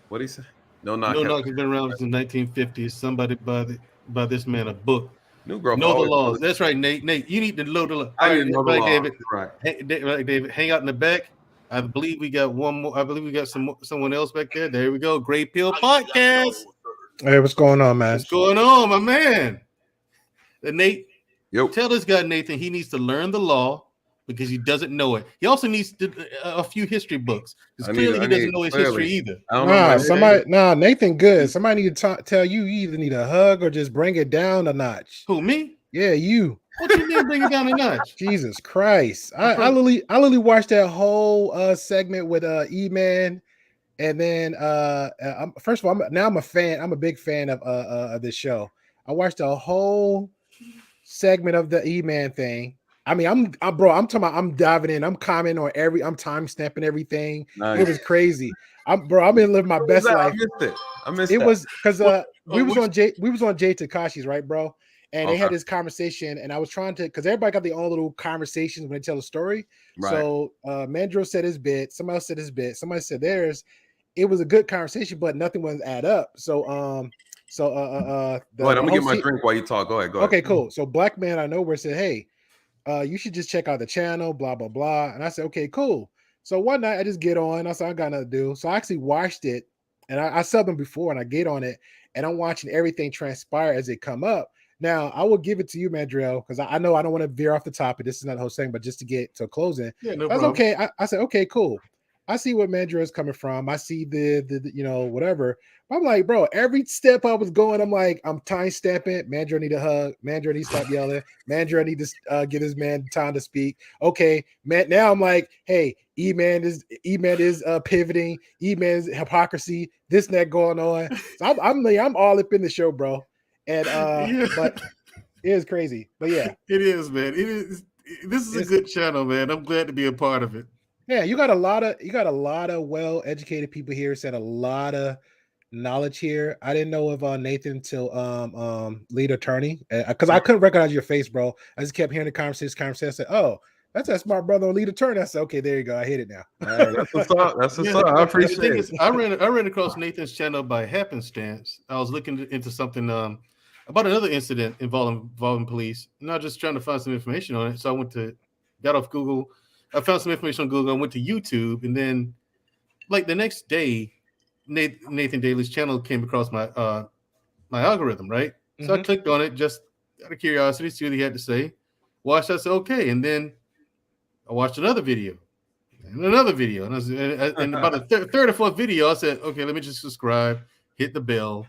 what do you say? No knock has been around since 1950. Somebody by this man a book. New Growth. Know the laws. That's right, Nate. You need to know the law. I need to know the law. David. Right. Hey, David, hang out in the back. I believe we got one more. I believe we got someone else back there. There we go. Great Pill Podcast. Hey, what's going on, man? What's going on, my man? Nate, Yo. Tell this guy, Nathan, he needs to learn the law because he doesn't know it. He also needs a few history books because clearly he doesn't know his history either. Nathan good. Somebody need to tell you either need a hug or just bring it down a notch. Who, me? Yeah, you. What you mean bring it down a notch? Jesus Christ. I literally watched that whole segment with E-Man. And then first of all, I'm a fan. I'm a big fan of this show. I watched a whole segment of the E-Man thing. I mean, I'm talking about, I'm diving in. I'm commenting on I'm time stamping everything. Nice. It was crazy. I've been living my best life. I missed it. That. Was because we was on Jay Takashi's, right, bro? And they had this conversation, and I was trying to, because everybody got their own little conversations when they tell a story. Right. So Mandrell said his bit, somebody else said his bit, somebody said theirs. It was a good conversation, but nothing was add up. So go ahead, I'm gonna get my drink while you talk. Go ahead. Okay, cool. So Black Man I Nowhere said, hey, you should just check out the channel, blah, blah, blah. And I said, okay, cool. So one night I just get on. I said, I got nothing to do. So I actually watched it, and I subbed them before, and I get on it, and I'm watching everything transpire as it come up. Now, I will give it to you, Mandrell, because I know I don't want to veer off the topic. This is not the whole thing, but just to get to closing. Yeah, no That's problem. okay. I said, okay, cool. I see what Mandrell is coming from. I see the whatever. I'm like, bro, every step I was going, I'm like, I'm time stamping. Mandrell need a hug. Mandrell need to stop yelling. Mandrell need to give his man time to speak. Okay, man. Now I'm like, hey, E-Man is pivoting. E-Man's hypocrisy. This and that going on. So I'm all up in the show, bro. And but It is crazy, but yeah, It is, man. It is. This is a good channel, man. I'm glad to be a part of it. yeah. You got a lot of well-educated people here. Said a lot of knowledge here. I didn't know of Nathan till lead attorney because I couldn't recognize your face, bro. I just kept hearing the conversation. I said, "Oh, that's that smart brother on lead attorney." I said, "Okay, there you go. I hit it now." That's what's up. That's what's up. I appreciate it. I ran across Nathan's channel by happenstance. I was looking into something about another incident involving police, and I was just trying to find some information on it. So I got off Google. I found some information on Google. I went to YouTube, and then like the next day, Nathan Daly's channel came across my algorithm, right? So I clicked on it just out of curiosity, see what he had to say. Watched, I said, okay, and then I watched another video, and another video, and about the third or fourth video, I said, okay, let me just subscribe, hit the bell,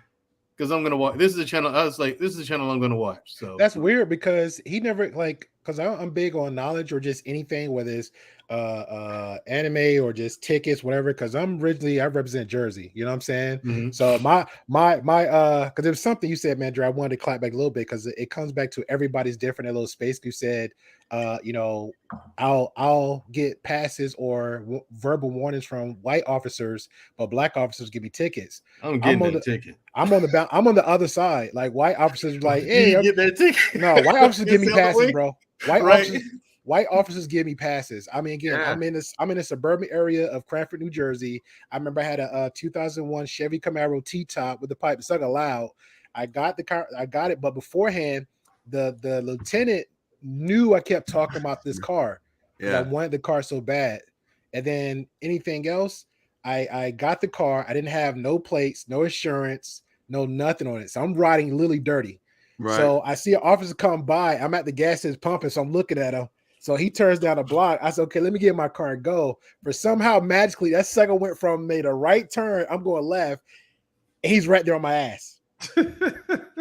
because I'm gonna watch. This is a channel. I was like, this is a channel I'm gonna watch. So that's weird because he never because I'm big on knowledge or just anything, whether it's anime or just tickets, whatever. Because I represent Jersey, you know what I'm saying? So my because there was something you said, Mandrell, I wanted to clap back a little bit because it comes back to everybody's different. That little space you said, I'll get passes or verbal warnings from white officers, but black officers give me tickets. I'm getting that ticket. I'm on the other side. Like white officers are like, hey, you get that ticket. No, white officers give me passes, bro. White officers give me passes. I mean, again, Yeah. I'm in a suburban area of Cranford, New Jersey. I remember I had a 2001 Chevy Camaro T-top with the pipe stuck loud. I got the car, I got it, but beforehand, the lieutenant knew I kept talking about this car. I wanted the car so bad. And then anything else, I got the car. I didn't have no plates, no insurance, no nothing on it. So I'm riding literally dirty. Right. So I see an officer come by. I'm at the gas station pumping, so I'm looking at him. So he turns down the block. I said, okay, let me get in my car and go. For somehow magically, that second went from made a right turn. I'm going left. And he's right there on my ass.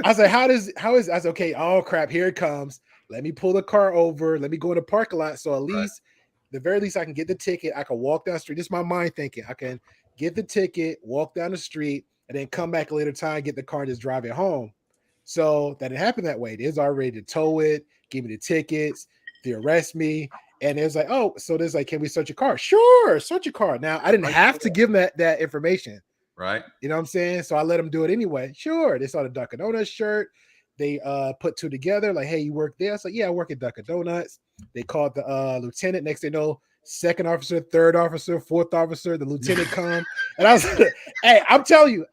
I said, how is I said, okay, oh crap, here it comes. Let me pull the car over. Let me go in the parking lot. So at least, the very least, I can get the ticket. I can walk down the street. This is my mind thinking. I can get the ticket, walk down the street, and then come back a later time, get the car, and just drive it home. So that it happened that way. They was already to tow it, give me the tickets, they arrest me. And it was like, oh, so there's like, can we search your car? Sure, search your car. Now I didn't have to give them that information. Right. You know what I'm saying? So I let them do it anyway. Sure. They saw the Dunkin' Donuts shirt. They put two together, like, hey, you work there? I was like, yeah, I work at Dunkin' Donuts. They called the lieutenant. Next thing you know, second officer, third officer, fourth officer, the lieutenant come. And I was like, hey, I'm telling you,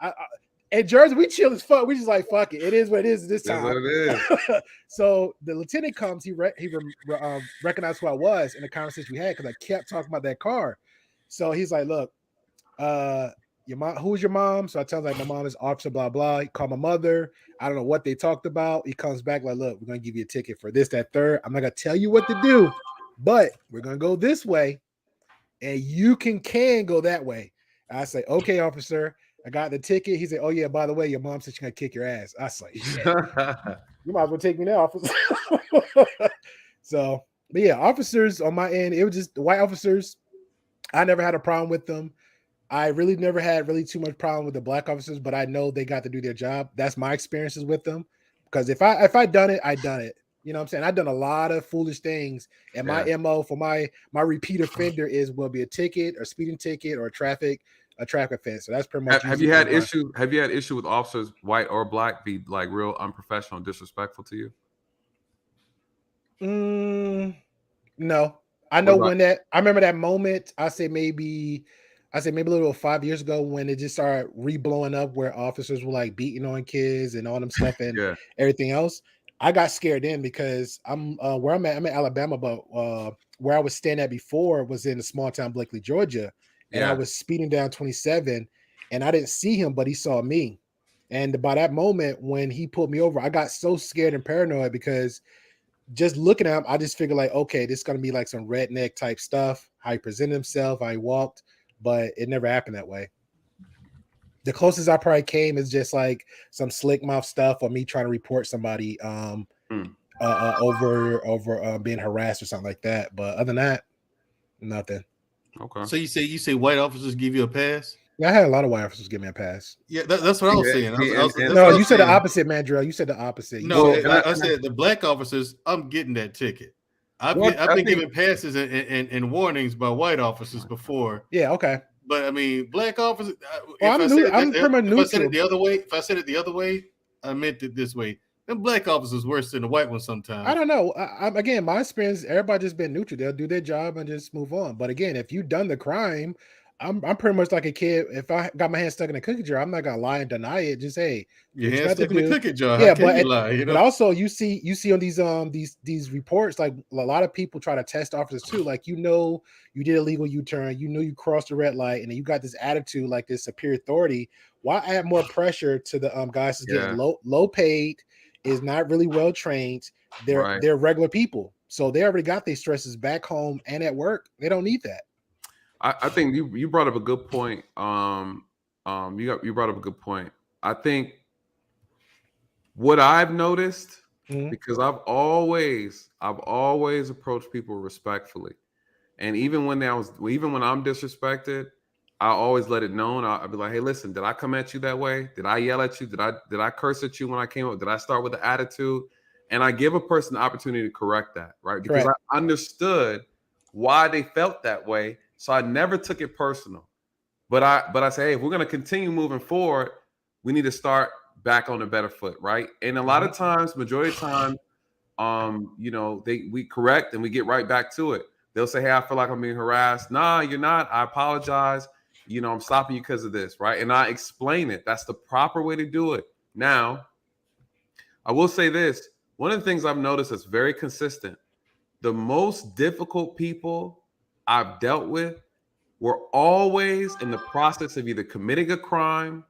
in Jersey, we chill as fuck. We just like, fuck it. It is what it is this time. That's what it is. So the lieutenant comes. He recognized who I was in the conversation we had because I kept talking about that car. So he's like, look, your mom, who's your mom? So I tell him like my mom is officer, blah, blah. He called my mother. I don't know what they talked about. He comes back like, look, we're going to give you a ticket for this, that, third. I'm not going to tell you what to do, but we're going to go this way and you can go that way. I say, okay, officer. I got the ticket. He said, oh, yeah, by the way, your mom said she's going to kick your ass. I was like, shit. You might as well take me now, officer. So, but yeah, officers on my end, it was just the white officers. I never had a problem with them. I really never had too much problem with the black officers, but I know they got to do their job. That's my experiences with them. Because if I done it, I done it. You know what I'm saying? I've done a lot of foolish things. And my MO for my repeat offender will be a ticket, or speeding ticket, or a traffic offense. So that's pretty much. Have you had issue with officers, white or black, be like real unprofessional, disrespectful to you? No. I know I remember that moment. I say maybe a little 5 years ago when it just started re-blowing up where officers were like beating on kids and all them stuff and everything else. I got scared then because I'm where I'm at. I'm in Alabama, but where I was staying at before was in a small town, Blakely, Georgia. And I was speeding down 27 and I didn't see him, but he saw me. And by that moment, when he pulled me over, I got so scared and paranoid because just looking at him, I just figured like, okay, this is going to be like some redneck type stuff, how he presented himself, how he walked, but it never happened that way. The closest I probably came is just like some slick mouth stuff or me trying to report somebody over being harassed or something like that. But other than that, nothing. Okay. So you say white officers give you a pass? Yeah, I had a lot of white officers give me a pass. Yeah, that's what I was saying. No, you said the opposite, Mandrell. You said the opposite. No, I said the black officers. I'm getting that ticket. I've been given passes and warnings by white officers before. Yeah, okay. But I mean, black officers. Well, I'm pretty much neutral. If I said it the other way, I meant it this way. Them black officers worse than the white ones sometimes. I don't know. Again, my experience, everybody just been neutral. They'll do their job and just move on. But again, if you've done the crime, I'm pretty much like a kid. If I got my hand stuck in a cookie jar, I'm not gonna lie and deny it. Just hey, your hand stuck in the cookie jar. Yeah, but also you see on these reports, like a lot of people try to test officers too. Like you did a legal U-turn, you crossed the red light, and then you got this attitude like this superior authority. Why add more pressure to the guys that's getting low paid, is not really well trained. They're regular people, so they already got their stresses back home and at work. They don't need that. I think you brought up a good point. You brought up a good point. I think what I've noticed, because I've always approached people respectfully, and even when I'm disrespected, I always let it known. I'll be like, hey, listen, did I come at you that way? Did I yell at you? Did I curse at you when I came up? Did I start with an attitude? And I give a person the opportunity to correct that, right? Because I understood why they felt that way. So I never took it personal, but I say, hey, if we're going to continue moving forward, we need to start back on a better foot, right? And a lot of times, majority of the time, we correct and we get right back to it. They'll say, hey, I feel like I'm being harassed. Nah, you're not. I apologize. I'm stopping you because of this, right? And I explain it. That's the proper way to do it. Now, I will say this. One of the things I've noticed that's very consistent, the most difficult people I've dealt with were always in the process of either committing a crime,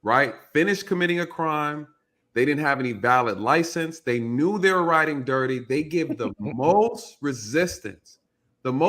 right? Finished committing a crime. They didn't have any valid license. They knew they were riding dirty. They give the most resistance. And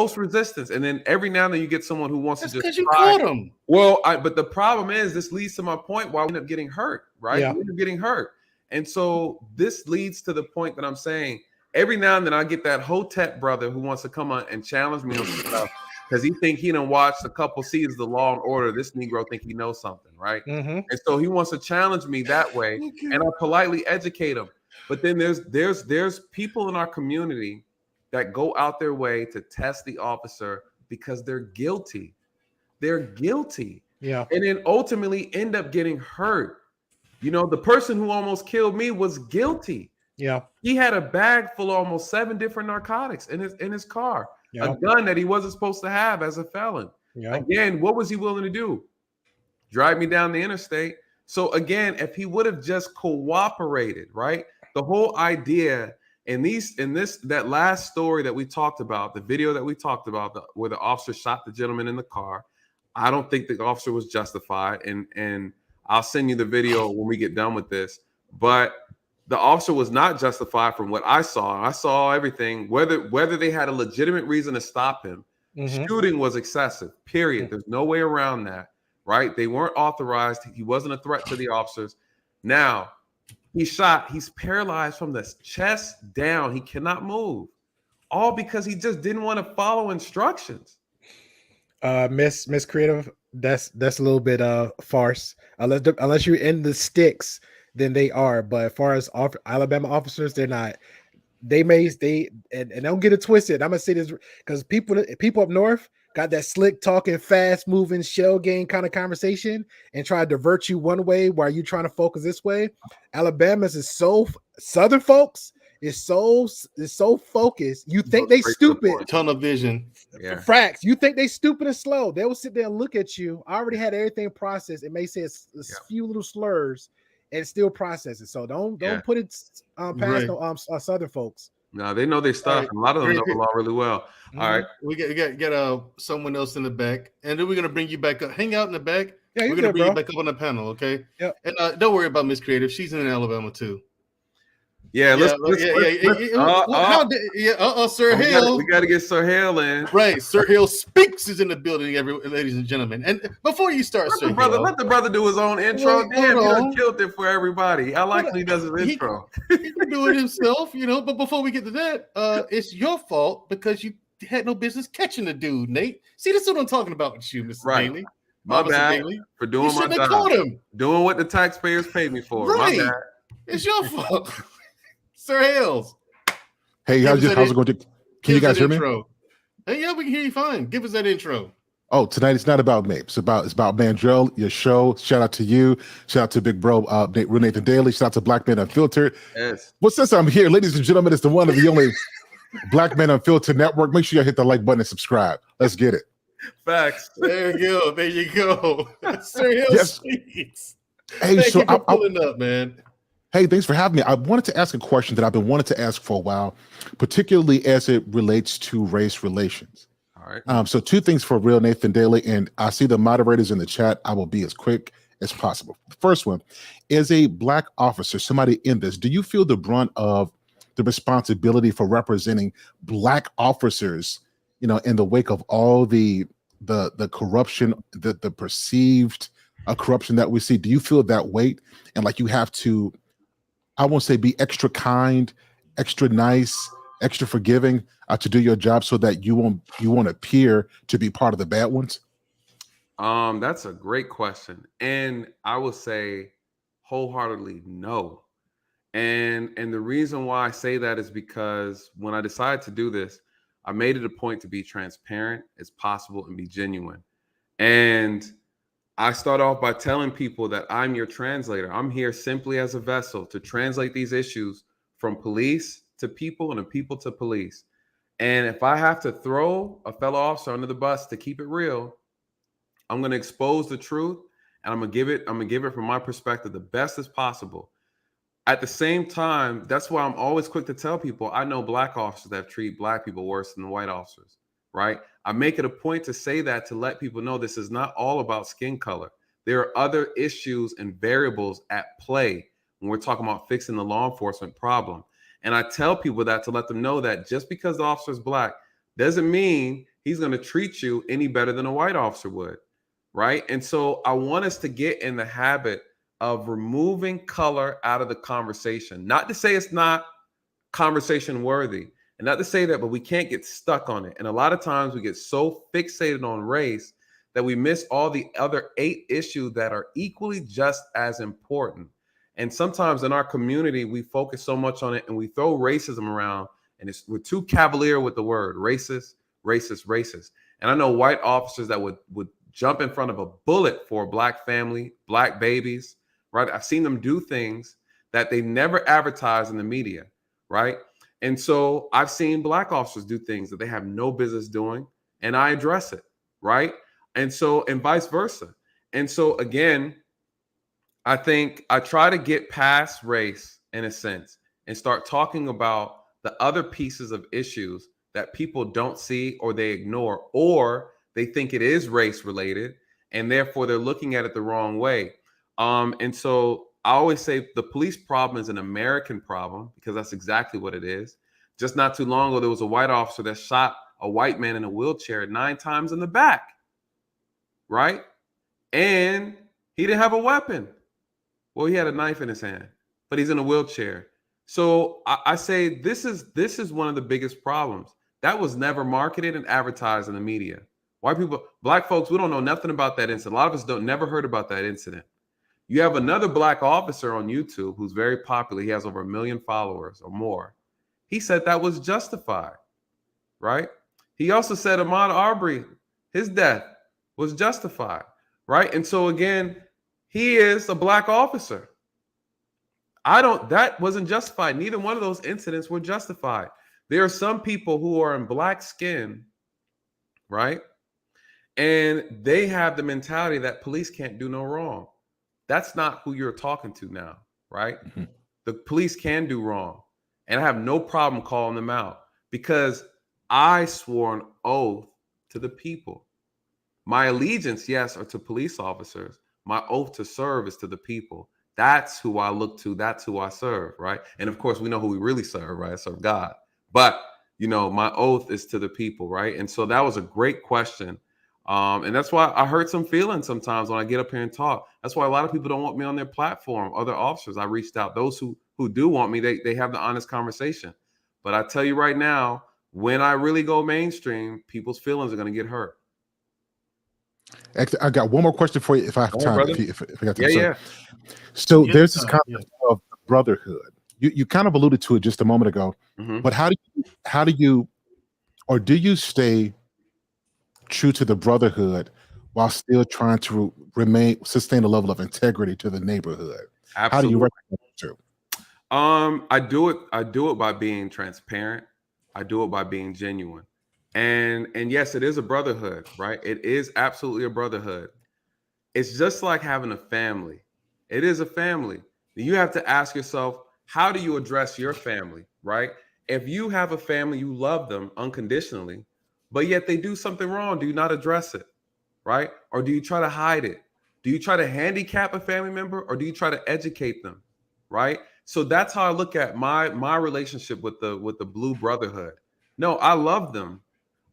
then every now and then you get someone who wants to just because you caught them. Well, but the problem is this leads to my point why we end up getting hurt, right? Yeah. We end up getting hurt. And so this leads to the point that I'm saying, every now and then I get that Hotep brother who wants to come on and challenge me on some stuff because he think he done watched a couple seasons of Law and Order. This Negro think he knows something, right? And so he wants to challenge me that way, and I politely educate him. But then there's people in our community that go out their way to test the officer because they're guilty. They're guilty. Yeah. And then ultimately end up getting hurt. The person who almost killed me was guilty. Yeah, he had a bag full of almost 7 different narcotics in his car, a gun that he wasn't supposed to have as a felon. Yeah. Again, what was he willing to do? Drive me down the interstate. So again, if he would have just cooperated, right? The whole idea that last story that we talked about, the video that we talked about, where the officer shot the gentleman in the car, I don't think the officer was justified, and I'll send you the video when we get done with this, but the officer was not justified from what I saw. I saw everything, whether they had a legitimate reason to stop him. Shooting was excessive, period. There's no way around that, right? They weren't authorized. He wasn't a threat to the officers. Now, he's shot. He's paralyzed from the chest down. He cannot move, all because he just didn't want to follow instructions. Miss Creative, that's a little bit farce. Unless you're in the sticks, then they are. But as far as Alabama officers, they're not. They don't get it twisted. I'm gonna say this because people up north got that slick talking, fast moving shell game kind of conversation and try to divert you one way while you're trying to focus this way. Alabama's is so Southern folks is so focused. You think they stupid. Tunnel vision. Yeah. Fracks. You think they stupid and slow. They will sit there and look at you. I already had everything processed. It may say a few little slurs and still process it. So don't put it past Southern folks. No, they know their stuff. Right. A lot of them know the law really well. All right, we got someone else in the back, and then we're gonna bring you back up. Hang out in the back. Yeah, we're gonna bring you back up on the panel, okay? Yeah. And don't worry about Miss Creative. She's in Alabama too. Yeah, Sir Hill. We got to get Sir Hill in. Right, Sir Hill Speaks is in the building, ladies and gentlemen. And before you start, let the brother do his own intro. Damn, he done killed it for everybody. I like when he does his intro. He can do it himself, But before we get to that, it's your fault because you had no business catching the dude, Nate. See, this is what I'm talking about with you, Mr. Bailey. My Officer bad Daly. for You doing my shouldn't have job. caught him. Doing what the taxpayers paid me for. Right. My bad. It's your fault. Sir Hales. Hey, Give us how's it going? Can give you us guys that hear me? intro. Hey, yeah, we can hear you fine. Give us that intro. Oh, tonight it's not about me. It's about Mandrell, your show. Shout out to you. Shout out to Big Bro Nathan Daly. Shout out to Black Man Unfiltered. Yes. Well, since I'm here, ladies and gentlemen, it's the one of the only Black Man Unfiltered network. Make sure you hit the like button and subscribe. Let's get it. Facts. There you go. There you go. Sir Hales. Yes. Sheets. Hey, Thank so you for pulling up, man. Hey, thanks for having me. I wanted to ask a question that I've been wanting to ask for a while, particularly as it relates to race relations. All right. So two things for real, Nathan Daly, and I see the moderators in the chat. I will be as quick as possible. The first one is a Black officer, somebody in this. Do you feel the brunt of the responsibility for representing Black officers, you know, in the wake of all the corruption, the perceived corruption that we see? Do you feel that weight and like you have to, I won't say be extra kind, extra nice, extra forgiving to do your job so that you won't appear to be part of the bad ones? That's a great question. And I would say wholeheartedly no. And the reason why I say that is because when I decided to do this, I made it a point to be transparent as possible and be genuine. And I start off by telling people that I'm your translator. I'm here simply as a vessel to translate these issues from police to people and people to police. And if I have to throw a fellow officer under the bus to keep it real, I'm going to expose the truth and I'm going to give it from my perspective the best as possible. At the same time, that's why I'm always quick to tell people I know Black officers that treat Black people worse than white officers, right? I make it a point to say that to let people know this is not all about skin color. There are other issues and variables at play when we're talking about fixing the law enforcement problem. And I tell people that to let them know that just because the officer is Black doesn't mean he's going to treat you any better than a white officer would, right? And so I want us to get in the habit of removing color out of the conversation. Not to say it's not conversation worthy, and not to say that, but we can't get stuck on it. And a lot of times we get so fixated on race that we miss all the other 8 issues that are equally just as important. And sometimes in our community, we focus so much on it and we throw racism around, and we're too cavalier with the word racist, racist, racist. And I know white officers that would jump in front of a bullet for a Black family, Black babies, right? I've seen them do things that they never advertise in the media, right? And so I've seen Black officers do things that they have no business doing, and I address it, right? And so, and vice versa. And so again, I think I try to get past race in a sense and start talking about the other pieces of issues that people don't see or they ignore, or they think it is race related and therefore they're looking at it the wrong way. And so I always say the police problem is an American problem because that's exactly what it is. Just not too long ago, there was a white officer that shot a white man in a wheelchair 9 times in the back, right? And he didn't have a weapon. Well, he had a knife in his hand, but he's in a wheelchair. So I say this is one of the biggest problems. That was never marketed and advertised in the media. White people, Black folks, we don't know nothing about that incident. A lot of us never heard about that incident. You have another Black officer on YouTube who's very popular. He has over 1 million followers or more. He said that was justified, right? He also said Ahmaud Arbery, his death was justified, right? And so again, he is a Black officer. That wasn't justified. Neither one of those incidents were justified. There are some people who are in Black skin, right? And they have the mentality that police can't do no wrong. That's not who you're talking to now, right? Mm-hmm. The police can do wrong. And I have no problem calling them out because I swore an oath to the people. My allegiance, yes, are to police officers. My oath to serve is to the people. That's who I look to. That's who I serve, right? And of course, we know who we really serve, right? I serve God. But, you know, my oath is to the people, right? And so that was a great question. And that's why I hurt some feelings sometimes when I get up here and talk. That's why a lot of people don't want me on their platform. Other officers, I reached out. Those who do want me, they have the honest conversation. But I tell you right now, when I really go mainstream, people's feelings are going to get hurt. Actually, I got one more question for you if I have Go on, time. brother. If I got time. Yeah, So, so Yeah, there's this yeah. concept of brotherhood. You kind of alluded to it just a moment ago, yeah. but how do you or do you stay true to the brotherhood while still trying to sustain a level of integrity to the neighborhood? How do you Absolutely. recognize the two? I do it by being transparent. I do it by being genuine. And yes, it is a brotherhood, right? It is absolutely a brotherhood. It's just like having a family. It is a family. You have to ask yourself, how do you address your family, right? If you have a family, you love them unconditionally, but yet they do something wrong, do you not address it, right? Or do you try to hide it? Do you try to handicap a family member, or do you try to educate them, right? So that's how I look at my relationship with the Blue Brotherhood. No, I love them.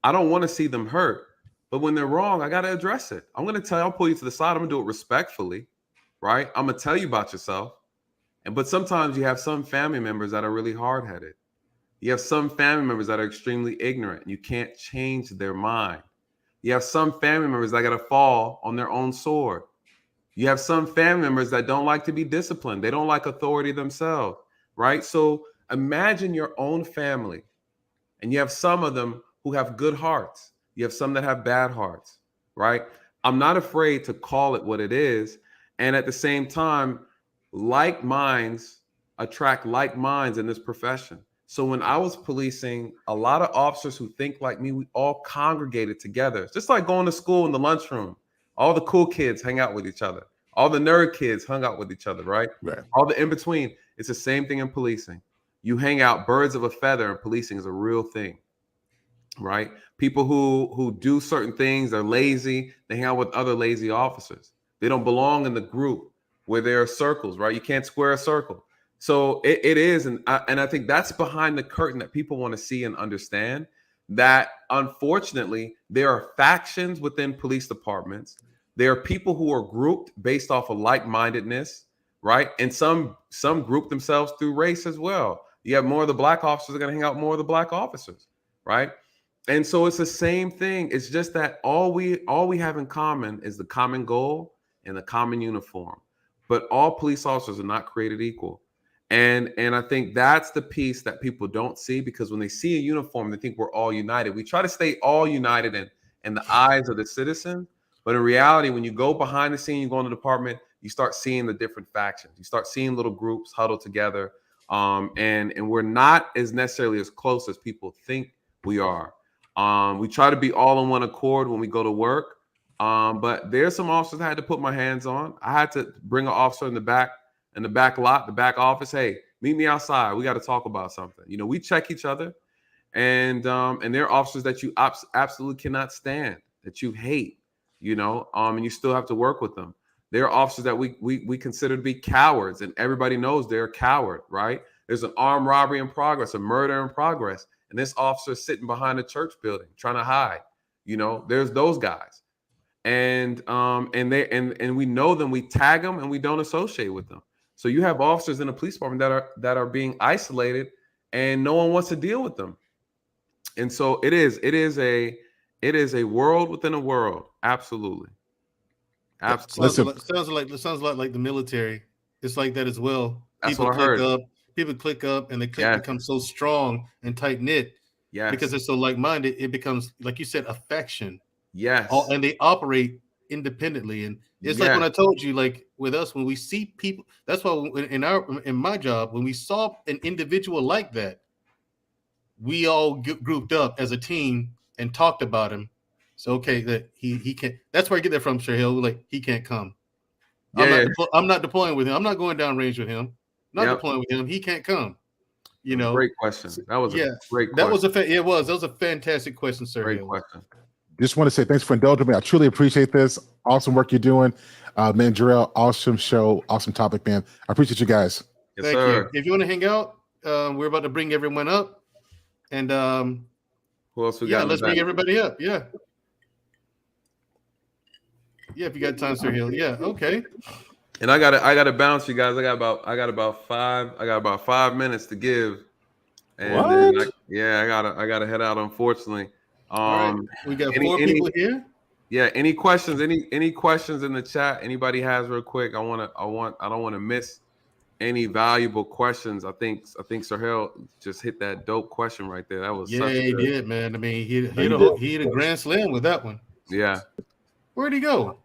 I don't want to see them hurt. But when they're wrong, I got to address it. I'm going to tell you, I'll pull you to the side. I'm going to do it respectfully, right? I'm going to tell you about yourself. But sometimes you have some family members that are really hard-headed. You have some family members that are extremely ignorant. You can't change their mind. You have some family members that got to fall on their own sword. You have some family members that don't like to be disciplined. They don't like authority themselves, right? So imagine your own family, and you have some of them who have good hearts. You have some that have bad hearts, right? I'm not afraid to call it what it is. And at the same time, like minds attract like minds in this profession. So when I was policing, a lot of officers who think like me, we all congregated together. It's just like going to school in the lunchroom. All the cool kids hang out with each other. All the nerd kids hung out with each other, right? Right. All the in between. It's the same thing in policing. You hang out, birds of a feather, and policing is a real thing, right? People who do certain things are lazy. They hang out with other lazy officers. They don't belong in the group where there are circles, right? You can't square a circle. So it is, and I think that's behind the curtain that people want to see and understand. That unfortunately there are factions within police departments. There are people who are grouped based off of like-mindedness, right? And some group themselves through race as well. You have more of the black officers are going to hang out more of the black officers, right? And so it's the same thing. It's just that all we have in common is the common goal and the common uniform. But all police officers are not created equal. And I think that's the piece that people don't see, because when they see a uniform, they think we're all united. We try to stay all united in the eyes of the citizen. But in reality, when you go behind the scene, you go in the department, you start seeing the different factions. You start seeing little groups huddled together. And we're not as necessarily as close as people think we are. We try to be all in one accord when we go to work. But there's some officers I had to put my hands on. I had to bring an officer in the back lot, the back office. Hey, meet me outside. We got to talk about something. You know, we check each other, and there are officers that you absolutely cannot stand, that you hate, you know, and you still have to work with them. There are officers that we consider to be cowards, and everybody knows they're a coward, right? There's an armed robbery in progress, a murder in progress, and this officer is sitting behind a church building trying to hide. You know, there's those guys, and we know them, we tag them, and we don't associate with them. So you have officers in the police department that are being isolated, and no one wants to deal with them. And so it is a world within a world. Absolutely. Absolutely. Sounds a lot like the military. It's like that as well. That's what I heard. People click up, and the clique becomes so strong and tight knit. Yes. Because they're so like-minded, it becomes, like you said, a faction. Yes. And they operate independently. And it's like when I told you, like with us, when we see people, that's why in my job, when we saw an individual like that, we all grouped up as a team and talked about him. So okay, that he can't. That's where I get that from, Shahil. Like, he can't come. I'm not deploying with him. I'm not going down range with him. Not deploying with him. He can't come. You know. Great question. That was a great question. That was a fantastic question, sir. Great question. Just want to say thanks for indulging me. I truly appreciate this. Awesome work you're doing. Mandrell, awesome show, awesome topic, man. I appreciate you guys. Yes, Thank sir. you. If you want to hang out, we're about to bring everyone up. And who else we got? Let's bring everybody up. Yeah. Yeah, if you got time, Sir Hill. Yeah, okay. And I gotta bounce, you guys. I got about 5 minutes to give. And what? I gotta head out, unfortunately. All right. We got four people here. Yeah. Any questions? Any questions in the chat? Anybody has real quick? I don't want to miss any valuable questions. I think Sahel just hit that dope question right there. That was Yeah, such a he good. did, man. I mean, he did. hit a grand slam with that one. Yeah. Where'd he go?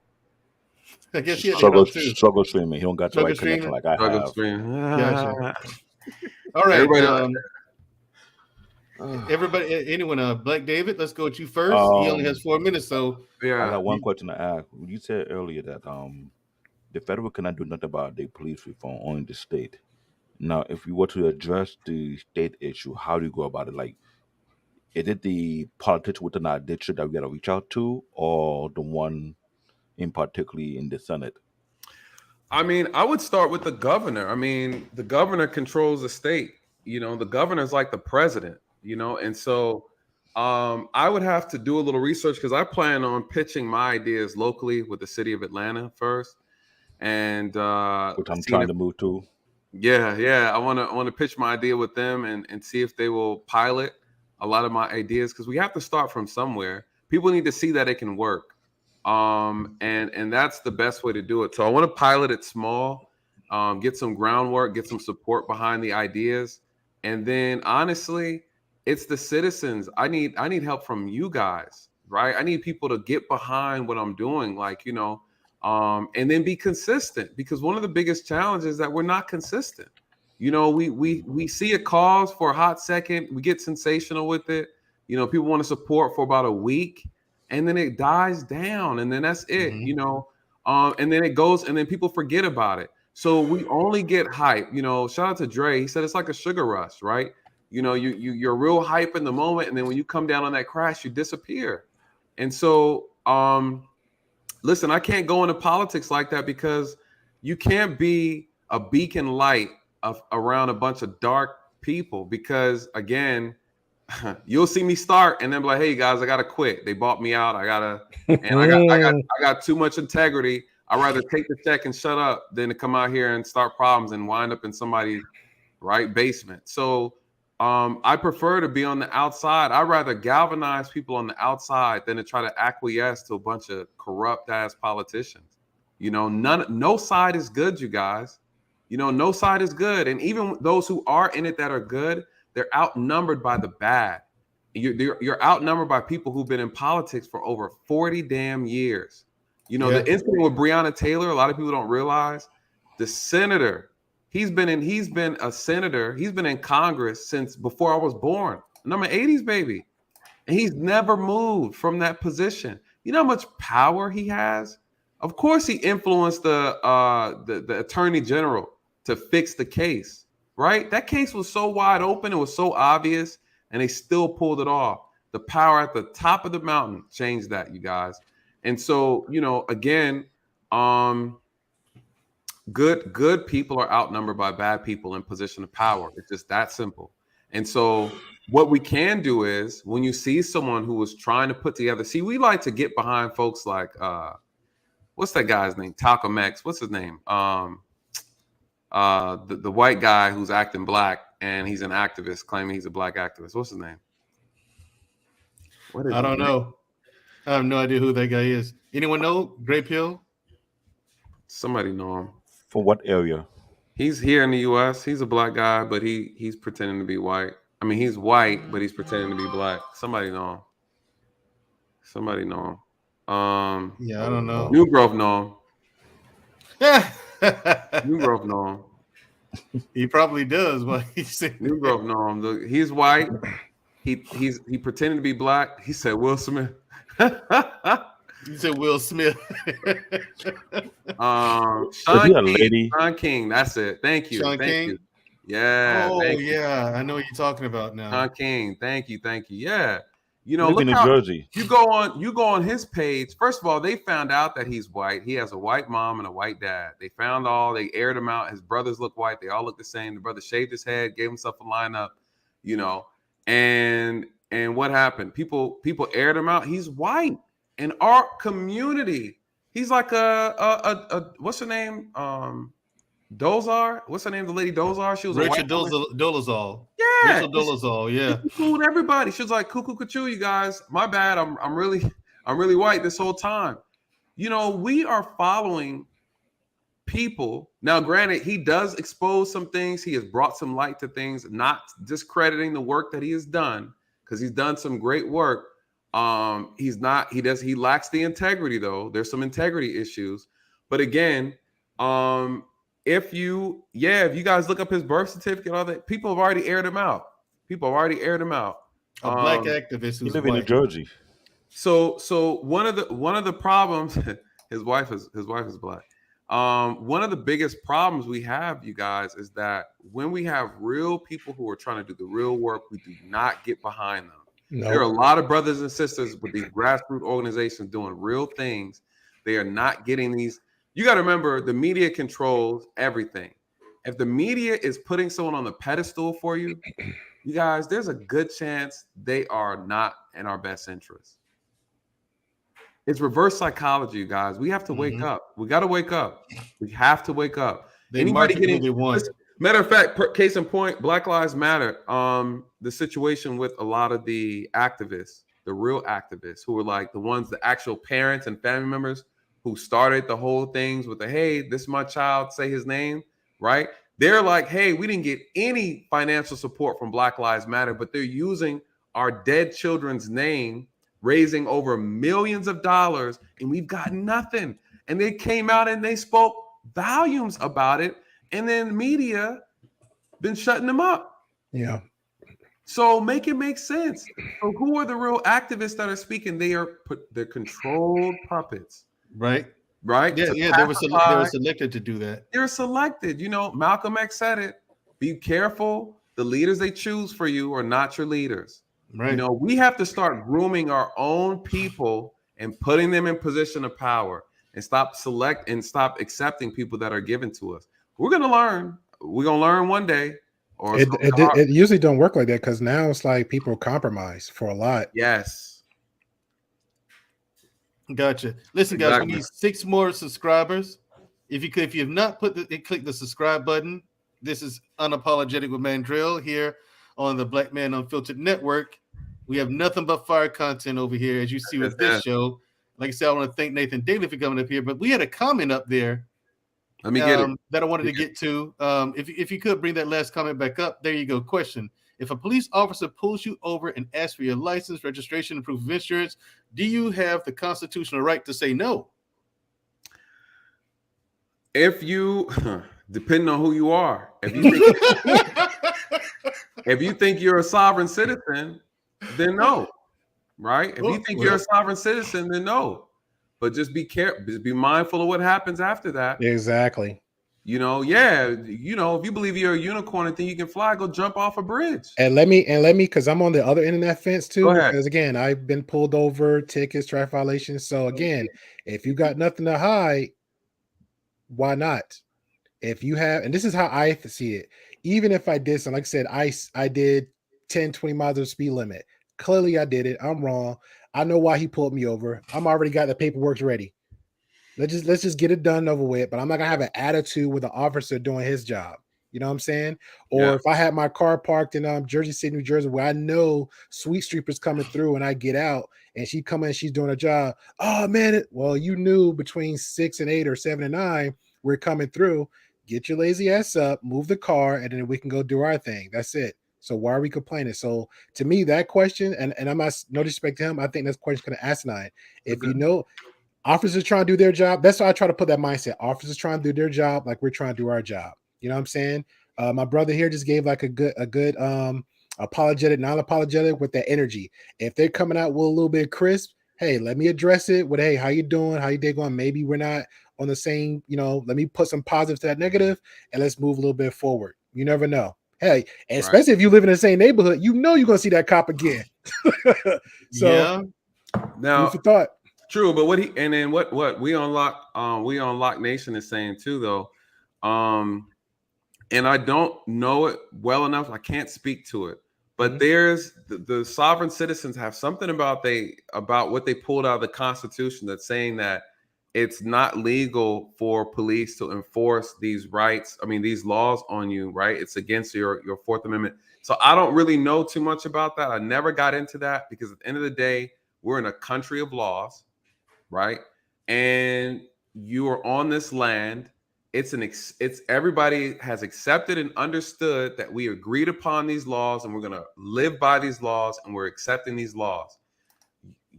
I guess he had to get off too. Struggle streaming. He don't got the Struggle right connection streaming? like I Struggle have. stream. Gotcha. All right, everybody, anyone? Black David, let's go with you first. He only has 4 minutes, so I Yeah. got one question to ask. You said earlier that the federal cannot do nothing about the police reform, only the state. Now, if we were to address the state issue, how do you go about it? Like, is it the politician within our district that we got to reach out to, or the one in particularly in the Senate? I mean, I would start with the governor. I mean, the governor controls the state. You know, the governor's like the president, you know, and so I would have to do a little research because I plan on pitching my ideas locally with the city of Atlanta first. And Which I'm trying to move to. Yeah. I want to pitch my idea with them and see if they will pilot a lot of my ideas because we have to start from somewhere. People need to see that it can work. And that's the best way to do it. So I want to pilot it small, get some groundwork, get some support behind the ideas. And then honestly, it's the citizens. I need help from you guys, right? I need people to get behind what I'm doing, like, you know, and then be consistent because one of the biggest challenges is that we're not consistent. You know, we see a cause for a hot second, we get sensational with it. You know, people want to support for about a week and then it dies down and then that's it, you know, and then it goes and then people forget about it. So we only get hype, you know, shout out to Dre. He said it's like a sugar rush, right? You know, you're real hype in the moment. And then when you come down on that crash, you disappear. And so, listen, I can't go into politics like that because you can't be a beacon light around a bunch of dark people because again, you'll see me start and then be like, hey guys, I gotta quit. They bought me out. I got too much integrity. I'd rather take the check and shut up than to come out here and start problems and wind up in somebody's right basement. So I prefer to be on the outside. I'd rather galvanize people on the outside than to try to acquiesce to a bunch of corrupt ass politicians. You know, no side is good, you guys. You know, no side is good. And even those who are in it that are good, they're outnumbered by the bad. You're outnumbered by people who've been in politics for over 40 damn years. You know, the incident with Breonna Taylor, a lot of people don't realize the senator, he's been a senator. He's been in Congress since before I was born. And I'm an 80s baby. And he's never moved from that position. You know how much power he has? Of course, he influenced the attorney general to fix the case, right? That case was so wide open. It was so obvious. And they still pulled it off. The power at the top of the mountain changed that, you guys. And so, you know, again, good people are outnumbered by bad people in position of power. It's just that simple. And so what we can do is when you see someone who was trying to put together, see, we like to get behind folks like, what's that guy's name? Talcum X. What's his name? The white guy who's acting black and he's an activist claiming he's a black activist. What's his name? I don't know. I have no idea who that guy is. Anyone know? Gray Pill? Somebody know him. For what area? He's here in the U.S. He's a black guy, but he's pretending to be white. I mean, he's white, but he's pretending to be black. Somebody know him. Yeah, I don't know. New Grove know him. New Grove know him. He probably does. But he's New Grove know him. He's white. He pretended to be black. He said Will Smith. You said Will Smith. Sean King. That's it. Thank you. Sean King? You. Yeah. Oh, yeah. I know what you're talking about now. Sean King. Thank you. Yeah. You know, look in New Jersey. You go on his page. First of all, they found out that he's white. He has a white mom and a white dad. They aired him out. His brothers look white. They all look the same. The brother shaved his head, gave himself a lineup, you know. And what happened? People aired him out. He's white. In our community, he's like a what's her name? Dozar. What's her name? The lady Dozar. She was Rachel a white Dolezal. Yeah, Rachel Dolezal. Yeah. She fooled everybody. She was like, "Cuckoo, cuckoo, you guys. My bad. I'm really I'm really white this whole time. You know, we are following people. Now, granted, he does expose some things. He has brought some light to things, not discrediting the work that he has done, because he's done some great work. He lacks the integrity, though. There's some integrity issues. But again, if you guys look up his birth certificate, all that, people have already aired him out. A black activist who's live in New white. Jersey. So one of the problems, his wife is black. One of the biggest problems we have, you guys, is that when we have real people who are trying to do the real work, we do not get behind them. No. There are a lot of brothers and sisters with these grassroots organizations doing real things. They are not getting these. You got to remember, the media controls everything. If the media is putting someone on the pedestal for you, you guys, there's a good chance they are not in our best interest. It's reverse psychology, you guys. We have to wake up. We got to wake up. We have to wake up. Anybody getting they want. Matter of fact, case in point, Black Lives Matter. The situation with a lot of the activists, the real activists, who were like the ones, the actual parents and family members who started the whole things with the, hey, this is my child, say his name, right? They're like, hey, we didn't get any financial support from Black Lives Matter, but they're using our dead children's name, raising over millions of dollars, and we've got nothing. And they came out and they spoke volumes about it, and then media been shutting them up. Yeah. So make it make sense. So who are the real activists that are speaking? They're controlled puppets. Right. Yeah, they were selected to do that. They're selected. You know, Malcolm X said it. Be careful. The leaders they choose for you are not your leaders. Right. You know, we have to start grooming our own people and putting them in position of power, and stop accepting people that are given to us. We're gonna learn. We're gonna learn one day. Or it usually don't work like that, because now it's like people compromise for a lot. Yes. Gotcha. Listen, guys, we need 6 more subscribers. If you have not click the subscribe button. This is Unapologetic with Mandrell here on the Black Man Unfiltered Network. We have nothing but fire content over here, as you see with this show. Like I said, I want to thank Nathan Daly for coming up here, but we had a comment up there. Let me get it. That I wanted to get to. If you could bring that last comment back up. There you go. Question: if a police officer pulls you over and asks for your license, registration, and proof of insurance, do you have the constitutional right to say no? If you, depending on who you are, if you think you're a sovereign citizen, then no, right? If you think you're a sovereign citizen, then no. But just be careful. Just be mindful of what happens after that. Exactly. You know, if you believe you're a unicorn and think you can fly, go jump off a bridge. And let me, because I'm on the other end of that fence too. Go ahead. Because again, I've been pulled over, tickets, traffic violations. So again, if you got nothing to hide, why not? If you have, and this is how I see it. Even if I did something, like I said, I did 10, 20 miles of the speed limit. Clearly I did it. I'm wrong. I know why he pulled me over. I'm already got the paperwork ready. Let's just get it done over with. But I'm not gonna have an attitude with the officer doing his job. You know what I'm saying? Or if I had my car parked in Jersey City, New Jersey, where I know Sweet Streeper's coming through, and I get out and she come in, she's doing her job. Oh man, well, you knew between 6 and 8 or 7 and 9 we're coming through. Get your lazy ass up, move the car, and then we can go do our thing. That's it. So why are we complaining? So to me, that question, and I'm not, no disrespect to him, I think that question kind of asinine. If you know, officers trying to do their job, that's why I try to put that mindset. Officers trying to do their job like we're trying to do our job. You know what I'm saying? My brother here just gave like a good apologetic, non-apologetic with that energy. If they're coming out with a little bit crisp, hey, let me address it with, hey, how you doing? How you day going? Maybe we're not on the same, let me put some positive to that negative and let's move a little bit forward. You never know. Hey, and especially if you live in the same neighborhood, you're going to see that cop again. So now food for thought. True, but what we unlock Nation is saying too, though, and I don't know it well enough. I can't speak to it, but there's the sovereign citizens have something about what they pulled out of the Constitution that's saying that it's not legal for police to enforce these rights. I mean, these laws on you, right? It's against your Fourth Amendment. So I don't really know too much about that. I never got into that because at the end of the day, we're in a country of laws, right? And you are on this land. It's everybody has accepted and understood that we agreed upon these laws, and we're going to live by these laws, and we're accepting these laws.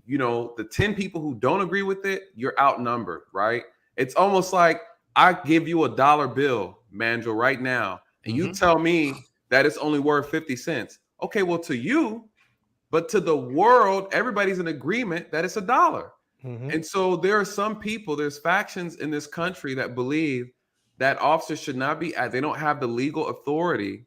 You know, the 10 people who don't agree with it, you're outnumbered, right? It's almost like I give you a $1 bill, Mandrell, right now, and you tell me that it's only worth 50 cents. Okay, well, to you, but to the world, everybody's in agreement that it's $1. And so there are some people, there's factions in this country that believe that officers should not be, they don't have the legal authority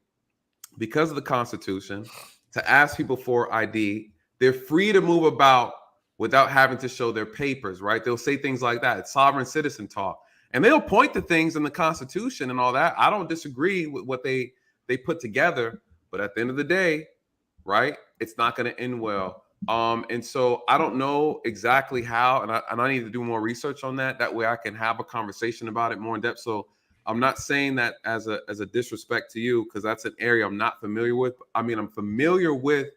because of the Constitution to ask people for ID. They're free to move about without having to show their papers, right? They'll say things like that. It's sovereign citizen talk. And they'll point to things in the Constitution and all that. I don't disagree with what they put together, but at the end of the day, right, it's not going to end well. And so I don't know exactly how, and I need to do more research on that. That way I can have a conversation about it more in depth. So I'm not saying that as a disrespect to you, because that's an area I'm not familiar with. I mean, I'm familiar with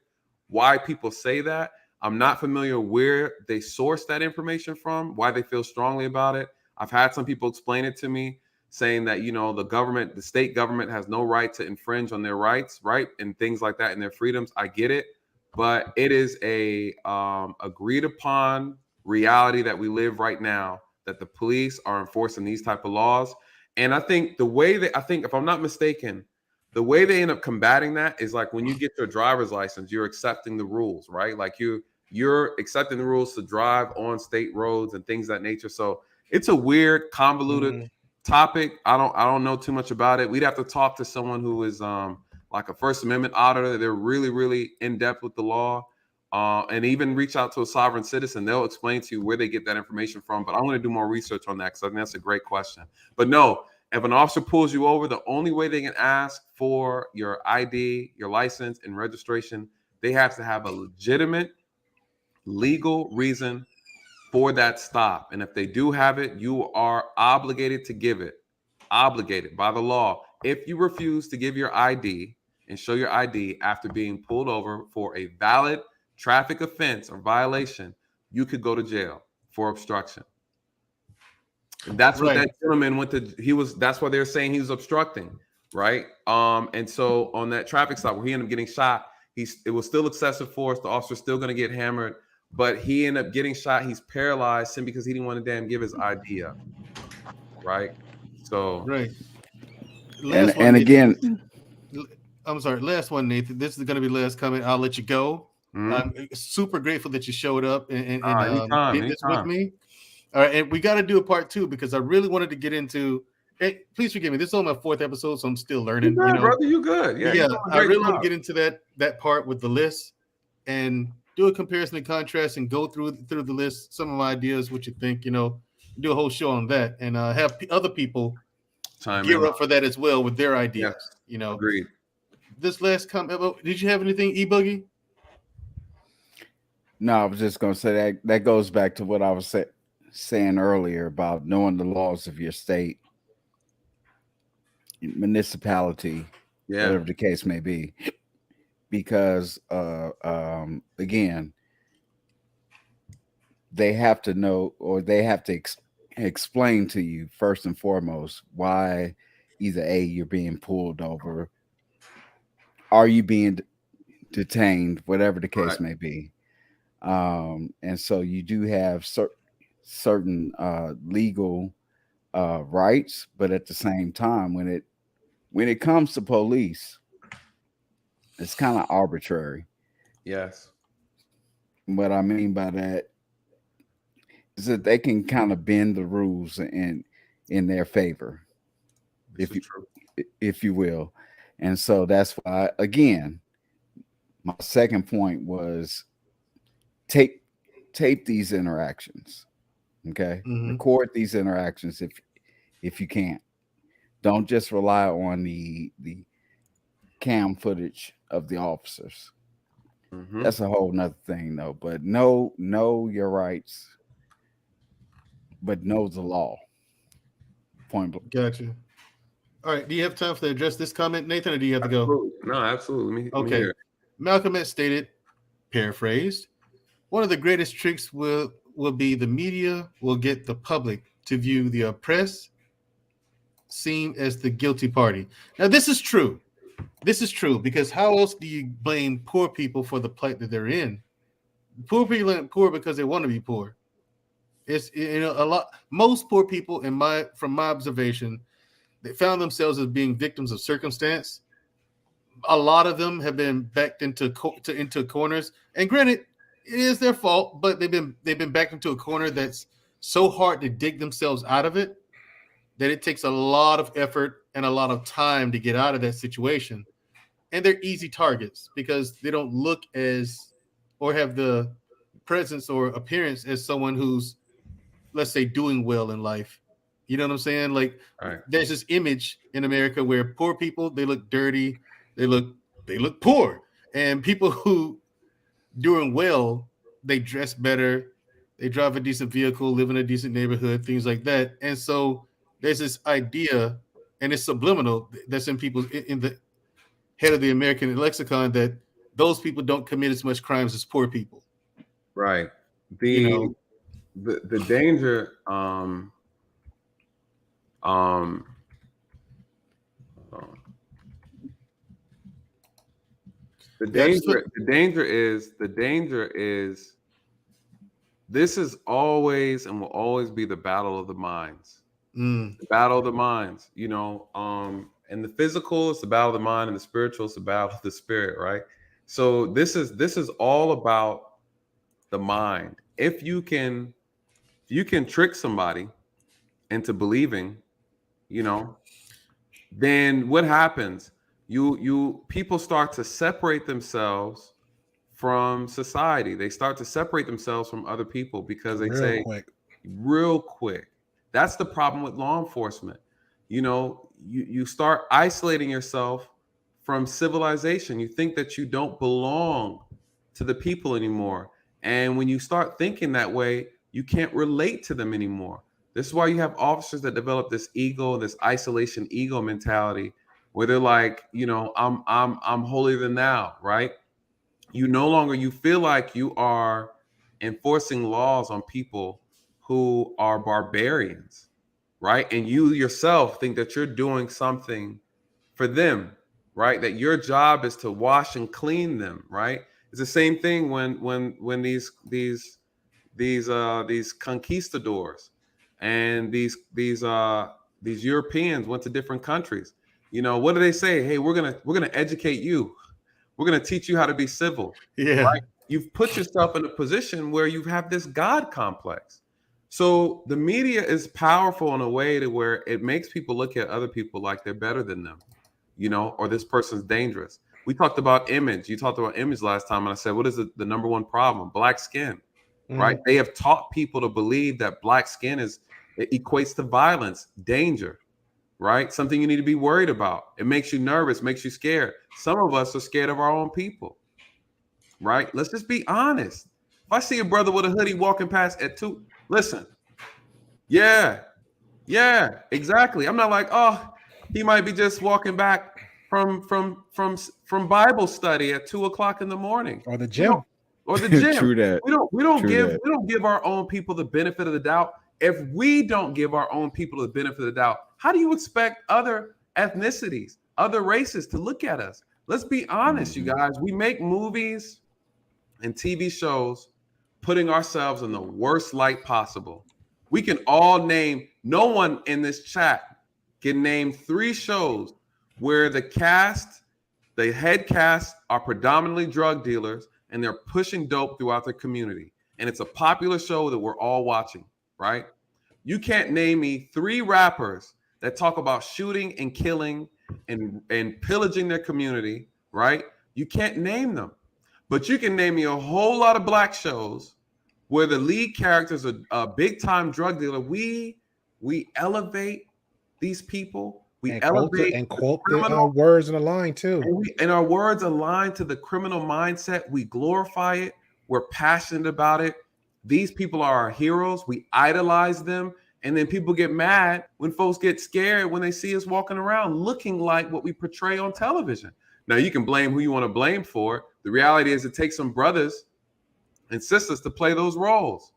why people say that. I'm not familiar where they source that information from, why they feel strongly about it. I've had some people explain it to me, saying that, you know, the state government has no right to infringe on their rights, right? And things like that and their freedoms. I get it. But it is a agreed upon reality that we live right now, that the police are enforcing these type of laws. And I think if I'm not mistaken, the way they end up combating that is like when you get your driver's license, you're accepting the rules, right? Like you're accepting the rules to drive on state roads and things of that nature. So it's a weird, convoluted topic. I don't know too much about it. We'd have to talk to someone who is like a First Amendment auditor. They're really, really in depth with the law, and even reach out to a sovereign citizen. They'll explain to you where they get that information from. But I'm going to do more research on that because I think that's a great question. But no, if an officer pulls you over, the only way they can ask for your ID, your license, and registration, they have to have a legitimate legal reason for that stop. And if they do have it, you are obligated to give it. Obligated by the law. If you refuse to give your ID and show your ID after being pulled over for a valid traffic offense or violation, you could go to jail for obstruction. And that's what that gentleman went to. That's why they're saying he was obstructing, right? And so on that traffic stop where he ended up getting shot, it was still excessive force. The officer's still going to get hammered, but he ended up getting shot. He's paralyzed simply because he didn't want to damn give his ID up, right? So And again, I'm sorry. Last one, Nathan. This is going to be the last comment. I'll let you go. I'm super grateful that you showed up and did this with me. All right, and we got to do a part 2 because I really wanted to get into. Hey, please forgive me. This is only my 4th episode, so I'm still learning. You're good, brother. You good? Yeah. I really want to get into that part with the list and do a comparison and contrast and go through the list. Some of my ideas, what you think. Do a whole show on that and have other people gear up for that as well with their ideas. Yes. Agreed. This last comment. Did you have anything, E-Boogie? No, I was just going to say that goes back to what I was saying earlier about knowing the laws of your state, municipality, whatever the case may be. Because again, they have to know, or they have to explain to you first and foremost why either A, you're being pulled over, are you being detained, whatever the case may be. And so you do have certain legal rights, but at the same time, when it comes to police, it's kind of arbitrary. Yes. What I mean by that is that they can kind of bend the rules in their favor, if you will. And so that's why, again, my second point was tape these interactions. Okay. Record these interactions if you can't. Don't just rely on the cam footage of the officers. That's a whole nother thing though. But know your rights, but know the law. Point blank. Gotcha. All right. Do you have time to address this comment, Nathan, or do you have to go? No, absolutely. Okay. Malcolm X stated, paraphrased, one of the greatest tricks will be the media will get the public to view the oppressed seen as the guilty party. Now, this is true. This is true because how else do you blame poor people for the plight that they're in? Poor people aren't poor because they want to be poor. It's a lot. Most poor people, from my observation, they found themselves as being victims of circumstance. A lot of them have been backed into corners, and granted, it is their fault, but they've been backed into a corner that's so hard to dig themselves out of it that it takes a lot of effort and a lot of time to get out of that situation. And they're easy targets because they don't look as or have the presence or appearance as someone who's, let's say, doing well in life. You know what I'm saying? Like, there's this image in America where poor people, they look dirty, they look poor, and people who doing well, they dress better, they drive a decent vehicle, live in a decent neighborhood, things like that. And so there's this idea, and it's subliminal, that's in the head of the American lexicon, that those people don't commit as much crimes as poor people. Right. The danger. The danger is this is always and will always be the battle of the minds. The battle of the minds, and the physical is the battle of the mind, and the spiritual is the battle of the spirit, right? So this is all about the mind. If you can trick somebody into believing, then what happens? People start to separate themselves from society. They start to separate themselves from other people because they say real quick. That's the problem with law enforcement. You start isolating yourself from civilization. You think that you don't belong to the people anymore. And when you start thinking that way, you can't relate to them anymore. This is why you have officers that develop this ego, this isolation ego mentality, where they're like, I'm holier than thou, right? You feel like you are enforcing laws on people who are barbarians, right? And you yourself think that you're doing something for them, right? That your job is to wash and clean them, right? It's the same thing when these conquistadors and these Europeans went to different countries. What do they say? Hey, we're gonna educate you. We're gonna teach you how to be civil. Yeah. Right? You've put yourself in a position where you have this God complex. So the media is powerful in a way to where it makes people look at other people like they're better than them, or this person's dangerous. We talked about image. You talked about image last time, and I said, what is the number one problem? Black skin, right? They have taught people to believe that black skin it equates to violence, danger, right? Something you need to be worried about. It makes you nervous, makes you scared. Some of us are scared of our own people, right? Let's just be honest. If I see a brother with a hoodie walking past at 2, listen, yeah, exactly. I'm not like, oh, he might be just walking back from Bible study at 2:00 in the morning, or the gym, True that. We don't give our own people the benefit of the doubt. If we don't give our own people the benefit of the doubt, how do you expect other ethnicities, other races to look at us? Let's be honest, you guys. We make movies and TV shows putting ourselves in the worst light possible. We can all name, no one in this chat can name 3 shows where the head cast are predominantly drug dealers and they're pushing dope throughout their community. And it's a popular show that we're all watching, right? You can't name me 3 rappers that talk about shooting and killing and pillaging their community, right? You can't name them. But you can name me a whole lot of black shows where the lead characters are a big-time drug dealer. We elevate these people. We elevate and quote the words in a line too. And our words align to the criminal mindset. We glorify it. We're passionate about it. These people are our heroes. We idolize them. And then people get mad when folks get scared when they see us walking around looking like what we portray on television. Now, you can blame who you want to blame for it. The reality is it takes some brothers and sisters to play those roles.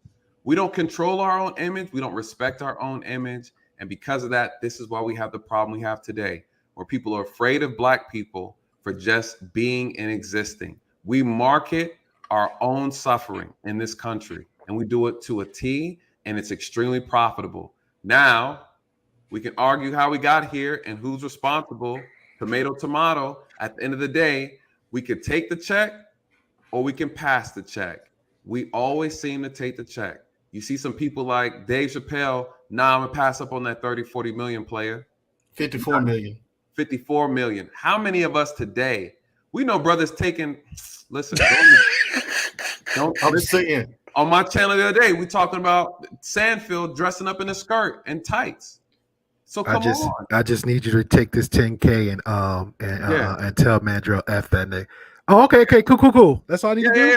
We don't control our own image. We don't respect our own image. And because of that, this is why we have the problem we have today, where people are afraid of Black people for just being and existing. We market our own suffering in this country, and we do it to a T, and it's extremely profitable. Now, we can argue how we got here and who's responsible, tomato, tomato. At the end of the day, we could take the check or we can pass the check. We always seem to take the check. You see some people like Dave Chappelle, I'm going to pass up on that 30, 40 million player. 54 million. 54 million. How many of us today, we know brothers taking, listen, don't I'm saying. On my channel the other day, we talking about Sandfield dressing up in a skirt and tights. So come on. I just need you to take this 10K and tell Mandrell F that nigga. Oh, okay, cool. That's all I need to do.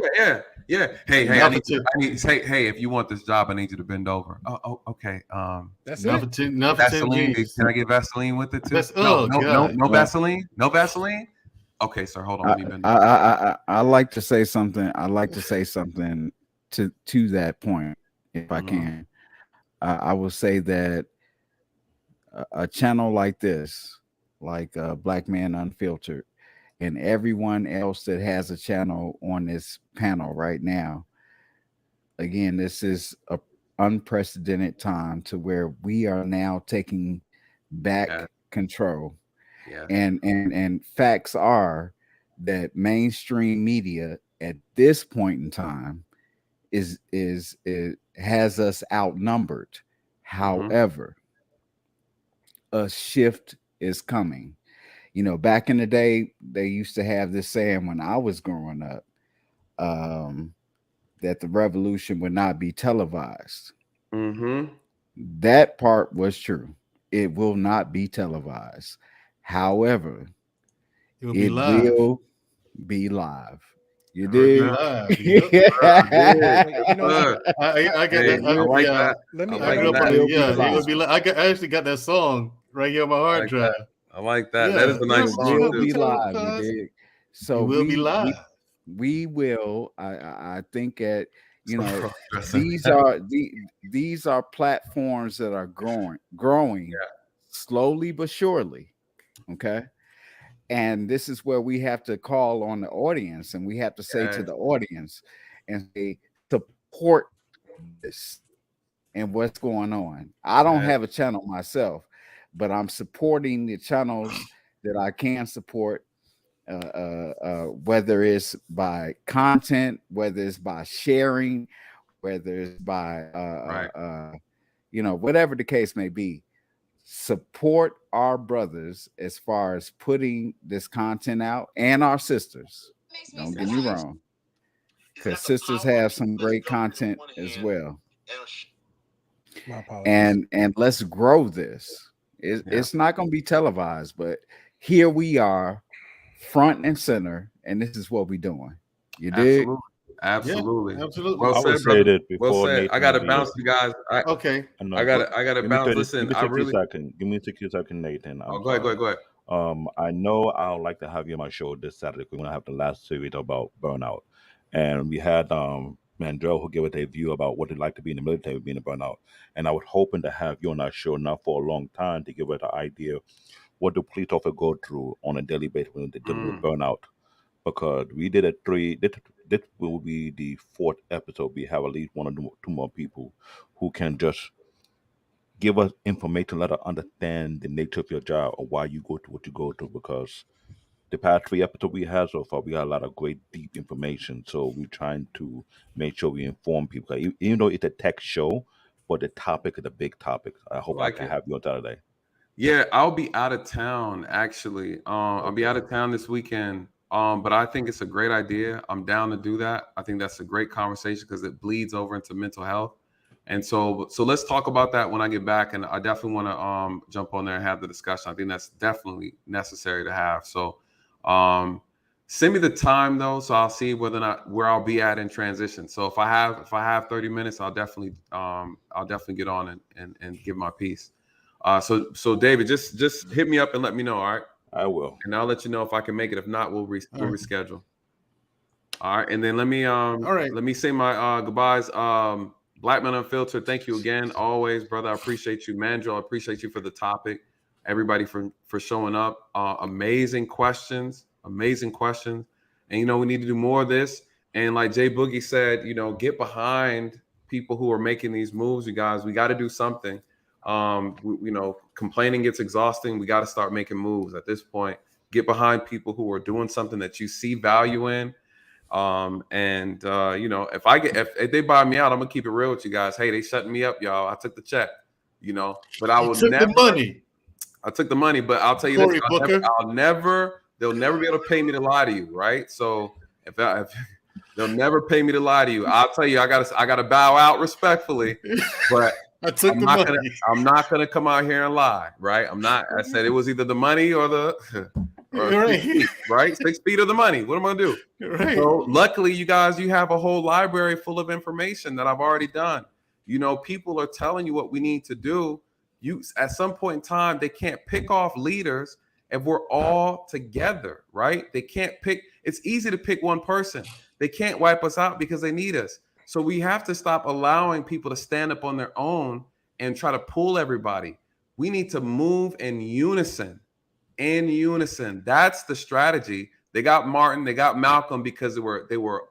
Yeah. Hey, hey, if you want this job, I need you to bend over. Oh, okay. That's Vaseline. it. Can I get Vaseline with it too? No Vaseline. No Vaseline. Okay, sir. Hold on. Let me bend over. I like to say something. I like to say something to that point, if I can. I will say that a channel like this, like Black Man Unfiltered, and everyone else that has a channel on this panel right now, again, this is an unprecedented time to where we are now taking back control. Yeah. And facts are that mainstream media at this point in time it has us outnumbered. However, a shift is coming. You know, back in the day, they used to have this saying when I was growing up, that the revolution would not be televised. That part was true. It will not be televised. However, it will be live. You did. I like that. I actually got that song right here on my hard drive. I like that. That is a nice song. It will be live. You dig? So we will be live. We will. I think that these are platforms that are growing slowly but surely. Okay. And this is where we have to call on the audience, and we have to say to the audience and say, support this and what's going on. I don't have a channel myself, but I'm supporting the channels that I can support, whether it's by content, whether it's by sharing, whether it's by, whatever the case may be. Support our brothers as far as putting this content out, and our sisters. Don't get me wrong, because sisters have some great content as well. And let's grow this. It's not going to be televised, but here we are, front and center, and this is what we're doing. You dig? Absolutely. Yeah, absolutely. Well I said, would say that before well said. Nathan I gotta bounce, you guys. I gotta bounce. Listen, give me 60 seconds, Nathan. Go ahead. I know I would like to have you on my show this Saturday. We're gonna have the last series about burnout, and we had Mandrell who gave us a view about what it's like to be in the military, being a burnout. And I was hoping to have you on our show now for a long time to give us an idea what the police officer go through on a daily basis when they deal with burnout. Because we did this will be the 4th episode. We have at least 1 or 2 more people who can just give us information, let us understand the nature of your job or why you go to what you go to. Because the past 3 episodes we had so far, we got a lot of great deep information. So we're trying to make sure we inform people. Even though it's a tech show, but the topic is a big topic. I hope I can have you on Saturday. Yeah, I'll be out of town actually. I'll be out of town this weekend. But I think it's a great idea. I'm down to do that. I think that's a great conversation because it bleeds over into mental health. And so let's talk about that when I get back. And I definitely want to jump on there and have the discussion. I think that's definitely necessary to have. So send me the time though, so I'll see whether or not where I'll be at in transition. So if I have 30 minutes, I'll definitely get on and give my piece. So David, just hit me up and let me know. All right. I will. And I'll let you know if I can make it. If not, we'll reschedule. All right, and then let me let me say my goodbyes. Black Man Unfiltered, thank you again, always, brother. I appreciate you, Mandrell. I appreciate you for the topic. Everybody for showing up. Amazing questions, and we need to do more of this. And like Jay Boogie said, get behind people who are making these moves. You guys, we got to do something. Complaining gets exhausting. We got to start making moves at this point. Get behind people who are doing something that you see value in. If they buy me out, I'm gonna keep it real with you guys. Hey, they shutting me up, y'all. I took the check, but I will never. The money. I took the money, but I'll tell you this: they'll never be able to pay me to lie to you, right? So if they'll never pay me to lie to you, I'll tell you, I gotta bow out respectfully, but I'm not gonna come out here and lie, right? I'm not. I said it was either the money or the. Right. 6 feet, right? 6 feet of the money. What am I gonna do? Right. So luckily, you guys, you have a whole library full of information that I've already done. People are telling you what we need to do. At some point in time, they can't pick off leaders if we're all together, right? They can't pick. It's easy to pick one person. They can't wipe us out because they need us. So we have to stop allowing people to stand up on their own and try to pull everybody. We need to move in unison. That's the strategy. They got Martin, they got Malcolm because they were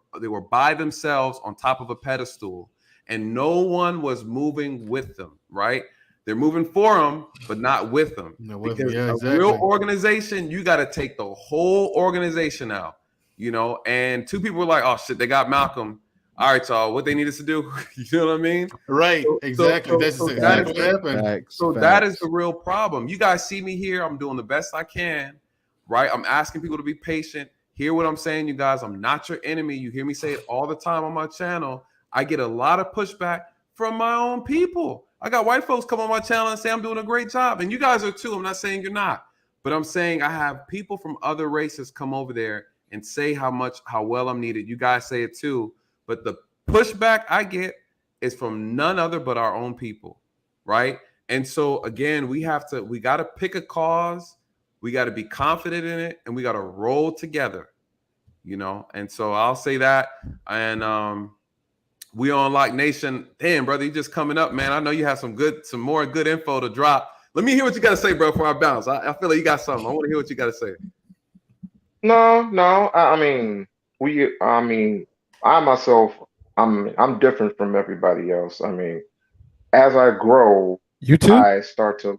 by themselves on top of a pedestal, and no one was moving with them, right? They're moving for them, but not with them. Because a real organization, you got to take the whole organization out, and two people were like, oh shit, they got Malcolm. All right, y'all, what they need us to do, you know what I mean? Right, exactly. That's exactly what happened. That is the real problem. You guys see me here. I'm doing the best I can, right? I'm asking people to be patient. Hear what I'm saying, you guys. I'm not your enemy. You hear me say it all the time on my channel. I get a lot of pushback from my own people. I got white folks come on my channel and say I'm doing a great job. And you guys are too. I'm not saying you're not. But I'm saying I have people from other races come over there and say how well I'm needed. You guys say it too. But the pushback I get is from none other but our own people, right? And so again, we got to pick a cause, we got to be confident in it, and we got to roll together, And so I'll say that. And we on Lock Nation. Damn, brother, you just coming up, man. I know you have some more good info to drop. Let me hear what you got to say, bro, before I bounce. I feel like you got something. I want to hear what you got to say. No. I myself, I'm different from everybody else. As I grow, you too. I start to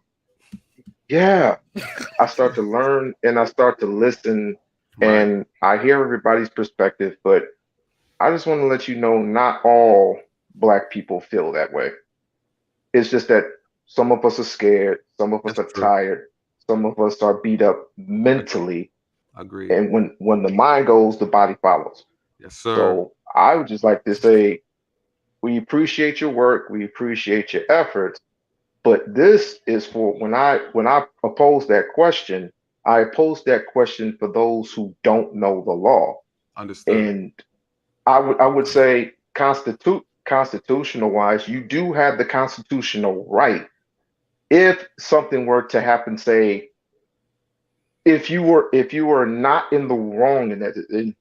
learn and I start to listen, and I hear everybody's perspective. But I just want to let you know, not all Black people feel that way. It's just that some of us are scared, some of us are tired, some of us are beat up mentally. Agreed. And when the mind goes, the body follows. Yes, sir. So I would just like to say, we appreciate your work, we appreciate your efforts, but this is for when I oppose that question, I oppose that question for those who don't know the law. Understood. And I would say constitutional wise, you do have the constitutional right. If something were to happen, say, if you were not in the wrong in that,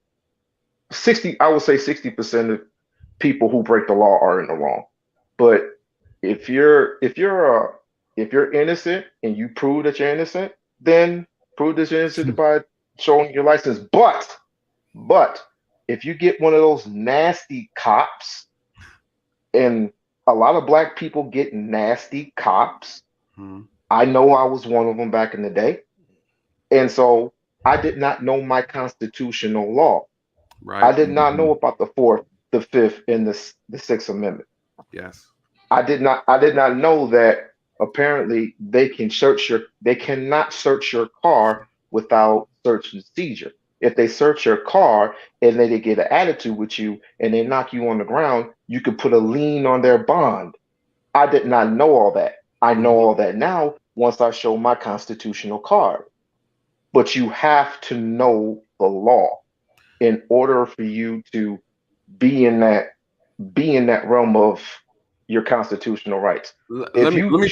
I would say 60% of people who break the law are in the wrong. But if you're innocent and you prove that you're innocent, then prove that you're innocent by showing your license. But if you get one of those nasty cops, and a lot of Black people get nasty cops, I know I was one of them back in the day. And so I did not know my constitutional law. Right. I did not know about the 4th, the 5th, and the 6th Amendment. Yes. I did not know that apparently they cannot search your car without search and seizure. If they search your car and they get an attitude with you and they knock you on the ground, you could put a lien on their bond. I did not know all that. I know all that now once I show my constitutional card. But you have to know the law in order for you to be in that realm of your constitutional rights. If you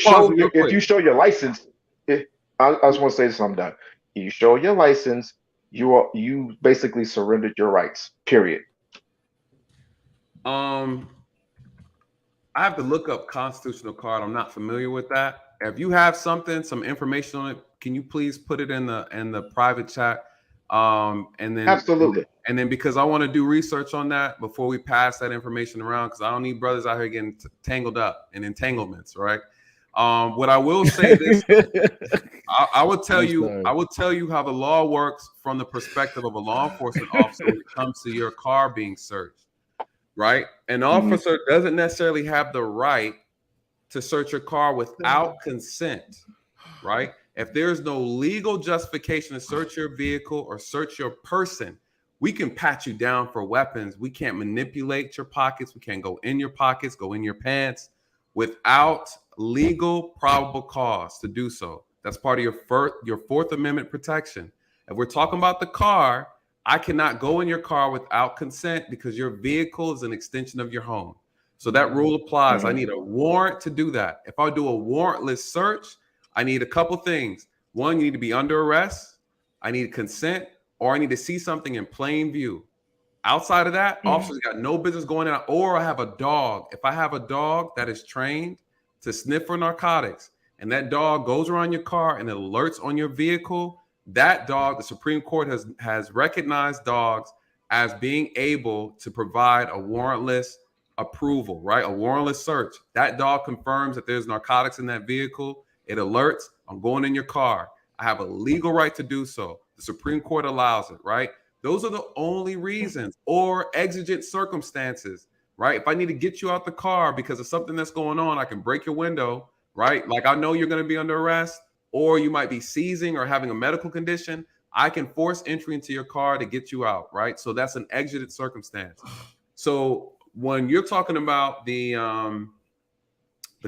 show your license, I just want to say this, I'm done. You show your license you basically surrendered your rights. Period. I have to look up constitutional card. I'm not familiar with that. If you have some information on it, can you please put it in the private chat? And then because I want to do research on that before we pass that information around, because I don't need brothers out here getting tangled up in entanglements, right? What I will say this, I will tell you how the law works from the perspective of a law enforcement officer when it comes to your car being searched, right? An officer doesn't necessarily have the right to search your car without consent, right? If there's no legal justification to search your vehicle or search your person, we can pat you down for weapons. We can't manipulate your pockets. We can't go in your pockets, go in your pants without legal probable cause to do so. That's part of your Fourth Amendment protection. If we're talking about the car, I cannot go in your car without consent because your vehicle is an extension of your home. So that rule applies. I need a warrant to do that. If I do a warrantless search, I need a couple things. One, you need to be under arrest. I need consent, or I need to see something in plain view. Outside of that, officers got no business going out. Or I have a dog. If I have a dog that is trained to sniff for narcotics, and that dog goes around your car and alerts on your vehicle, that dog, the Supreme Court has recognized dogs as being able to provide a warrantless approval, right? A warrantless search. That dog confirms that there's narcotics in that vehicle. It alerts, I'm going in your car. I have a legal right to do so. The Supreme Court allows it, right? Those are the only reasons, or exigent circumstances, right? If I need to get you out the car because of something that's going on, I can break your window, right? Like I know you're going to be under arrest, or you might be seizing or having a medical condition. I can force entry into your car to get you out, right? So that's an exigent circumstance. So when you're talking about the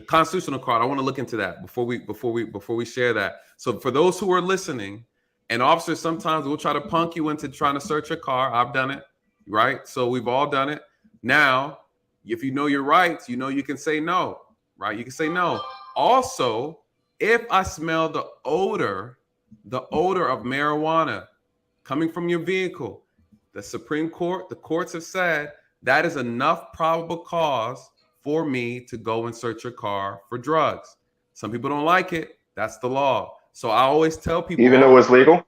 constitutional card, I want to look into that before we share that. So for those who are listening, and officers sometimes will try to punk you into trying to search your car. I've done it, right? So we've all done it. Now, if you know your rights, you know you can say no, right? You can say no. Also, if I smell the odor of marijuana coming from your vehicle, the Supreme Court, the courts have said that is enough probable cause for me to go and search your car for drugs. Some people don't like it. That's the law. So I always tell people, even though it's legal,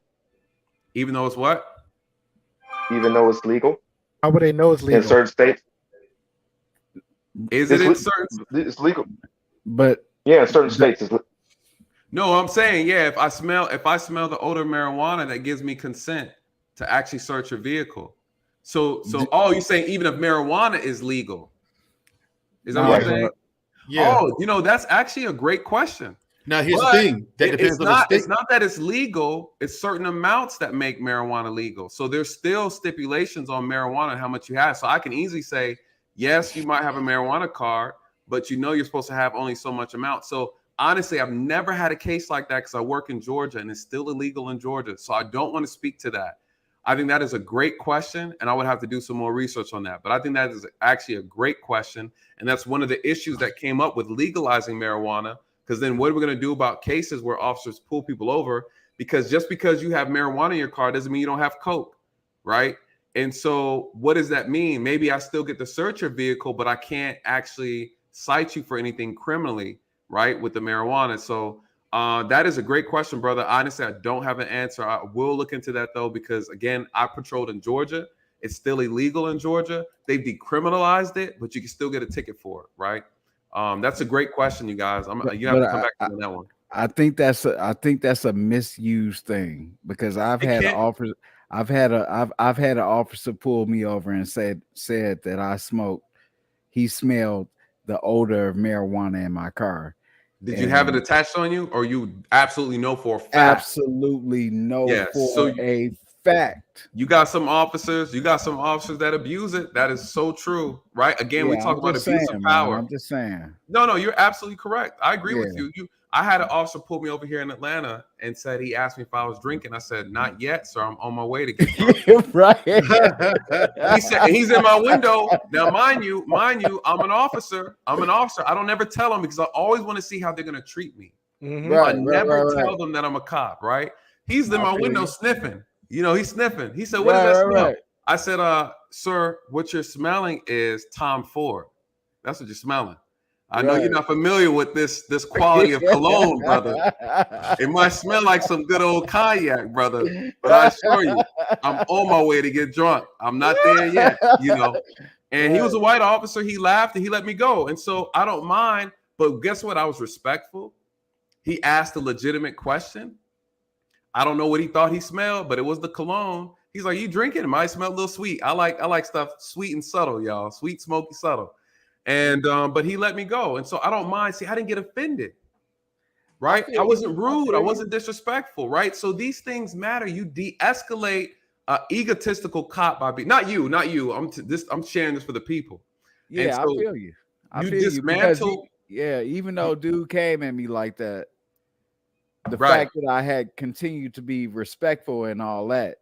even though it's what? Even though it's legal. How would they know it's legal in certain states? Is it in certain? It's legal, but yeah, in certain states. It's no, I'm saying, yeah. If I smell the odor of marijuana, that gives me consent to actually search your vehicle. So, oh, you're saying even if marijuana is legal? Is that what you're saying? Yeah. Oh, that's actually a great question. Now here's the thing. That depends on the state. It's not that it's legal. It's certain amounts that make marijuana legal. So there's still stipulations on marijuana and how much you have. So I can easily say, yes, you might have a marijuana card, but you're supposed to have only so much amount. So honestly, I've never had a case like that because I work in Georgia and it's still illegal in Georgia. So I don't want to speak to that. I think that is a great question, and I would have to do some more research on that. But I think that is actually a great question, and that's one of the issues that came up with legalizing marijuana. Because then what are we going to do about cases where officers pull people over? Because just because you have marijuana in your car doesn't mean you don't have coke, right? And so what does that mean? Maybe I still get to search your vehicle, but I can't actually cite you for anything criminally, right, with the marijuana. So that is a great question, brother. Honestly, I don't have an answer. I will look into that, though, because, again, I patrolled in Georgia. It's still illegal in Georgia. They've decriminalized it, but you can still get a ticket for it, right? That's a great question, you guys. You have to come back to that one. I think that's a misused thing because I've had an officer pull me over and said that I smoked. He smelled the odor of marijuana in my car. Did you have it attached on you, or you absolutely know for a fact? Absolutely know for a fact. You got some officers that abuse it. That is so true, right? Again, we talk about abuse of power. I'm just saying. No, you're absolutely correct. I agree with you. I had an officer pull me over here in Atlanta and said, he asked me if I was drinking. I said, not yet, sir. I'm on my way to get drunk. Right. He said, he's in my window. Now, mind you, I'm an officer. I don't ever tell them because I always want to see how they're going to treat me. I never tell them that I'm a cop, right? He's in my window sniffing. You know, he's sniffing. He said, "What is that Right, smell?" right. I said, "Sir, what you're smelling is Tom Ford. That's what you're smelling. I know you're Right. not familiar with this quality of cologne, brother. It might smell like some good old cognac, brother. But I assure you, I'm on my way to get drunk. I'm not there yet, you know." And he was a white officer. He laughed and he let me go. And so I don't mind. But guess what? I was respectful. He asked a legitimate question. I don't know what he thought he smelled, but it was the cologne. He's like, "You drinking? It might smell a little sweet. I like stuff sweet and subtle, y'all. Sweet, smoky, subtle." And but he let me go. And so I don't mind. See, I didn't get offended. Right? I wasn't rude. I wasn't disrespectful, right? So these things matter. You de-escalate egotistical cop by being not you. I'm sharing this for the people. Yeah, And so I feel you. I you feel you because dismantle. even though dude came at me like that, the Right. fact that I had continued to be respectful and all that,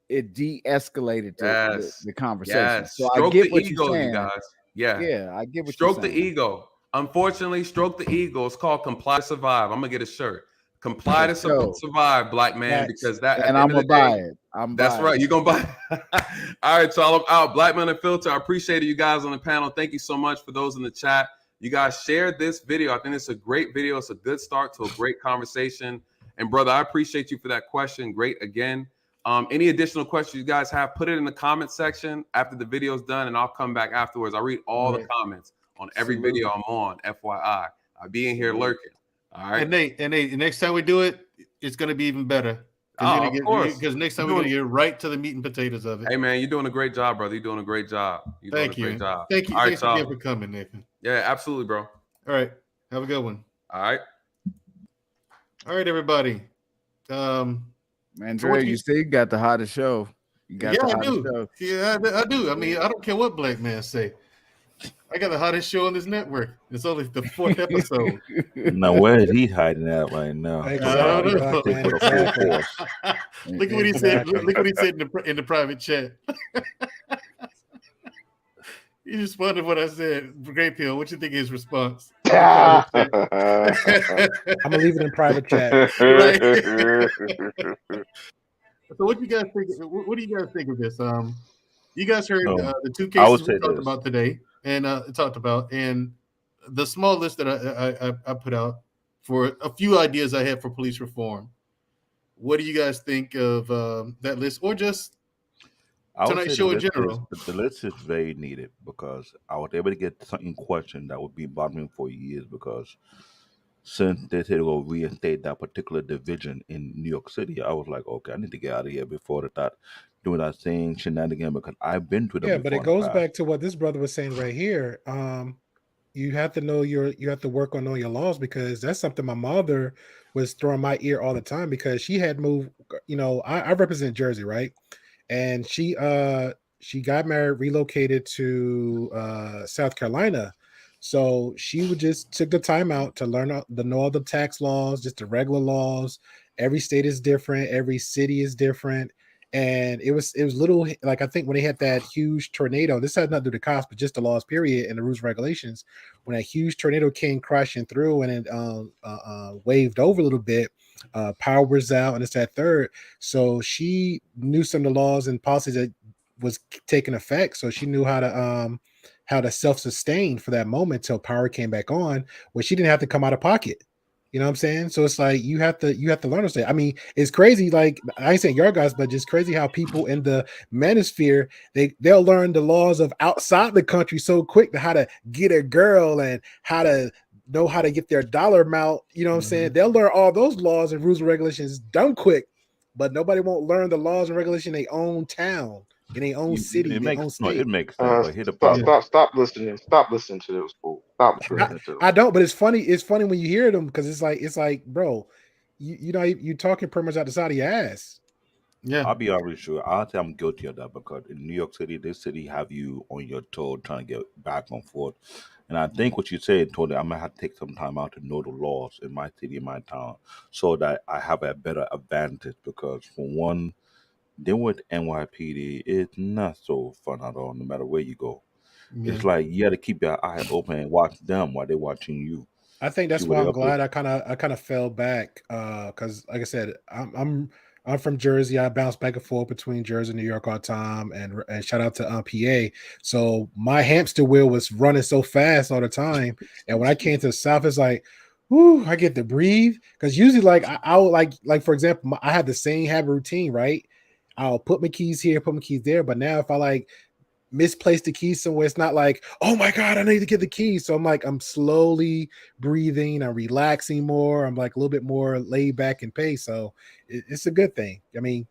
it de-escalated the conversation. Yes. So I Stroke get the what ego, you're you saying. guys. Yeah. Yeah, I get what Stroke you're the saying. ego. Unfortunately, stroke the ego. It's called comply to survive. I'm gonna get a shirt. Comply to survive, black man, because that at and the I'm end of gonna the buy day, it. I'm that's buying right. it. You're gonna buy it. All right, so I'm out. Black Man Unfiltered. I appreciate you guys on the panel. Thank you so much for those in the chat. You guys shared this video. I think it's a great video. It's a good start to a great conversation. And brother, I appreciate you for that question. Great again. Any additional questions you guys have, put it in the comment section after the video is done, and I'll come back afterwards. I read all the comments on every video I'm on. FYI, I'll be in here lurking. All right. And Nate, next time we do it, it's going to be even better. Oh, of course. Because next time we're going to get right to the meat and potatoes of it. Hey man, you're doing a great job, brother. You're doing a great job. Thank you. Great job. Thank you. All right, Thanks again for coming, Nathan. Yeah, absolutely, bro. All right. Have a good one. All right. All right, everybody. Mandrell, you still got the hottest show. You got the hottest show. Yeah, I do. I mean, I don't care what black man say. I got the hottest show on this network. It's only the 4th episode. Now, where is he hiding at right now? I don't know. Look at what he said. Look what he said in the private chat. He responded what I said. Great Pill. What you think his response? I'm gonna leave it in private chat. Right. So what do you guys think? What do you guys think of this? You guys heard the two cases we talked about today, and and the small list that I put out for a few ideas I had for police reform. What do you guys think of that list, or just tonight's show in general? The list is very needed because I was able to get something questioned that would be bothering me for years, because since they said they will reinstate that particular division in New York City, I was like, okay, I need to get out of here before they start doing that same shenanigan, because I've been to them. Yeah, but it goes back to what this brother was saying right here. You have to know you have to work on knowing your laws, because that's something my mother was throwing my ear all the time, because she had moved. You know, I represent Jersey, right? And she got married, relocated to South Carolina. So she would just took the time out to learn to know all the tax laws, just the regular laws. Every state is different. Every city is different. And it was little, like, I think when they had that huge tornado, this had nothing to do with the cops, but just the laws period and the rules and regulations. When that huge tornado came crashing through and it waved over a little bit, power was out and it's that third. So she knew some of the laws and policies that was taking effect. So she knew how to self-sustain for that moment till power came back on, where she didn't have to come out of pocket. You know what I'm saying? So it's like you have to learn to stay. I mean, it's crazy. Like, I ain't saying your guys, but just crazy how people in the manosphere, they'll learn the laws of outside the country so quick to how to get a girl and how to know how to get their dollar amount. You know what I'm saying? They'll learn all those laws and rules and regulations done quick, but nobody won't learn the laws and regulations in their own town, in their own city, in their own state. It makes sense. But hit the problem. Stop listening. Stop listening to those fools. Stop listening to them. I don't, but it's funny. It's funny when you hear them, because it's like, bro, you know, you talking pretty much out the side of your ass. Yeah, I'll be honest with you. I'll say I'm guilty of that, because in New York City, this city have you on your toe trying to get back and forth. And I think what you said, Tony, I'm gonna have to take some time out to know the laws in my city, in my town, so that I have a better advantage. Because for one, dealing with NYPD, it's not so fun at all, no matter where you go. Yeah. It's like you got to keep your eye open and watch them while they're watching you. I think that's why I'm glad I kind of fell back, because like I said, I'm I'm from Jersey. I bounce back and forth between Jersey and New York all the time. And shout out to PA. So my hamster wheel was running so fast all the time. And when I came to the South, it's like, whoo, I get to breathe. Because usually, like, I would like for example, I had the same habit routine, right? I'll put my keys here, put my keys there. But now if I like misplace the keys somewhere, it's not like, oh my God, I need to get the keys. So I'm like, I'm slowly breathing, I'm relaxing more, I'm like a little bit more laid back and pace. So it's a good thing. I mean,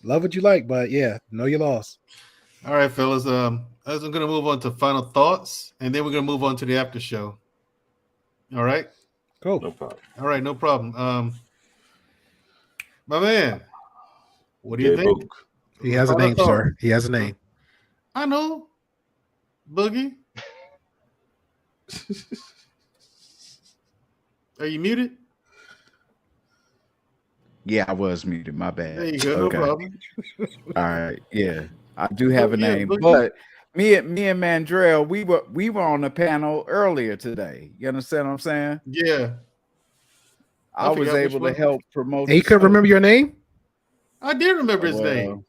love what you like, but yeah, know your loss. All right, fellas. As I'm gonna move on to final thoughts, and then we're gonna move on to the after show. All right. Cool. No problem. All right, no problem. My man, what do you think? Book. He has a name, sir. He has a name. I know. Boogie. Are you muted? Yeah, I was muted. My bad. There you go. Okay. No problem. All right. Yeah, I do have a name, but me and Mandrell, we were on the panel earlier today. You understand what I'm saying? Yeah. I was able to help promote. And you couldn't remember your name? I did remember his name.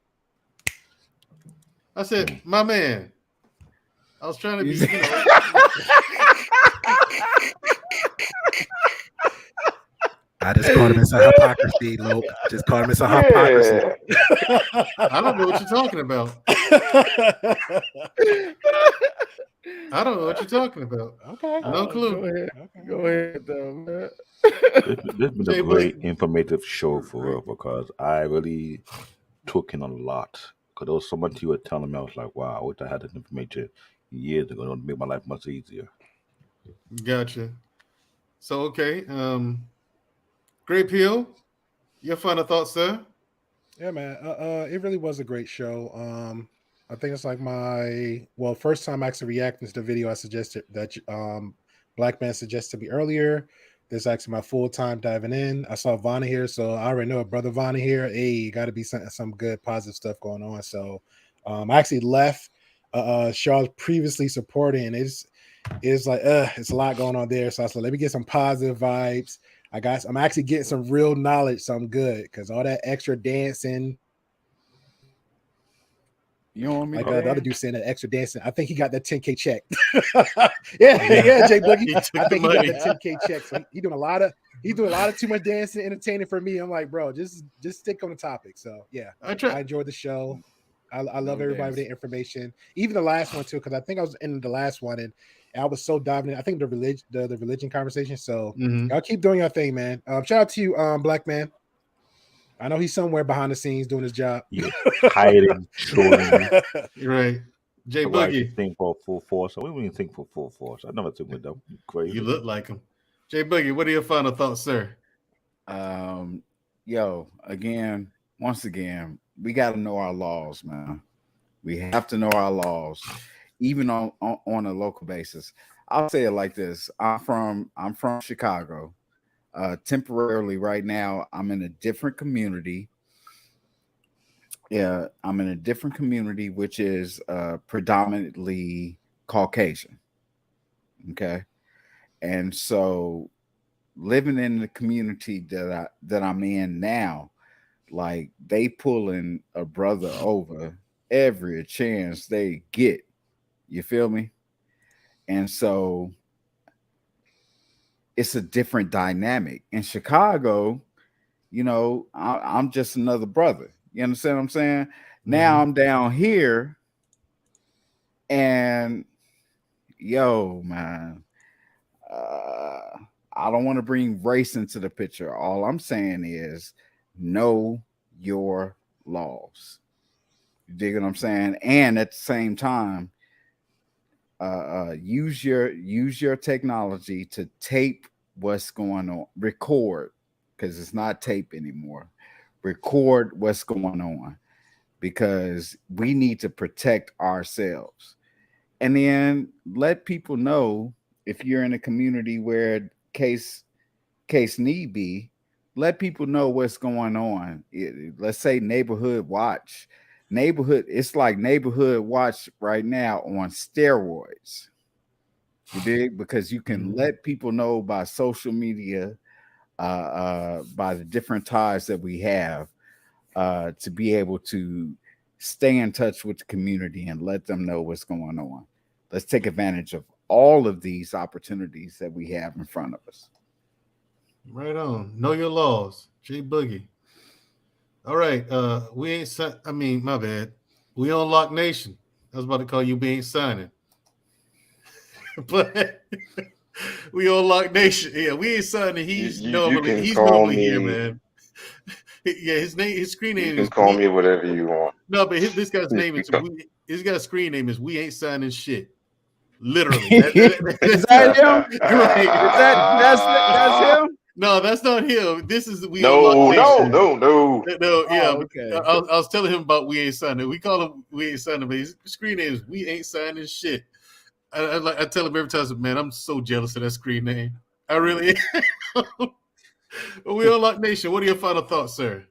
I said, my man. I was trying to be. I just caught him in some hypocrisy, Loke. Just caught him in some hypocrisy. I don't know what you're talking about. I don't know what you're talking about. Okay. No clue. Go ahead, though, man. This has been a great informative show for real, because I really took in a lot. Because there was so much you were telling me, I was like, wow, I wish I had this information years ago. It would make my life much easier. Gotcha. So, okay. Great Peel, your final thoughts, sir? Yeah, man. It really was a great show. I think it's like my first time actually reacting to the video I suggested that Black Man suggested me earlier. This is actually my full time diving in. I saw Vonna here, so I already know a brother Vonna here. Hey, got to be some good positive stuff going on. So I actually left Charles previously supporting. It's like it's a lot going on there. So I said, let me get some positive vibes. I'm actually getting some real knowledge, so I'm good, because all that extra dancing. You know what I mean? Like the other dude saying that extra dancing. I think he got that 10K check. yeah, Jay Boogie. I think he got that 10K check. So he's doing a lot of too much dancing, entertaining for me. I'm like, bro, just stick on the topic. So yeah, I enjoyed the show. I love everybody with the information, even the last one too, because I think I was in the last one and I was so diving in. I think the religion conversation. So y'all keep doing your thing, man. Shout out to you, Black Man. I know he's somewhere behind the scenes doing his job. Yeah, hiding, showing. Right. Jay Boogie. Think for full force. We wouldn't think for full force. I never think with them. Crazy. You look like him. Jay Boogie, what are your final thoughts, sir? Once again, we got to know our laws, man. We have to know our laws, even on a local basis. I'll say it like this: I'm from Chicago. Temporarily, right now, I'm in a different community. Yeah, I'm in a different community, which is predominantly Caucasian. Okay, and so living in the community that I'm in now, like they pulling a brother over every chance they get. You feel me? And so it's a different dynamic. In Chicago, you know, I'm just another brother. You understand what I'm saying? Now I'm down here, and yo, man, I don't want to bring race into the picture. All I'm saying is know your laws. You dig what I'm saying? And at the same time, use your technology to tape what's going on, record, because it's not tape anymore. Record what's going on, because we need to protect ourselves. And then let people know, if you're in a community where case need be, let people know what's going on. Let's say neighborhood watch. It's like neighborhood watch right now on steroids. You dig? Because you can let people know by social media, by the different ties that we have, to be able to stay in touch with the community and let them know what's going on. Let's take advantage of all of these opportunities that we have in front of us. Right on. Know your laws. J Boogie. All right. We ain't I mean, my bad. We on Lock Nation. I was about to call you we ain't signing. But we on Lock Nation. Yeah, we ain't signing. He's normally here, man. Yeah, his screen name You can is call me whatever you want. No, but this guy's name is his guy's screen name is We Ain't Signing Shit. Literally. Is that him? Right. That's him? No, that's not him. This is We No. Yeah. Okay. I was telling him about We Ain't Signing. We call him We Ain't Signing, but his screen name is We Ain't Signing Shit. I tell him every time, man, I'm so jealous of that screen name. I really am. We on Lock Nation. What are your final thoughts, sir?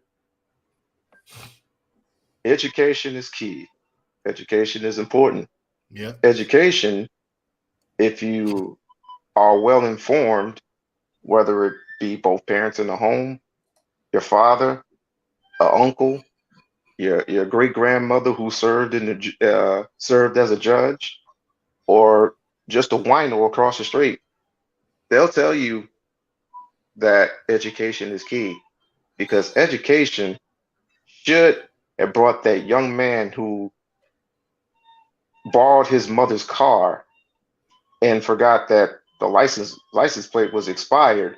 Education is key. Education is important. Yeah. Education, if you are well informed, whether it be both parents in the home, your father, an uncle, your great grandmother who served served as a judge, or just a wino across the street, they'll tell you that education is key, because education should have brought that young man who borrowed his mother's car and forgot that the license plate was expired.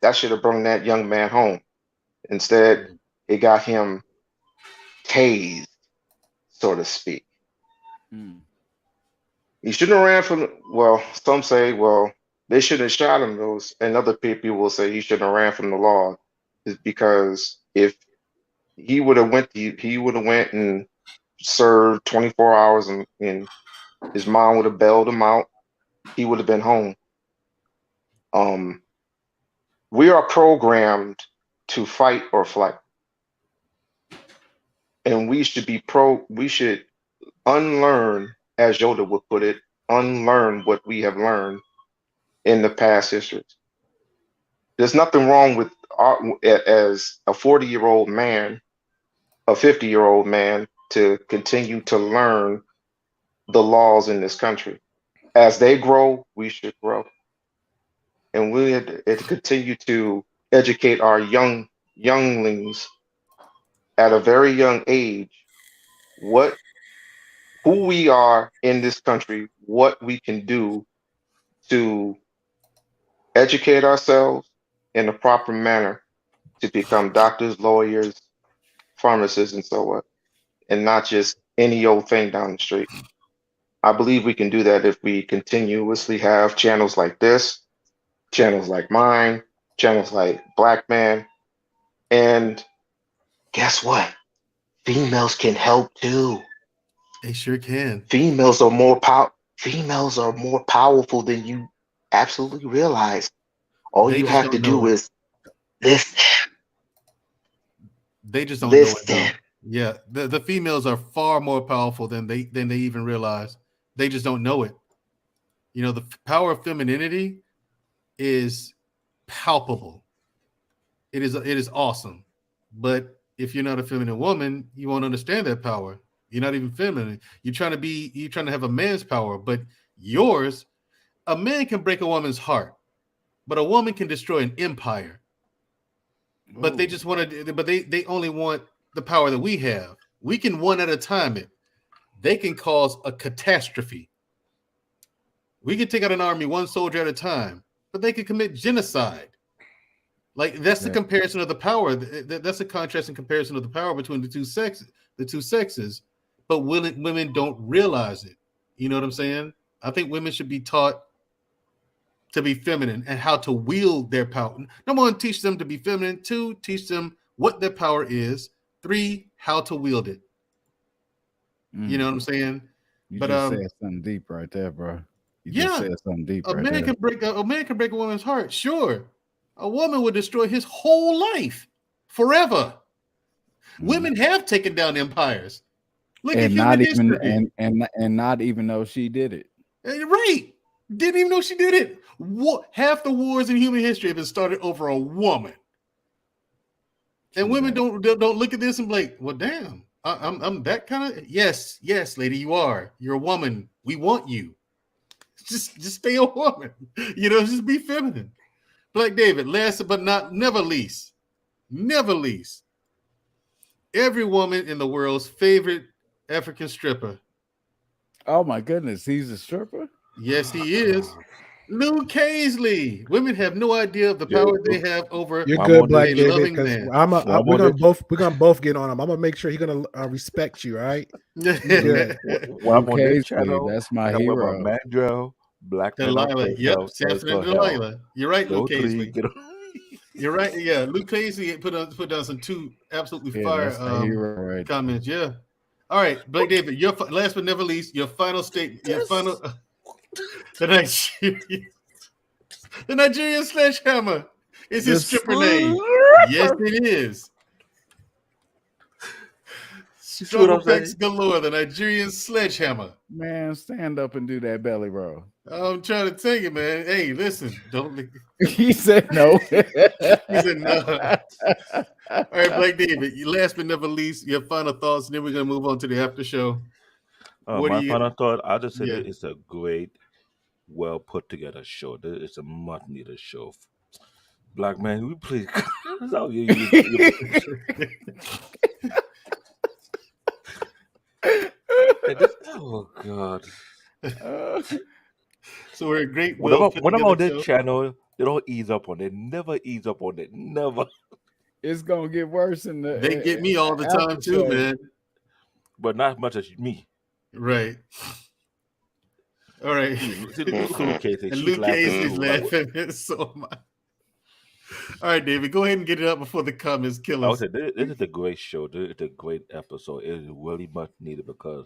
That should have brought that young man home. Instead, it got him tased, so to speak. He shouldn't have ran from. Well, some say, well, they shouldn't have shot him. And other people will say he shouldn't have ran from the law, is because if he would have went and served 24 hours, and his mom would have bailed him out, he would have been home. We are programmed to fight or flight, and we should unlearn, as Yoda would put it, unlearn what we have learned in the past histories. There's nothing wrong with as a 40-year-old man, a 50-year-old man, to continue to learn the laws in this country. As they grow, we should grow. And we had to continue to educate our younglings at a very young age who we are in this country, what we can do to educate ourselves in a proper manner to become doctors, lawyers, pharmacists, and so on, and not just any old thing down the street. I believe we can do that if we continuously have channels like this, channels like mine, channels like Black Man. And guess what? Females can help too. They sure can. Females are more powerful than you absolutely realize. All you have to do is listen. They just don't know it, though. Yeah, the females are far more powerful than they even realize. They just don't know it. You know, the power of femininity is palpable. It is awesome. But if you're not a feminine woman, you won't understand that power. You're not even feminine. You're trying to have a man's power, but yours, a man can break a woman's heart, but a woman can destroy an empire. But they just want to, but they only want the power that we have. We can one at a time it. They can cause a catastrophe. We can take out an army one soldier at a time, but they can commit genocide. Like that's the comparison of the power. That's a contrast and comparison of the power between the two sexes. But women don't realize it. You know what I'm saying? I think women should be taught to be feminine and how to wield their power. Number one, teach them to be feminine. Two, teach them what their power is. Three, how to wield it. You know what I'm saying? You just said something deep right there, bro. Just said something deep. A man can break a woman's heart. Sure, a woman would destroy his whole life forever. Women have taken down empires. Look at human history. And not even know she did it. Right. Didn't even know she did it. Half the wars in human history have been started over a woman. And women don't look at this and be like, well, damn, I'm that kind of. Yes, lady, you are. You're a woman. We want you. Just stay a woman. Just be feminine. Black David, last but never least. Every woman in the world's favorite African stripper. Oh my goodness, he's a stripper? Yes, he is. Luke Paisley. Women have no idea of the power they have over. You're good, Black a David. loving Because man. we're gonna both get on him. I'm gonna make sure he's gonna respect you. All right. Good. Well, I'm on this Paisley, channel. that's my and I'm with hero. my Mandrell, Black Man Delilah. Unfiltered, Yep, Samson and Delilah. You're right, Luke Those three Paisley. get on. You're right. Yeah, Luke Paisley put down some two absolutely fire that's my hero right comments. Yeah. All right, Blake David. Your last but never least, your final statement. Your final. The Nigerian sledgehammer is his stripper name. Yes, it is. Struggle packs galore. The Nigerian sledgehammer. Man, stand up and do that belly roll. I'm trying to tell you, man. Hey, listen, don't. He said no. He said no. All right, Blake David. Last but never least, your final thoughts, and then we're gonna move on to the after show. My final thought, I just say that it's a great, well put together show. It's a much needed show. Black man, we please. Oh God. So we're a great. When I'm on this channel, they don't ease up on it. Never ease up on it. Never. It's gonna get worse in the. They get me all the time too, man. But not as much as me. Right. All right. And Luke Casey's laughing so much. All right, David, go ahead and get it up before the comments kill us. I would say this is a great show. This is a great episode. It is really much needed because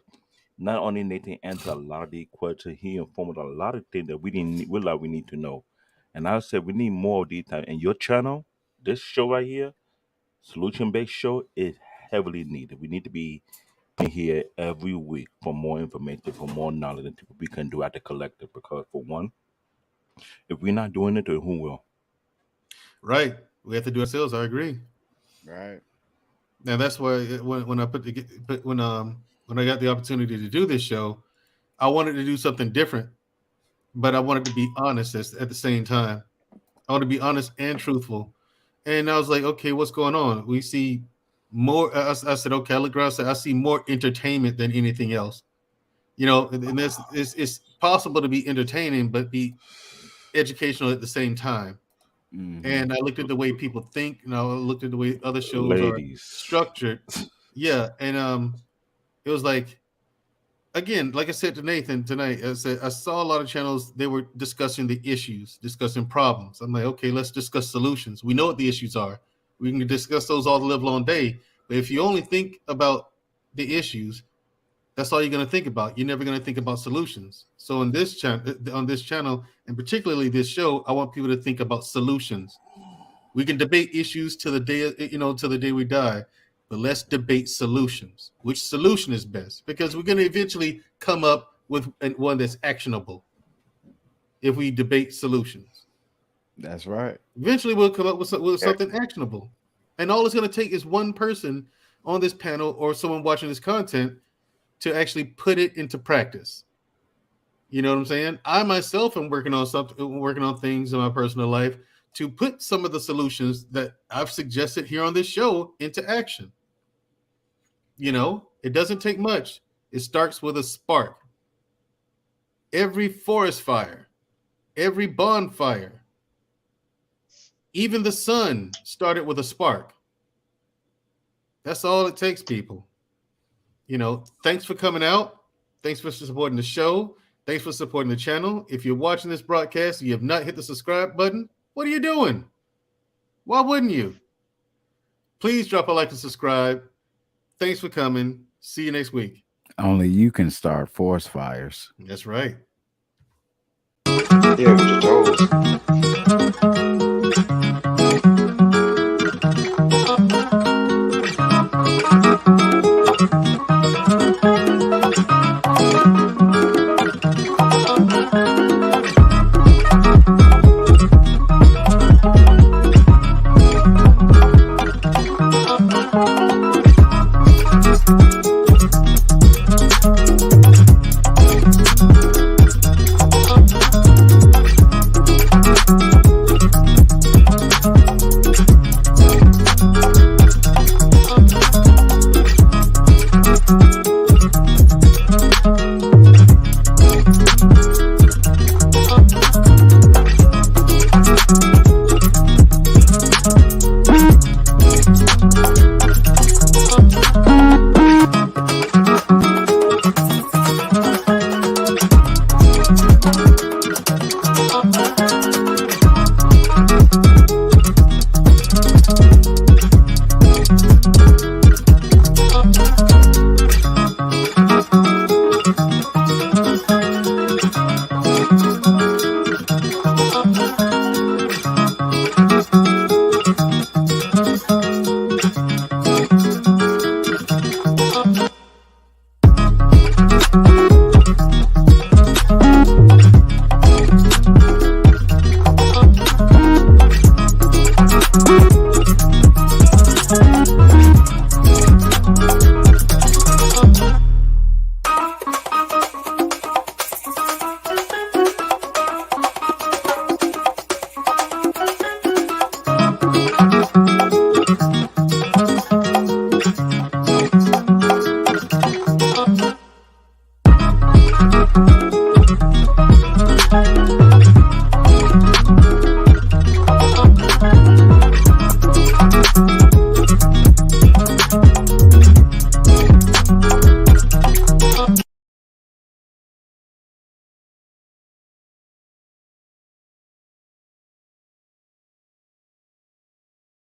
not only Nathan answered a lot of the questions, he informed a lot of things that we didn't realize we need to know. And I said we need more of these times. And your channel, this show right here, solution-based show, is heavily needed. We need to be here every week for more information, for more knowledge than we can do at the collective. Because for one, if we're not doing it, then who will? Right. We have to do it ourselves. I agree. Right. Now that's why when I when I got the opportunity to do this show, I wanted to do something different, but I wanted to be honest at the same time. I want to be honest and truthful. And I was like, okay, what's going on? We see more. I said, okay, I look around. I see more entertainment than anything else. And it's possible to be entertaining, but be educational at the same time. Mm-hmm. And I looked at the way people think, and I looked at the way other shows are structured. Yeah, and it was like, again, like I said to Nathan tonight, I said I saw a lot of channels. They were discussing the issues, discussing problems. I'm like, okay, let's discuss solutions. We know what the issues are. We can discuss those all the live long day. But if you only think about the issues, that's all you're going to think about. You're never going to think about solutions. So on this channel, and particularly this show, I want people to think about solutions. We can debate issues till the day we die, but let's debate solutions. Which solution is best? Because we're going to eventually come up with one that's actionable. If we debate solutions, that's right. Eventually, we'll come up with something actionable, and all it's going to take is one person on this panel or someone watching this content to actually put it into practice. You know what I'm saying? I myself am working on things in my personal life to put some of the solutions that I've suggested here on this show into action. It doesn't take much. It starts with a spark. Every forest fire, every bonfire, even the sun started with a spark. That's all it takes, people. Thanks for coming out. Thanks for supporting the show. Thanks for supporting the channel. If you're watching this broadcast and you have not hit the subscribe button, what are you doing? Why wouldn't you? Please drop a like and subscribe. Thanks for coming. See you next week. Only you can start forest fires. That's right. Yeah,